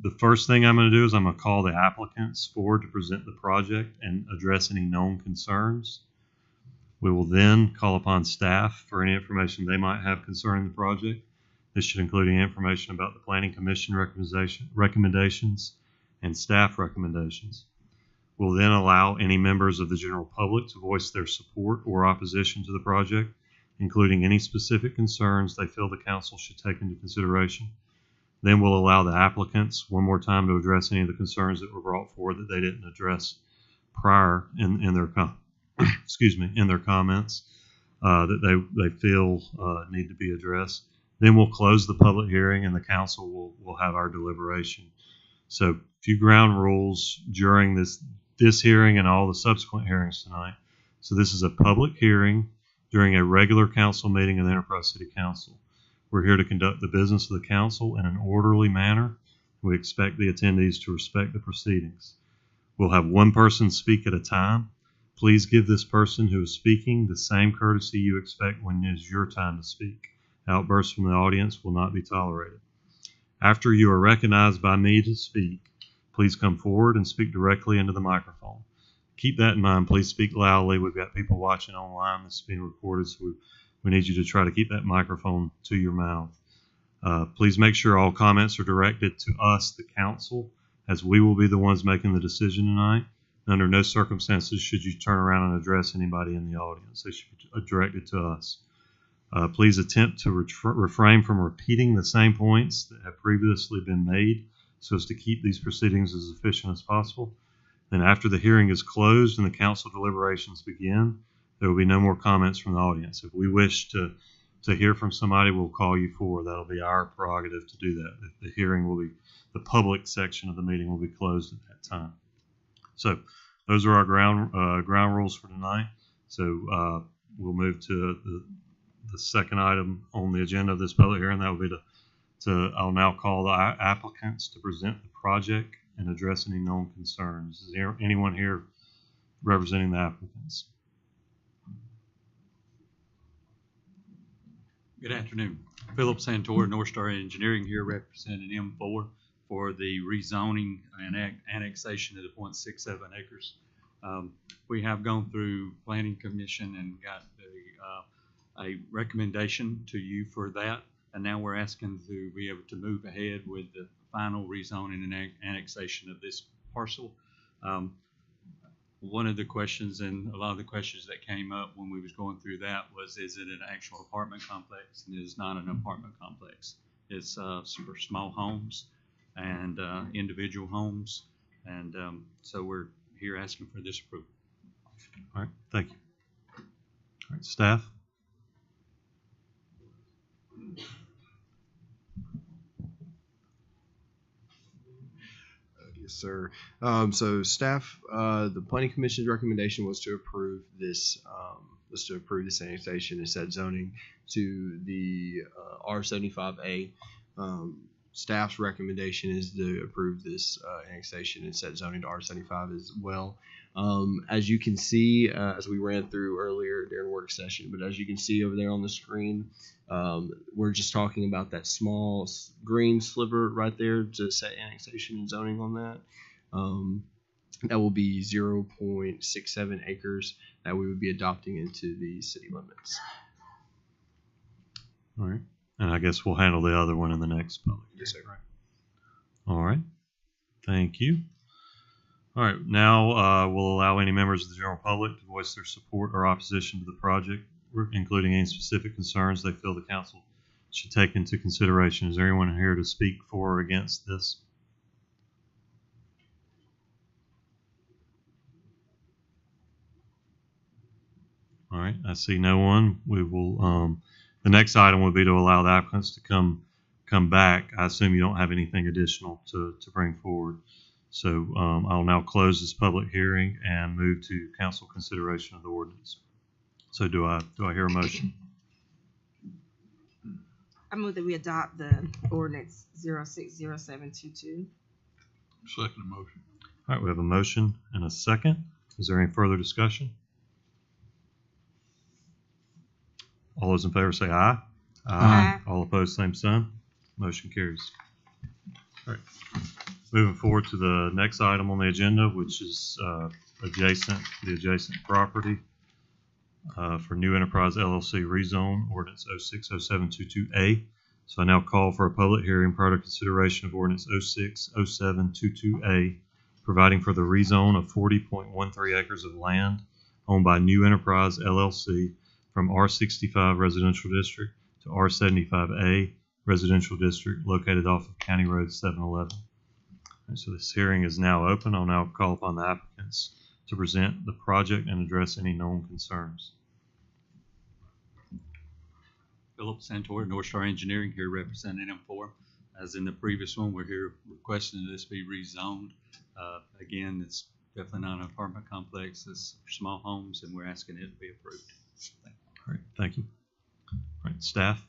the first thing I'm going to do is I'm going to call the applicants forward to present the project and address any known concerns. We will then call upon staff for any information they might have concerning the project. This should include any information about the Planning Commission recommendations and staff recommendations. We'll then allow any members of the general public to voice their support or opposition to the project, including any specific concerns they feel the council should take into consideration. Then we'll allow the applicants one more time to address any of the concerns that were brought forward that they didn't address prior in their in their comments that they feel need to be addressed. Then we'll close the public hearing and the council will have our deliberation. So a few ground rules during this hearing and all the subsequent hearings tonight. So this is a public hearing during a regular council meeting of the Enterprise City Council. We're here to conduct the business of the council in an orderly manner. We expect the attendees to respect the proceedings. We'll have one person speak at a time. Please give this person who is speaking the same courtesy you expect when it is your time to speak. Outbursts from the audience will not be tolerated. After you are recognized by me to speak, please come forward and speak directly into the microphone. Keep that in mind. Please speak loudly. We've got people watching online. This is being recorded, so we need you to try to keep that microphone to your mouth. Please make sure all comments are directed to us, the council, as we will be the ones making the decision tonight. Under no circumstances should you turn around and address anybody in the audience. They should be directed to us. Please attempt to refrain from repeating the same points that have previously been made so as to keep these proceedings as efficient as possible. Then after the hearing is closed and the council deliberations begin, there will be no more comments from the audience. If we wish to hear from somebody, we'll call you forward. That'll be our prerogative to do that. The hearing will be, the public section of the meeting will be closed at that time. So those are our ground rules for tonight. So we'll move to the second item on the agenda of this public hearing. That will be I'll now call the applicants to present the project and address any known concerns. Is there anyone here representing the applicants? Good afternoon. Philip Santor, North Star Engineering here representing M4 for the rezoning and annexation of the 0.67 acres. We have gone through Planning Commission and got a recommendation to you for that, and now we're asking to be able to move ahead with the final rezoning and annexation of this parcel. One of the questions and a lot of the questions that came up when we was going through that was, is it an actual apartment complex? And it is not an apartment complex. It's super small homes and individual homes, and so we're here asking for this approval. All right, thank you. All right, staff. Yes, sir. So staff, the Planning Commission's recommendation was to approve this annexation and set zoning to the R75A. Staff's recommendation is to approve this annexation and set zoning to R75 as well. As you can see, as we ran through earlier during work session, but as you can see over there on the screen, we're just talking about that small green sliver right there to set annexation and zoning on that. That will be 0.67 acres that we would be adopting into the city limits. All right. And I guess we'll handle the other one in the next public. Yes, sir. All right. Thank you. All right. Now we'll allow any members of the general public to voice their support or opposition to the project, including any specific concerns they feel the council should take into consideration. Is there anyone here to speak for or against this? All right. I see no one. We will. The next item would be to allow the applicants to come back. I assume you don't have anything additional to bring forward. So I'll now close this public hearing and move to council consideration of the ordinance. So do I hear a motion? I move that we adopt the ordinance 060722. Second motion. All right, we have a motion and a second. Is there any further discussion? All those in favor say aye. Aye. All opposed, same sign. Motion carries. Moving forward to the next item on the agenda, which is the adjacent property for New Enterprise LLC rezone, ordinance 060722A. So I now call for a public hearing prior to consideration of ordinance 060722A, providing for the rezone of 40.13 acres of land owned by New Enterprise LLC from R65 Residential District to R75A Residential District located off of County Road 711. And so this hearing is now open. I'll now call upon the applicants to present the project and address any known concerns. Philip Santor, North Star Engineering, here representing M4. As in the previous one, we're here requesting this be rezoned. Again, it's definitely not an apartment complex. It's small homes, and we're asking it to be approved. All right, thank you. All right, staff.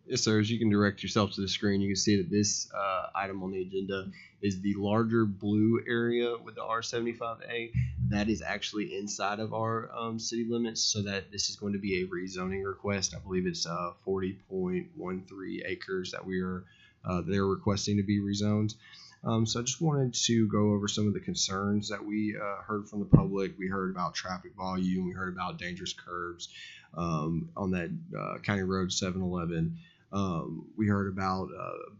Yes, sir. As you can direct yourself to the screen, you can see that this item on the agenda is the larger blue area with the R75A. That is actually inside of our city limits, so that this is going to be a rezoning request. I believe it's 40.13 acres that they're requesting to be rezoned. So I just wanted to go over some of the concerns that we heard from the public. We heard about traffic volume. We heard about dangerous curbs on that County Road 711. We heard about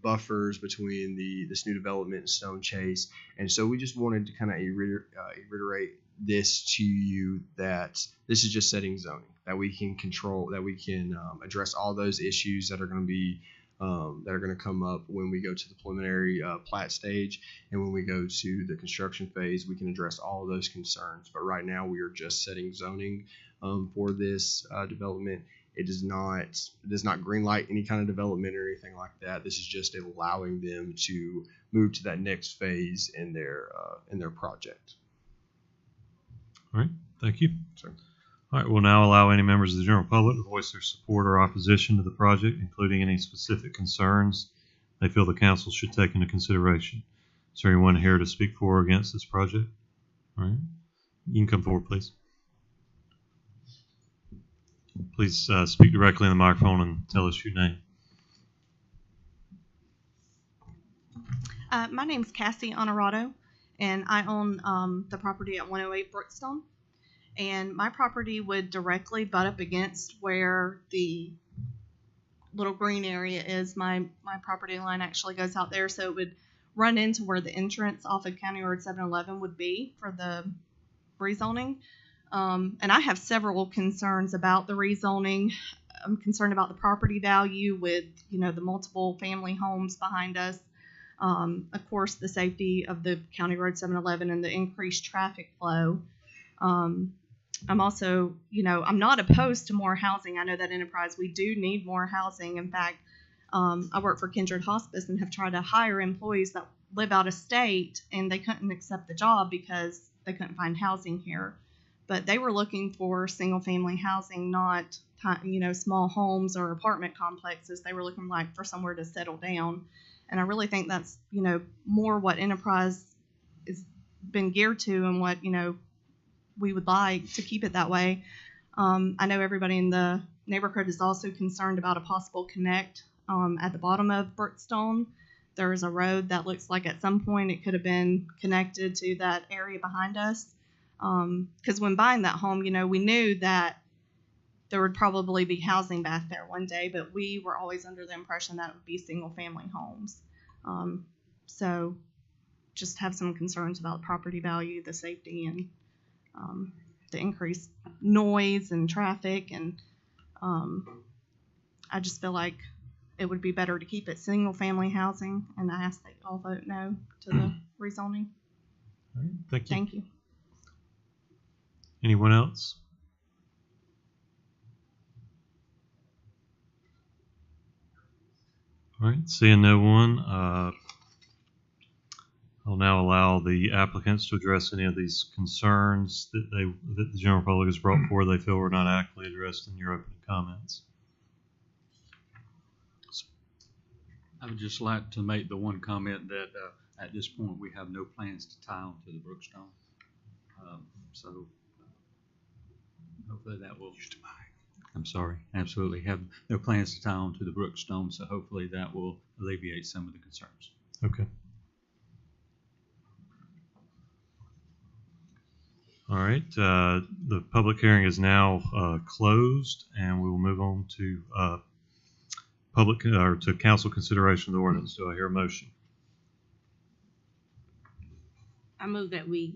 buffers between this new development and Stone Chase. And so we just wanted to kind of reiterate this to you, that this is just setting zoning, that we can control, that we can address all those issues that are going to be that are going to come up when we go to the preliminary plat stage, and when we go to the construction phase, we can address all of those concerns. But right now, we are just setting zoning for this development. It does not greenlight any kind of development or anything like that. This is just allowing them to move to that next phase in their project. All right, thank you. Sure. All right, we'll now allow any members of the general public to voice their support or opposition to the project, including any specific concerns they feel the council should take into consideration. Is there anyone here to speak for or against this project? All right, you can come forward, please. Please speak directly in the microphone and tell us your name. My name's Cassie Honorado, and I own the property at 108 Brookstone. And my property would directly butt up against where the little green area is. My property line actually goes out there, so it would run into where the entrance off of County Road 711 would be for the rezoning. And I have several concerns about the rezoning. I'm concerned about the property value with, the multiple family homes behind us. Of course, the safety of the County Road 711 and the increased traffic flow. I'm also, I'm not opposed to more housing. I know that Enterprise, we do need more housing. In fact, I work for Kindred Hospice and have tried to hire employees that live out of state, and they couldn't accept the job because they couldn't find housing here. But they were looking for single-family housing, not, small homes or apartment complexes. They were looking for somewhere to settle down. And I really think that's, more what Enterprise has been geared to, and what, we would like to keep it that way. I know everybody in the neighborhood is also concerned about a possible connect at the bottom of Brookstone. There is a road that looks like at some point it could have been connected to that area behind us. Because when buying that home, we knew that there would probably be housing back there one day, but we were always under the impression that it would be single-family homes. So just have some concerns about property value, the safety, and the increased noise and traffic. And I just feel like it would be better to keep it single-family housing, and I ask that you all vote no to the rezoning. All right, thank you. Thank you. Anyone else? All right, seeing no one, I'll now allow the applicants to address any of these concerns that the general public has brought forward they feel were not adequately addressed in your opening comments. I would just like to make the one comment that at this point we have no plans to tie on to the Brookstone. So hopefully that will I'm sorry, absolutely have no plans to tie on to the Brookstone, so hopefully that will alleviate some of the concerns. Okay. All right. The public hearing is now closed, and we will move on to to council consideration of the ordinance. Do I hear a motion? I move that we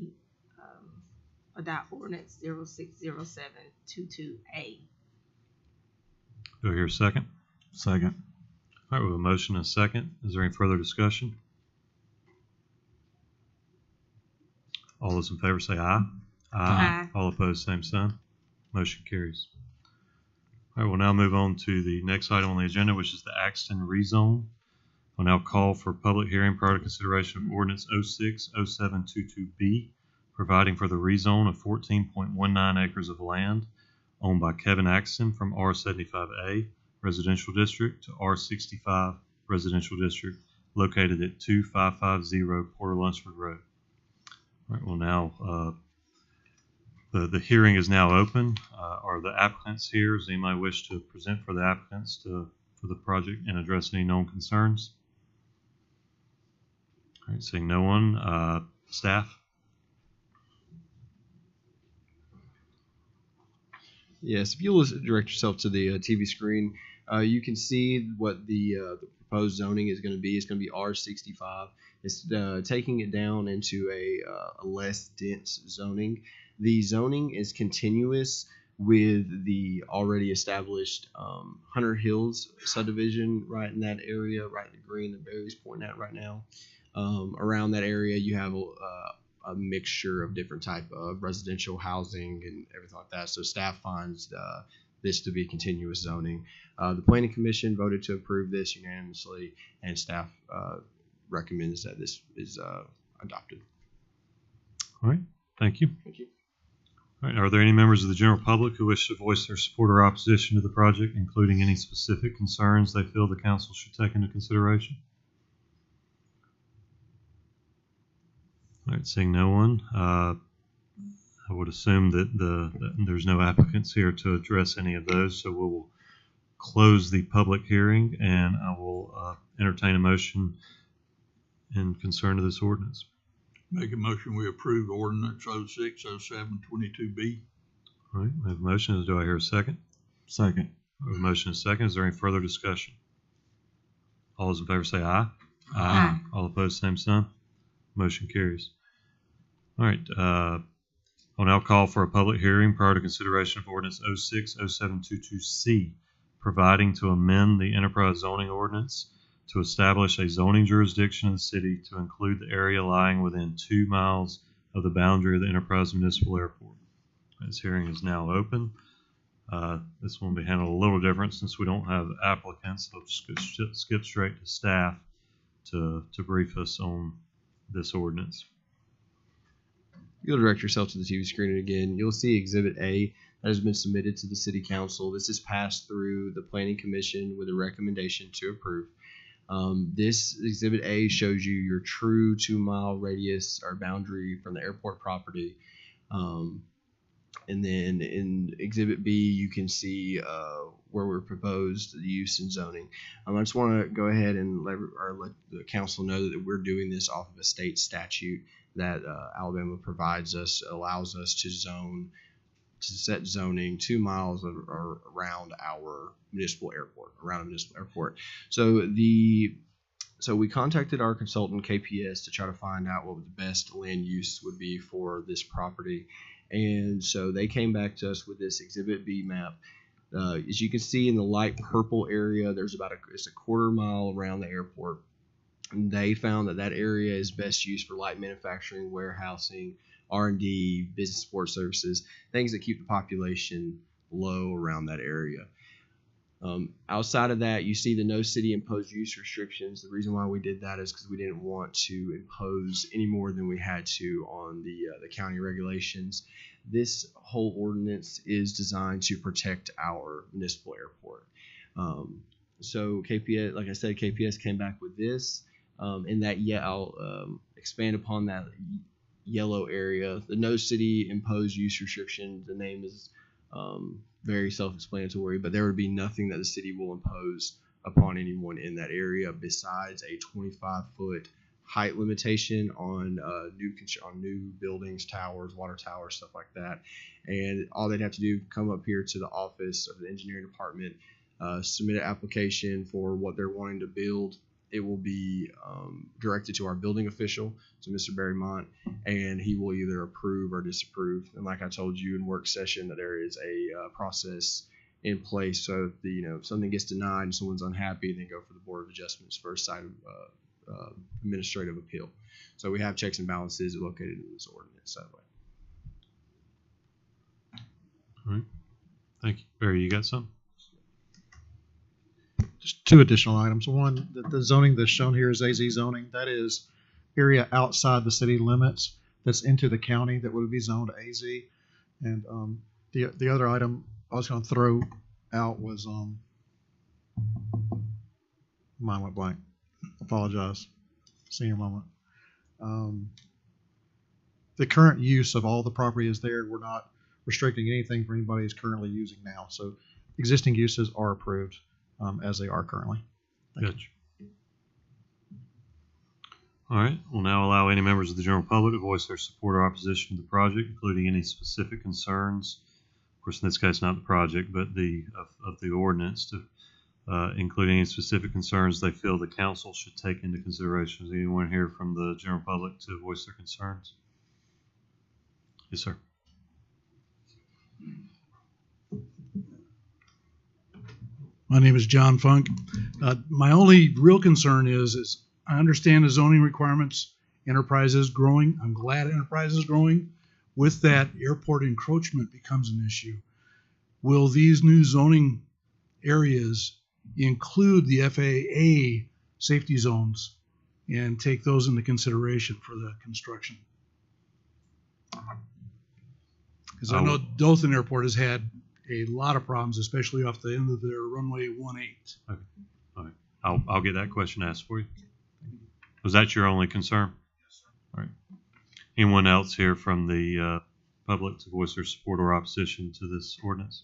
adopt ordinance 060722A. Do I hear a second? Second. All right, we have a motion and a second. Is there any further discussion? All those in favor say aye. Aye. All opposed, same sign. Motion carries. All right, we'll now move on to the next item on the agenda, which is the Axton rezone. We'll now call for public hearing prior to consideration of ordinance 060722B, providing for the rezone of 14.19 acres of land owned by Kevin Axton from R75A Residential District to R65 Residential District, located at 2550 Porter Lunsford Road. All right, well now, the hearing is now open. Are the applicants here? Does anybody wish to present for the applicants for the project and address any known concerns? All right, seeing no one, staff? Yes, if you'll direct yourself to the TV screen, you can see what the proposed zoning is going to be. It's going to be R65. It's taking it down into a less dense zoning. The zoning is continuous with the already established Hunter Hills subdivision right in that area, right in the green that Barry's pointing at right now. Around that area, you have a mixture of different type of residential housing and everything like that. So staff finds this to be continuous zoning. The Planning Commission voted to approve this unanimously, and staff recommends that this is adopted. All right, thank you. Thank you. All right, are there any members of the general public who wish to voice their support or opposition to the project, including any specific concerns they feel the council should take into consideration? All right, seeing no one, I would assume that there's no applicants here to address any of those, so we will close the public hearing, and I will entertain a motion in concern to this ordinance. Make a motion, we approve ordinance 060722B. All right, we have a motion. Do I hear a second? Second. We have a motion and a second. Is there any further discussion? All those in favor say aye. Aye. All opposed, same sign. Motion carries. All right, I'll now call for a public hearing prior to consideration of ordinance 060722C, providing to amend the enterprise zoning ordinance to establish a zoning jurisdiction in the city to include the area lying within 2 miles of the boundary of the Enterprise Municipal Airport. This hearing is now open. This one will be handled a little different since we don't have applicants. I'll just skip straight to staff to brief us on this ordinance. You'll direct yourself to the TV screen again. You'll see Exhibit A that has been submitted to the City Council. This is passed through the Planning Commission with a recommendation to approve. This Exhibit A shows you your true 2 mile radius or boundary from the airport property. And then in Exhibit B, you can see where we're proposed the use and zoning. I just want to go ahead and let the council know that we're doing this off of a state statute that Alabama provides us, allows us to set zoning 2 miles around our municipal airport, around a municipal airport. So we contacted our consultant KPS to try to find out what the best land use would be for this property. And so they came back to us with this Exhibit B map. As you can see in the light purple area, there's it's a 1/4 mile around the airport. And they found that area is best used for light manufacturing, warehousing, R&D, business support services, things that keep the population low around that area. Outside of that, you see the no city imposed use restrictions. The reason why we did that is because we didn't want to impose any more than we had to on the county regulations. This whole ordinance is designed to protect our municipal airport. So KPS, like I said, KPS came back with this. In that, I'll expand upon that yellow area. The no city imposed use restriction, the name is very self-explanatory, but there would be nothing that the city will impose upon anyone in that area besides a 25-foot height limitation on new buildings, towers, water towers, stuff like that. And all they'd have to do, come up here to the office of the engineering department, submit an application for what they're wanting to build. It will be directed to our building official, so Mr. Berrymont, and he will either approve or disapprove. And like I told you in work session, that there is a process in place. So if something gets denied and someone's unhappy, then go for the Board of Adjustments for a site of administrative appeal. So we have checks and balances located in this ordinance that way. All right. Thank you. Barry, you got some? Just two additional items. One, the zoning that's shown here is AZ zoning. That is area outside the city limits that's into the county that would be zoned AZ. And the other item I was going to throw out was mine went blank. Apologize. Senior moment. The current use of all the property is there. We're not restricting anything for anybody who's currently using now. So existing uses are approved as they are currently. Gotcha. All right. We'll now allow any members of the general public to voice their support or opposition to the project, including any specific concerns. Of course, in this case, not the project, but of the ordinance, to include any specific concerns they feel the council should take into consideration. Is anyone here from the general public to voice their concerns? Yes, sir. My name is John Funk. My only real concern is I understand the zoning requirements. Enterprise is growing. I'm glad Enterprise is growing. With that, airport encroachment becomes an issue. Will these new zoning areas include the FAA safety zones and take those into consideration for the construction? Because I know Dothan Airport has had a lot of problems, especially off the end of their runway 18. Okay. All right. I'll get that question asked for you. Was that your only concern? Yes, sir. All right. Anyone else here from the public to voice their support or opposition to this ordinance?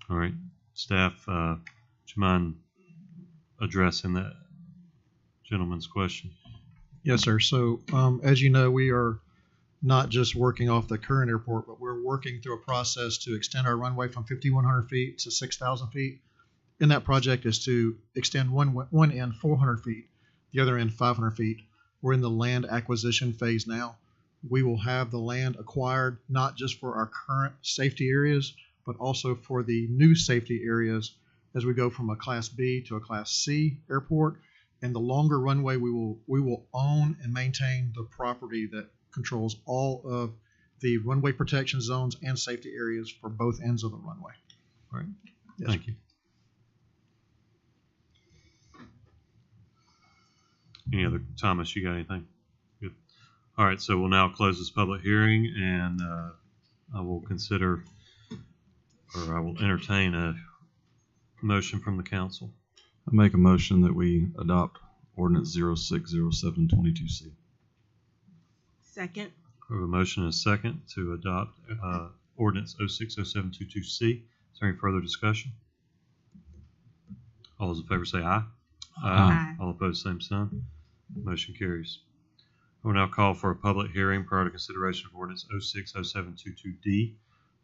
All right. Staff, would you mind addressing that gentleman's question? Yes, sir. So as you know, we are not just working off the current airport, but we're working through a process to extend our runway from 5,100 feet to 6,000 feet. And that project is to extend one end 400 feet, the other end 500 feet. We're in the land acquisition phase now. We will have the land acquired not just for our current safety areas, but also for the new safety areas as we go from a Class B to a Class C airport. And the longer runway, we will own and maintain the property that controls all of the runway protection zones and safety areas for both ends of the runway. All right. Yes. Thank you. Any other, Thomas, you got anything? Good. All right, so we'll now close this public hearing, and I will entertain a motion from the council. I make a motion that we adopt ordinance 060722C. Second. We have a motion and a second to adopt ordinance 060722C. Is there any further discussion? All those in favor say aye. Aye. All opposed, same sign. Motion carries. I will now call for a public hearing prior to consideration of ordinance 060722D,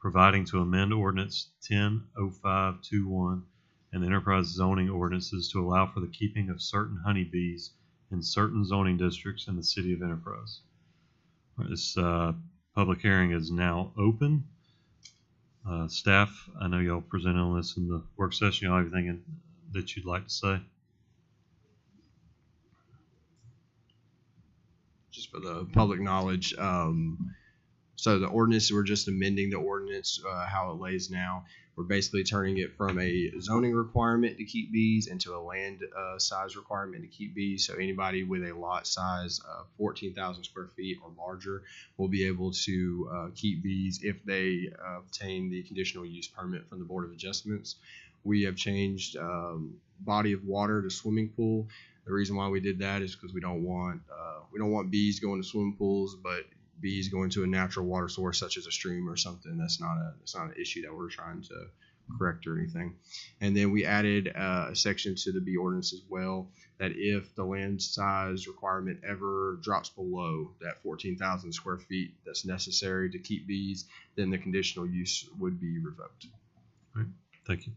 providing to amend ordinance 100521 and enterprise zoning ordinances to allow for the keeping of certain honeybees in certain zoning districts in the city of Enterprise. This public hearing is now open. Staff, I know y'all presented on this in the work session. Y'all have anything that you'd like to say? Just for the public knowledge, so the ordinance, we're just amending the ordinance how it lays now. We're basically turning it from a zoning requirement to keep bees into a land size requirement to keep bees. So anybody with a lot size of 14,000 square feet or larger will be able to keep bees if they obtain the conditional use permit from the Board of Adjustments. We have changed body of water to swimming pool. The reason why we did that is because we don't want bees going to swimming pools, but bees going to a natural water source such as a stream or something. That's not an issue that we're trying to correct or anything. And then we added a section to the bee ordinance as well, that if the land size requirement ever drops below that 14,000 square feet that's necessary to keep bees, then the conditional use would be revoked. All right, thank you.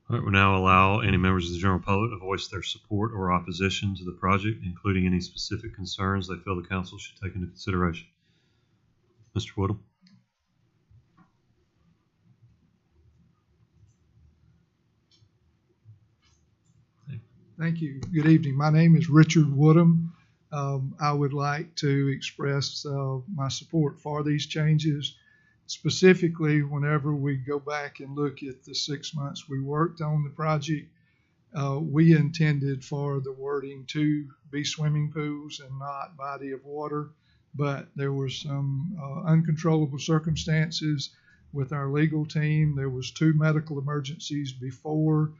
All right, we'll now allow any members of the general public to voice their support or opposition to the project, including any specific concerns they feel the council should take into consideration. Mr. Woodham. Thank you. Good evening. My name is Richard Woodham. I would like to express my support for these changes. Specifically, whenever we go back and look at the 6 months we worked on the project, we intended for the wording to be swimming pools and not body of water, but there were some uncontrollable circumstances with our legal team. There was 2 medical emergencies before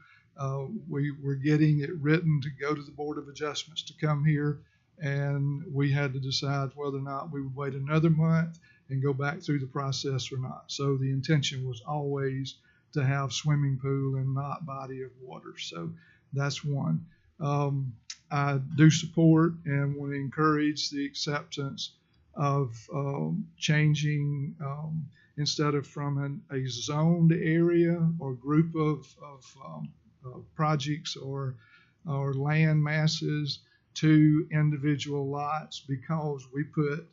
we were getting it written to go to the Board of Adjustments to come here, and we had to decide whether or not we would wait another month and go back through the process or not. So the intention was always to have swimming pool and not body of water. So that's one. I do support and want to encourage the acceptance of changing instead of from a zoned area or group of projects or land masses to individual lots, because we put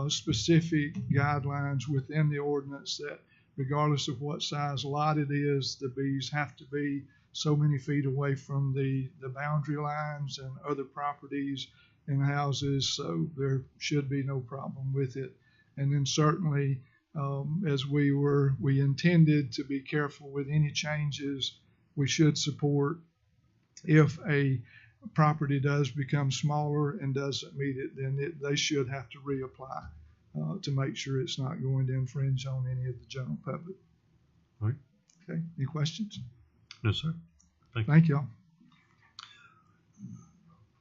specific guidelines within the ordinance that regardless of what size lot it is, the bees have to be so many feet away from the boundary lines and other properties and houses, so there should be no problem with it. And then certainly, as we intended to be careful with any changes, we should support if a property does become smaller and doesn't meet it, then they should have to reapply to make sure it's not going to infringe on any of the general public. All right. Okay. Any questions? No, sir. Thank you all.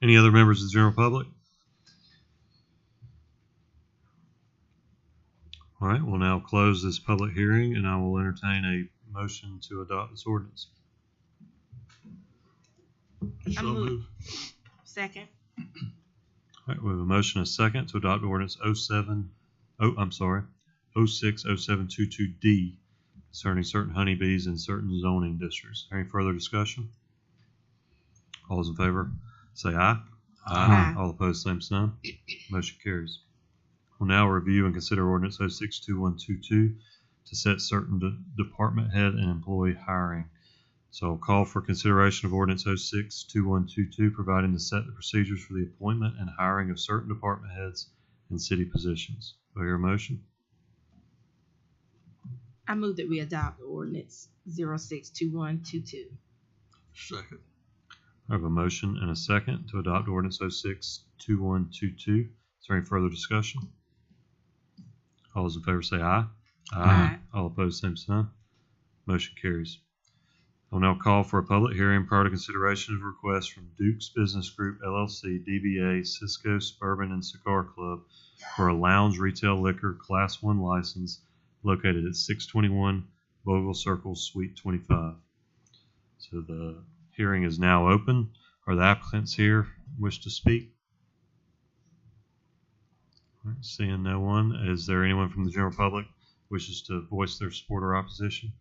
Any other members of the general public? All right, we'll now close this public hearing, and I will entertain a motion to adopt this ordinance. So move. Second. All right, we have a motion and a second to adopt ordinance 060722D concerning certain honeybees in certain zoning districts. Any further discussion? All those in favor say aye. Aye. All opposed, same sign. Motion carries. We'll now review and consider ordinance 062122 to set certain department head and employee hiring. So I'll call for consideration of ordinance 062122, providing to set the procedures for the appointment and hiring of certain department heads and city positions. Do I hear a motion? I move that we adopt ordinance 062122. Second. I have a motion and a second to adopt ordinance 062122. Is there any further discussion? All those in favor say aye. Aye. All opposed, same sign. Motion carries. I'll now call for a public hearing prior to consideration of requests from Duke's Business Group, LLC, DBA, Cisco Suburban and Cigar Club for a lounge retail liquor Class 1 license located at 621 Vogel Circle, Suite 25. So the hearing is now open. Are the applicants here wish to speak? All right, seeing no one, is there anyone from the general public wishes to voice their support or opposition?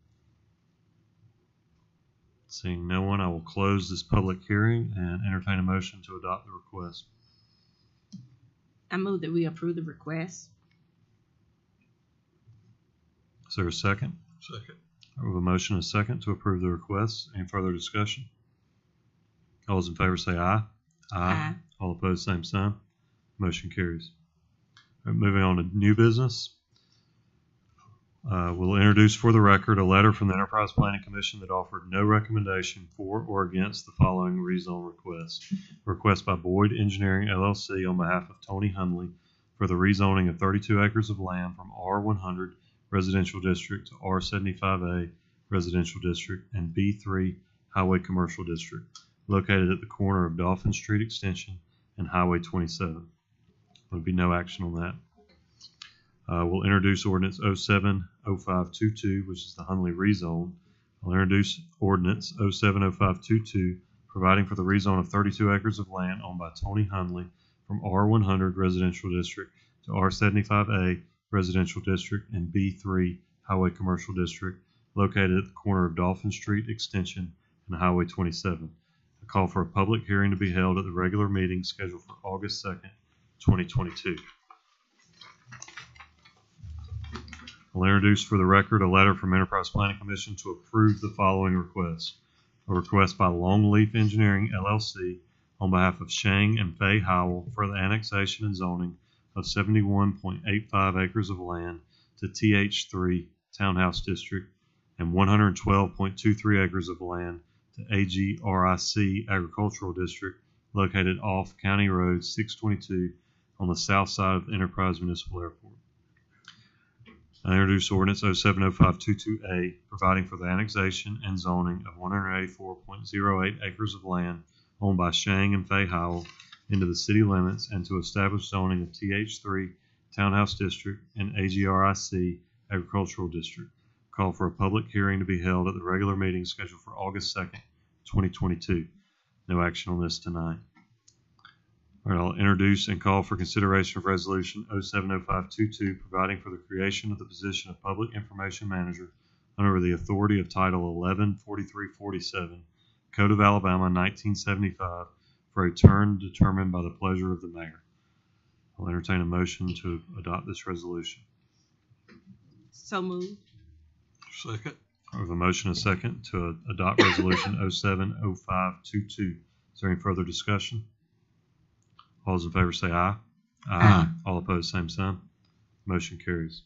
Seeing no one, I will close this public hearing and entertain a motion to adopt the request. I move that we approve the request. Is there a second? Second. I have a motion and a second to approve the request. Any further discussion? All those in favor say aye. Aye. All opposed, same sign. Motion carries. All right, moving on to new business. We'll introduce for the record a letter from the Enterprise Planning Commission that offered no recommendation for or against the following rezone request. Request by Boyd Engineering, LLC on behalf of Tony Hunley for the rezoning of 32 acres of land from R100 Residential District to R75A Residential District and B3 Highway Commercial District, located at the corner of Dolphin Street Extension and Highway 27. There'll be no action on that. We'll introduce ordinance 070522, which is the Hunley rezone. I'll introduce ordinance 070522, providing for the rezone of 32 acres of land owned by Tony Hunley from R100 Residential District to R75A Residential District and B3 Highway Commercial District, located at the corner of Dolphin Street Extension and Highway 27. A call for a public hearing to be held at the regular meeting scheduled for August 2nd, 2022. I'll introduce for the record a letter from Enterprise Planning Commission to approve the following requests. A request by Longleaf Engineering, LLC, on behalf of Shang and Fay Howell for the annexation and zoning of 71.85 acres of land to TH3 Townhouse District and 112.23 acres of land to AGRIC Agricultural District, located off County Road 622 on the south side of the Enterprise Municipal Airport. I introduce ordinance 070522A, providing for the annexation and zoning of 184.08 acres of land owned by Shang and Fay Howell into the city limits and to establish zoning of TH3 Townhouse District and AGRIC Agricultural District. Call for a public hearing to be held at the regular meeting scheduled for August 2nd, 2022. No action on this tonight. All right, I'll introduce and call for consideration of resolution 070522, providing for the creation of the position of Public Information Manager under the authority of Title 114347, Code of Alabama, 1975, for a term determined by the pleasure of the mayor. I'll entertain a motion to adopt this resolution. So moved. Second. I have a motion and a second to adopt resolution 070522. Is there any further discussion? All those in favor say aye. Aye. All opposed, same sign. Motion carries.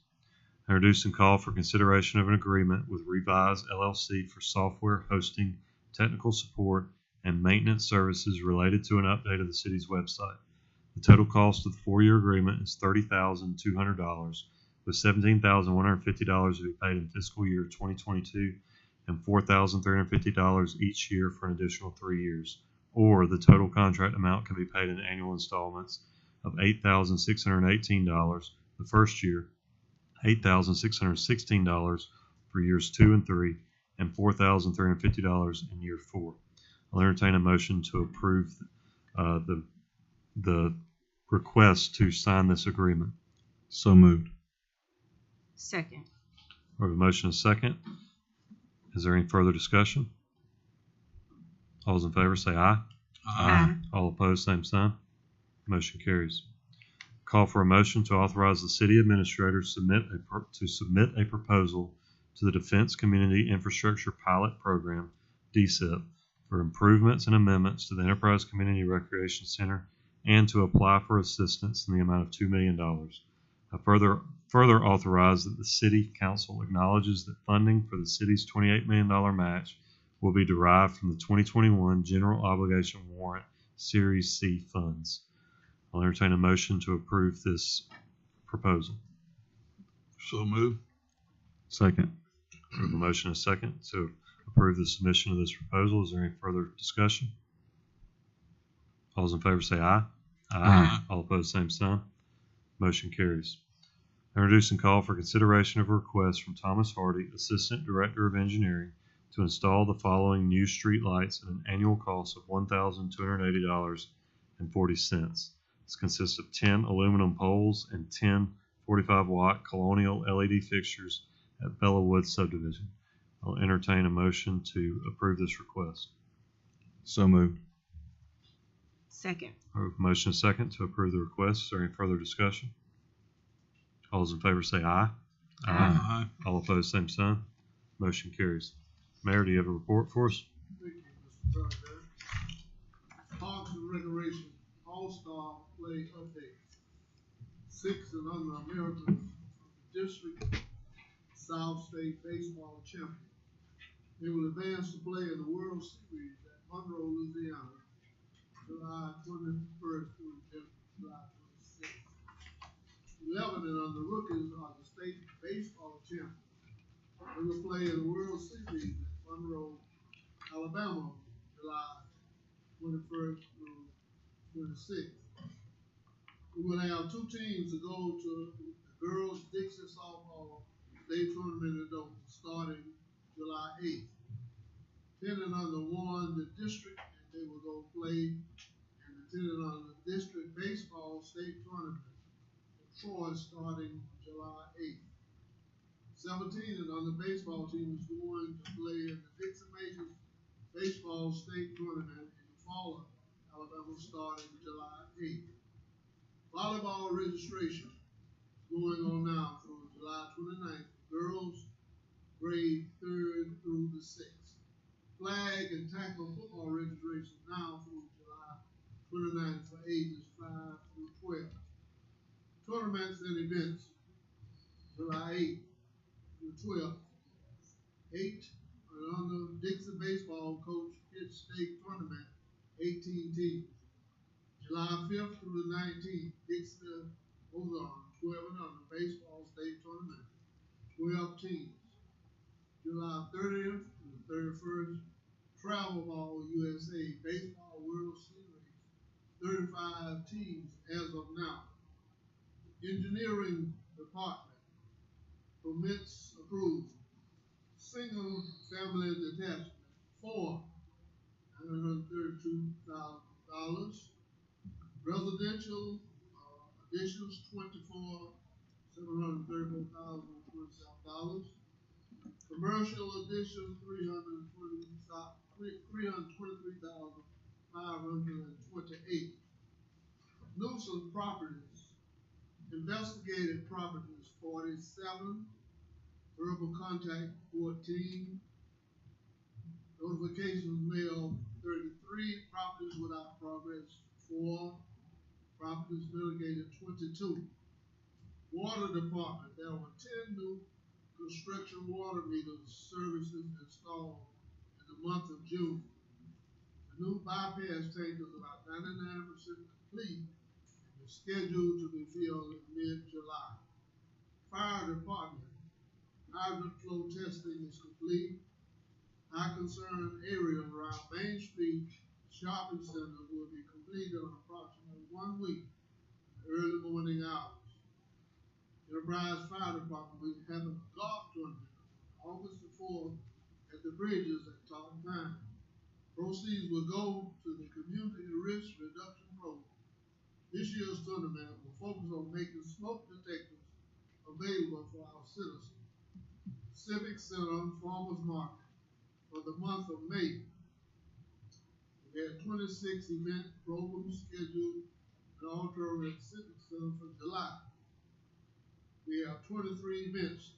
Introduce and call for consideration of an agreement with Revise LLC for software hosting, technical support, and maintenance services related to an update of the city's website. The total cost of the 4-year agreement is $30,200, with $17,150 to be paid in fiscal year 2022 and $4,350 each year for an additional 3 years. Or the total contract amount can be paid in annual installments of $8,618 the first year, $8,616 for years 2 and 3, and $4,350 in year 4. I'll entertain a motion to approve the request to sign this agreement. So moved. Second. We have a motion and a second. Is there any further discussion? All those in favor say aye. Aye. All opposed, same sign. Motion carries. Call for a motion to authorize the city administrator to submit a proposal to the Defense Community Infrastructure Pilot Program, DCIP, for improvements and amendments to the Enterprise Community Recreation Center and to apply for assistance in the amount of $2 million. I further authorize that the City Council acknowledges that funding for the city's $28 million match will be derived from the 2021 General Obligation Warrant Series C funds. I'll entertain a motion to approve this proposal. So moved. Second. We have a motion and a second to approve the submission of this proposal. Is there any further discussion? All those in favor say aye. Aye. All opposed, same sign. Motion carries. Introduce and call for consideration of a request from Thomas Hardy, Assistant Director of Engineering, to install the following new street lights at an annual cost of $1,280.40. This consists of 10 aluminum poles and 10 45-watt Colonial LED fixtures at Bellawood Subdivision. I'll entertain a motion to approve this request. So moved. Second. I have a motion and a second to approve the request. Is there any further discussion? All those in favor say aye. Aye. All opposed, same sign. Motion carries. Mayor, do you have a report for us? Thank you, Mr. President. Parks and Recreation All-Star Play Update. 6 and under American District South State Baseball Champion. They will advance to play in the World Series at Monroe, Louisiana, July 21st through July 26th. 11 and under rookies are the state baseball champions. They will play in the World Series at Monroe, Alabama, July 21st through 26th. we will have two teams to go to the girls Dixie softball state tournament in Dover starting July 8th. 10 and under won the district, and they will go play in the 10 and under district baseball state tournament in Troy starting July 8th. 17 and under baseball team is going to play in the Dixie Majors baseball state tournament in Fallon, Alabama starting July 8th. Volleyball registration is going on now through July 29th. Girls grade 3rd through the 6th. Flag and tackle football registration now through July 29th for ages 5 through 12. Tournaments and events July 8th through 12th. 8 and under Dixie baseball coach Pitt State tournament, 18 teams. July 5th through the 19th, Dixie Ozark 12 and under baseball state tournament, 12 teams. July 30th to the 31st, Travel Ball USA Baseball World Series, 35 teams as of now. Engineering Department, permits approved. Single family detachment, 4, $932,000. Residential additions, 24, $734,027. Commercial additions, $323,528. Nuisance properties, investigated properties, 47. Verbal contact, 14. Notifications mailed, 33. Properties without progress, 4. Properties litigated, 22. Water department, there were 10 new construction water meters services installed in the month of June. The new bypass tank is about 99% complete and is scheduled to be filled in mid-July. Fire department, hydrant flow testing is complete. High concern area around Main Street shopping center will be completed in approximately 1 week, early morning hours. Enterprise Fire Department will have a golf tournament August the 4th at the bridges at Taunton Pine. Proceeds will go to the Community Risk Reduction Program. This year's tournament will focus on making smoke detectors available for our citizens. Civic Center Farmers Market for the month of May. We had 26 event programs scheduled in auditorium at Civic Center for July. We have 23 events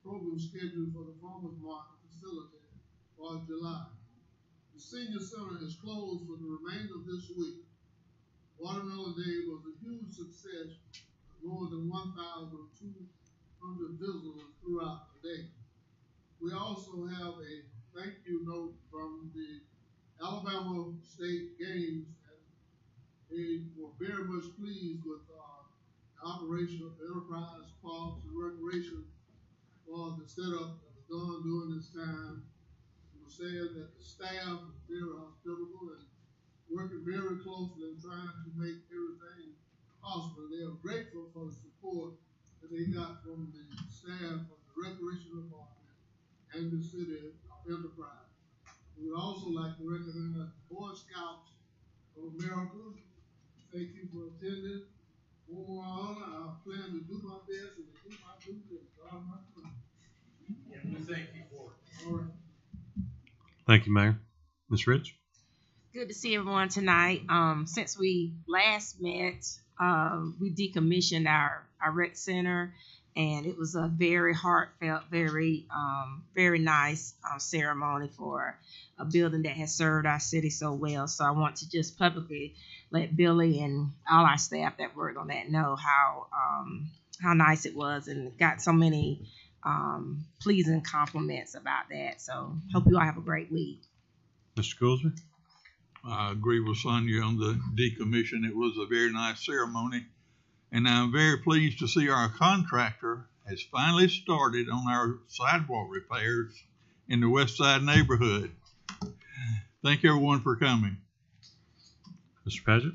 programs scheduled for the Farmers Market facility for July. The Senior Center is closed for the remainder of this week. Watermelon Day was a huge success with more than 1,200 visitors throughout the day. We also have a thank you note from the Alabama State Games, and they were very much pleased with the operation of Enterprise Parks and Recreation for the setup that was done during this time. It was said that the staff was very hospitable and working very closely and trying to make everything possible. They are grateful for the support that they got from the staff of the Recreation Department and the city of Enterprise. We would also like to recognize the Boy Scouts of America. Thank you for attending. Overall, I plan to do my best and to do my due diligence. God, my friend. And we thank you for it. All right. Thank you, Mayor. Ms. Rich? Good to see everyone tonight. Since we last met, we decommissioned our rec center, and it was a very heartfelt, very nice ceremony for a building that has served our city so well. So I want to just publicly let Billy and all our staff that worked on that know how nice it was, and got so many pleasing compliments about that. So hope you all have a great week. Mr. Goolsby? I agree with Sonia on the decommission. It was a very nice ceremony, and I'm very pleased to see our contractor has finally started on our sidewalk repairs in the West Side neighborhood. Thank everyone for coming. Mr. Paget?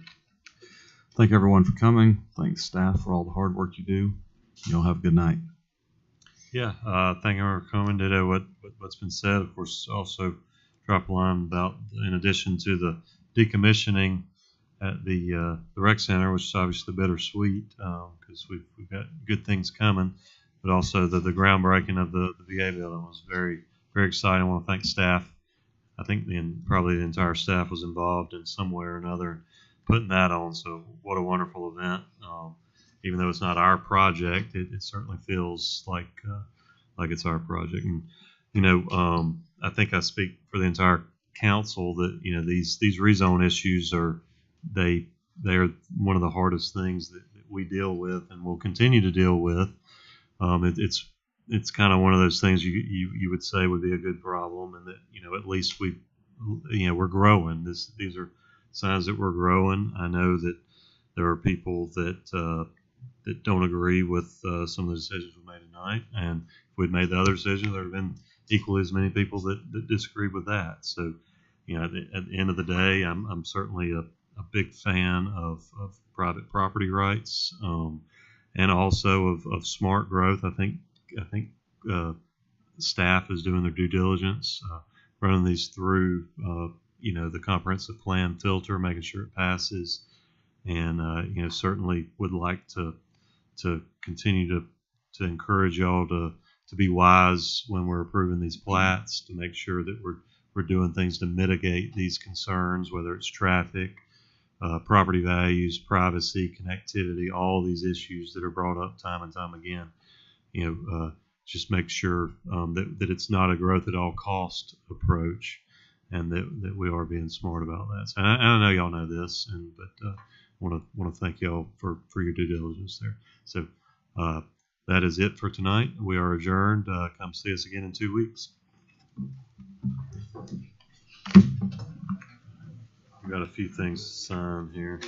Thank everyone for coming. Thanks staff for all the hard work you do. Y'all have a good night. Yeah, thank you for coming. Ditto what's been said. Of course, also drop a line about, in addition to the decommissioning at the rec center, which is obviously bittersweet because we've got good things coming, but also the groundbreaking of the VA building was very, very exciting. I want to thank staff. I think probably the entire staff was involved in some way or another putting that on. So what a wonderful event. Even though it's not our project, it certainly feels like it's our project. And I think I speak for the entire council that these rezone issues are one of the hardest things that we deal with and will continue to deal with. It's kind of one of those things you would say would be a good problem, and that at least we're growing. These are signs that we're growing. I know that there are people that don't agree with some of the decisions we made tonight, and if we'd made the other decisions, there would have been equally as many people that disagreed with that. So at the end of the day, I'm certainly a big fan of private property rights, and also of smart growth. I think staff is doing their due diligence, running these through the comprehensive plan filter, making sure it passes, and certainly would like to continue to encourage y'all to be wise when we're approving these plats, to make sure that we're doing things to mitigate these concerns, whether it's traffic, property values, privacy, connectivity, all these issues that are brought up time and time again. Just make sure that it's not a growth at all cost approach, and that we are being smart about that. So I know y'all know this, but want to thank y'all for your due diligence there. So that is it for tonight. We are adjourned. Come see us again in 2 weeks. We've got a few things to sign here.